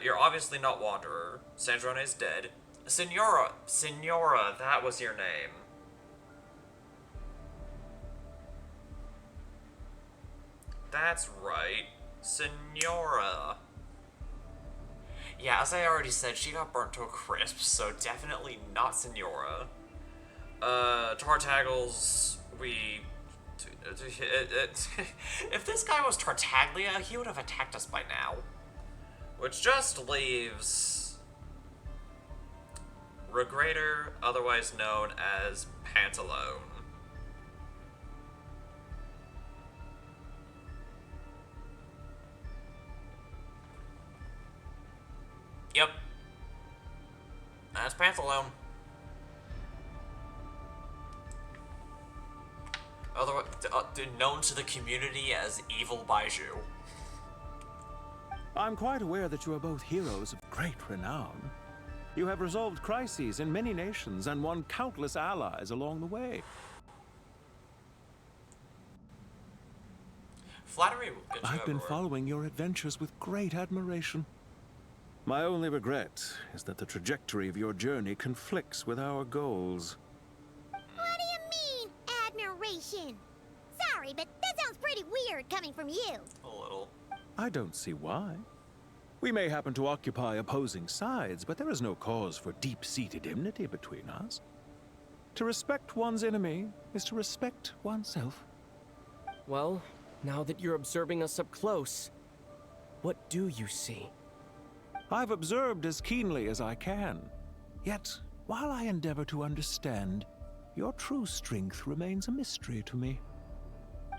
[SPEAKER 1] You're obviously not Wanderer. Sandrone is dead. Signora, that was your name. That's right. Signora. Yeah, as I already said, she got burnt to a crisp, so definitely not Signora. Tartaggles, we... If this guy was Tartaglia, he would have attacked us by now. Which just leaves... Regrator, otherwise known as Pantalone. Yep. That's Pantalone. Otherwise, known to the community as Evil Baiju.
[SPEAKER 6] I'm quite aware that you are both heroes of great renown. You have resolved crises in many nations and won countless allies along the way.
[SPEAKER 1] Flattery will get you
[SPEAKER 6] I've been
[SPEAKER 1] everywhere.
[SPEAKER 6] following your adventures with great admiration. My only regret is that the trajectory of your journey conflicts with our goals.
[SPEAKER 16] What do you mean, admiration? Sorry, but that sounds pretty weird coming from you.
[SPEAKER 1] A little.
[SPEAKER 6] I don't see why. We may happen to occupy opposing sides, but there is no cause for deep-seated enmity between us. To respect one's enemy is to respect oneself.
[SPEAKER 9] Well, now that you're observing us up close, what do you see?
[SPEAKER 6] I've observed as keenly as I can. Yet, while I endeavor to understand, your true strength remains a mystery to me.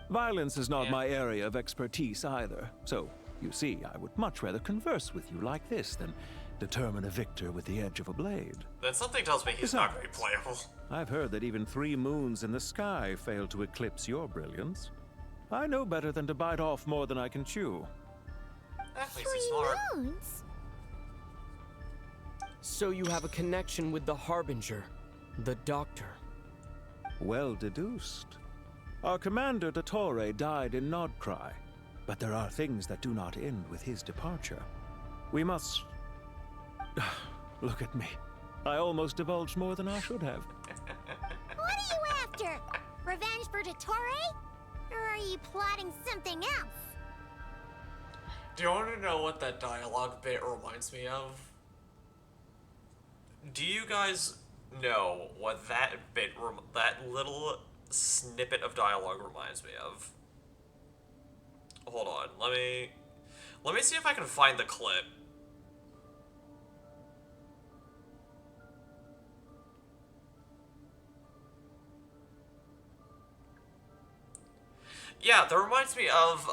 [SPEAKER 6] Violence is not my area of expertise either, so, you see, I would much rather converse with you like this than determine a victor with the edge of a blade.
[SPEAKER 1] Then something tells me he's not very playable.
[SPEAKER 6] I've heard that even 3 moons in the sky fail to eclipse your brilliance. I know better than to bite off more than I can chew.
[SPEAKER 1] That makes you smart.
[SPEAKER 16] Moons?
[SPEAKER 9] So you have a connection with the Harbinger, the Doctor.
[SPEAKER 6] Well deduced. Our commander, Dottore, died in Nodcry, but there are things that do not end with his departure. We must... Look at me. I almost divulged more than I should have.
[SPEAKER 16] What are you after? Revenge for Dottore? Or are you plotting something else?
[SPEAKER 1] Do you want to know what that dialogue bit reminds me of? Do you guys know what that bit, that little snippet of dialogue reminds me of? Hold on, let me see if I can find the clip. Yeah, that reminds me of,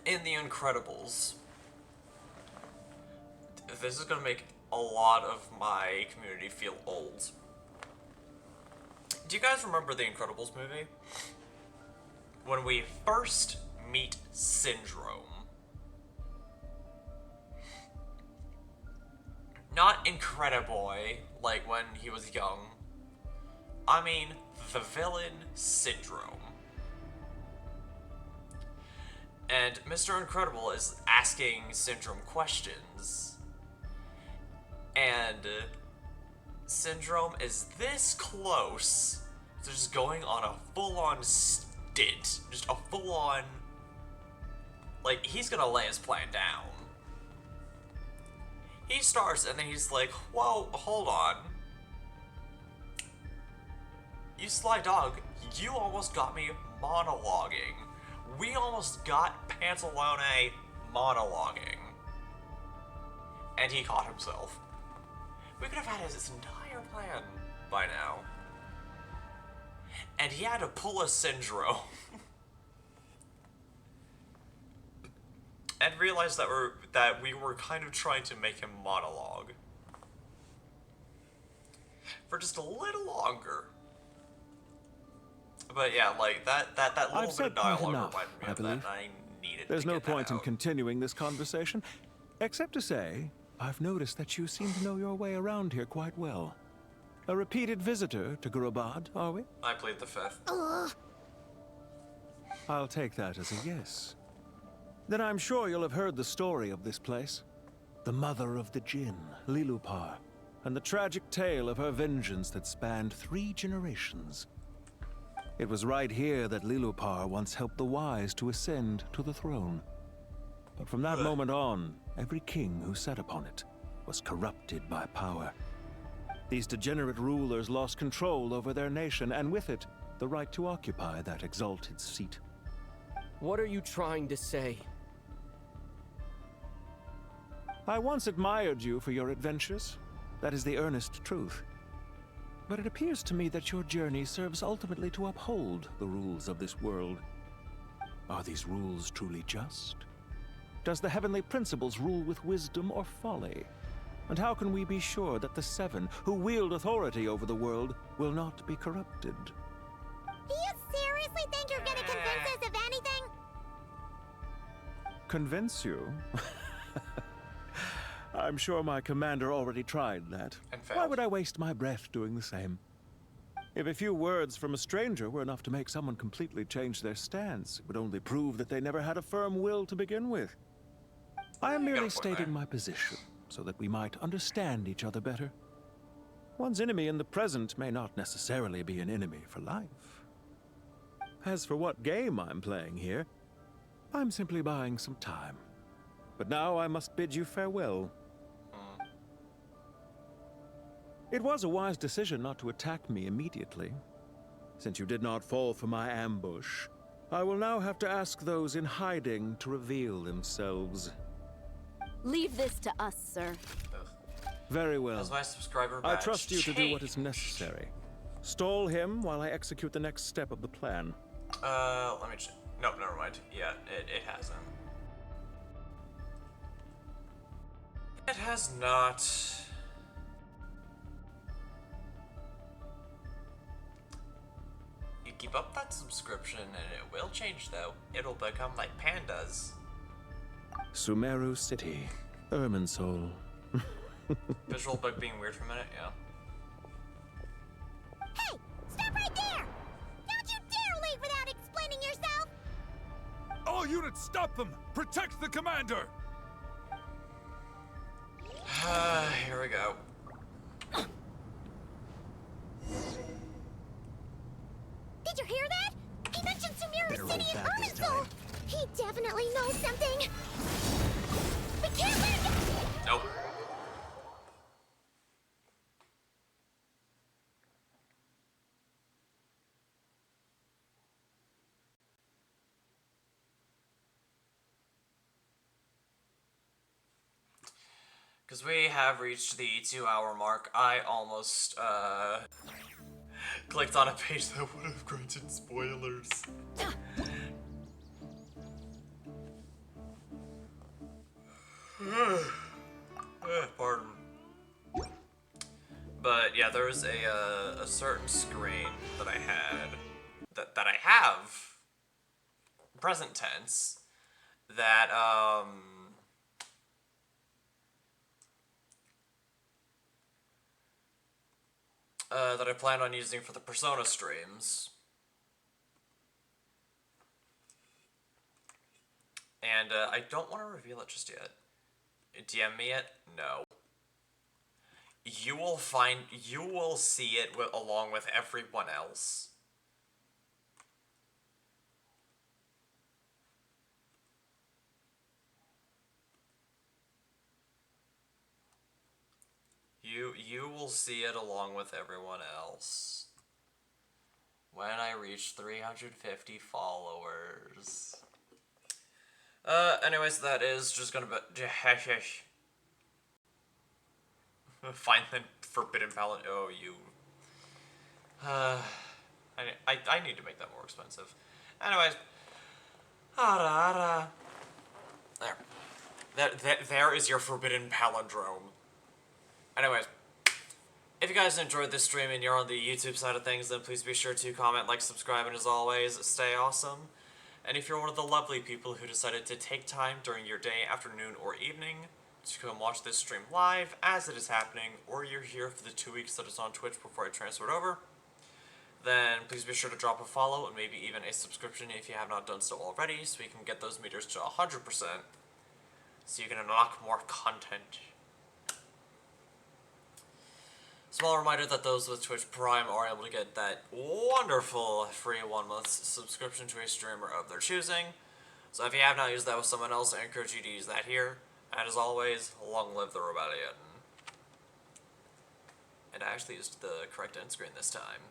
[SPEAKER 1] in The Incredibles. This is gonna make a lot of my community feel old. Do you guys remember The Incredibles movie? When we first meet Syndrome. Not Incrediboy, like when he was young. I mean, the villain Syndrome. And Mr. Incredible is asking Syndrome questions. And Syndrome is this close to just going on a full-on stint. Just a full-on... Like, he's gonna lay his plan down. He starts and then he's like, whoa, hold on. You sly dog, you almost got me monologuing. We almost got Pantalone monologuing. And he caught himself. We could have had his entire plan by now. And he had to pull a Syndrome. And realize that we were kind of trying to make him monologue. For just a little longer. But yeah, like that little
[SPEAKER 6] I've
[SPEAKER 1] bit
[SPEAKER 6] said
[SPEAKER 1] of dialogue
[SPEAKER 6] quite enough,
[SPEAKER 1] reminded me
[SPEAKER 6] I
[SPEAKER 1] of that,
[SPEAKER 6] believe.
[SPEAKER 1] and I needed
[SPEAKER 6] There's
[SPEAKER 1] to
[SPEAKER 6] no
[SPEAKER 1] get that
[SPEAKER 6] point in
[SPEAKER 1] out.
[SPEAKER 6] continuing this conversation, except to say, I've noticed that you seem to know your way around here quite well. A repeated visitor to Gurabad, are we?
[SPEAKER 1] I plead the fifth.
[SPEAKER 6] I'll take that as a yes. Then I'm sure you'll have heard the story of this place. The mother of the Jinn, Lilupar, and the tragic tale of her vengeance that spanned 3 generations. It was right here that Lilupar once helped the wise to ascend to the throne. But from that moment on, every king who sat upon it was corrupted by power. These degenerate rulers lost control over their nation, and with it, the right to occupy that exalted seat.
[SPEAKER 9] What are you trying to say?
[SPEAKER 6] I once admired you for your adventures. That is the earnest truth. But it appears to me that your journey serves ultimately to uphold the rules of this world. Are these rules truly just? Does the heavenly principles rule with wisdom or folly? And how can we be sure that the 7 who wield authority over the world will not be corrupted?
[SPEAKER 16] Do you seriously think you're gonna convince us of anything?
[SPEAKER 6] Convince you? I'm sure my commander already tried that. Why would I waste my breath doing the same? If a few words from a stranger were enough to make someone completely change their stance, it would only prove that they never had a firm will to begin with. I am merely stating my position, so that we might understand each other better. One's enemy in the present may not necessarily be an enemy for life. As for what game I'm playing here, I'm simply buying some time. But now I must bid you farewell. It was a wise decision not to attack me immediately. Since you did not fall for my ambush, I will now have to ask those in hiding to reveal themselves.
[SPEAKER 10] Leave this to us, sir.
[SPEAKER 6] Very well.
[SPEAKER 1] As my subscriber
[SPEAKER 6] I
[SPEAKER 1] badge
[SPEAKER 6] trust you to do what is
[SPEAKER 1] changed.
[SPEAKER 6] necessary. Stall him while I execute the next step of the plan.
[SPEAKER 1] Let me check. Nope, never mind. Yeah, it hasn't. It has not. You keep up that subscription and it will change though. It'll become like pandas.
[SPEAKER 6] Sumeru City, Irminsul.
[SPEAKER 1] Visual bug being weird for a minute, yeah.
[SPEAKER 16] Hey! Stop right there! Don't you dare leave without explaining yourself!
[SPEAKER 21] All units, stop them! Protect the commander!
[SPEAKER 1] Here we go.
[SPEAKER 16] Did you hear that? He mentioned Sumeru
[SPEAKER 5] Better
[SPEAKER 16] City
[SPEAKER 5] roll
[SPEAKER 16] and
[SPEAKER 5] back this
[SPEAKER 16] Irminsul!
[SPEAKER 5] time.
[SPEAKER 16] He definitely knows something! We can't let him get...
[SPEAKER 1] Nope. Because we have reached the 2-hour mark. I almost, clicked on a page that would have granted spoilers. Pardon. But yeah, there was a certain screen that I had, that I have, present tense, that, that I plan on using for the Persona streams. And I don't want to reveal it just yet. DM me it? No. You will see it along with everyone else. You will see it along with everyone else. When I reach 350 followers. Anyways, that is just gonna be... Find the Forbidden Palette. Oh, you... I need to make that more expensive. Anyways. There is your Forbidden Palindrome. Anyways, if you guys guys enjoyed this stream and you're on the YouTube side of things, then please be sure to comment, like, subscribe, and as always, stay awesome. And if you're one of the lovely people who decided to take time during your day, afternoon, or evening to come watch this stream live as it is happening, or you're here for the 2 weeks that it's on Twitch before I transfer it over, then please be sure to drop a follow and maybe even a subscription if you have not done so already, so we can get those meters to 100%, so you can unlock more content. Small reminder that those with Twitch Prime are able to get that wonderful free 1 month subscription to a streamer of their choosing. So if you have not used that with someone else, I encourage you to use that here. And as always, long live the rebellion. And I actually used the correct end screen this time.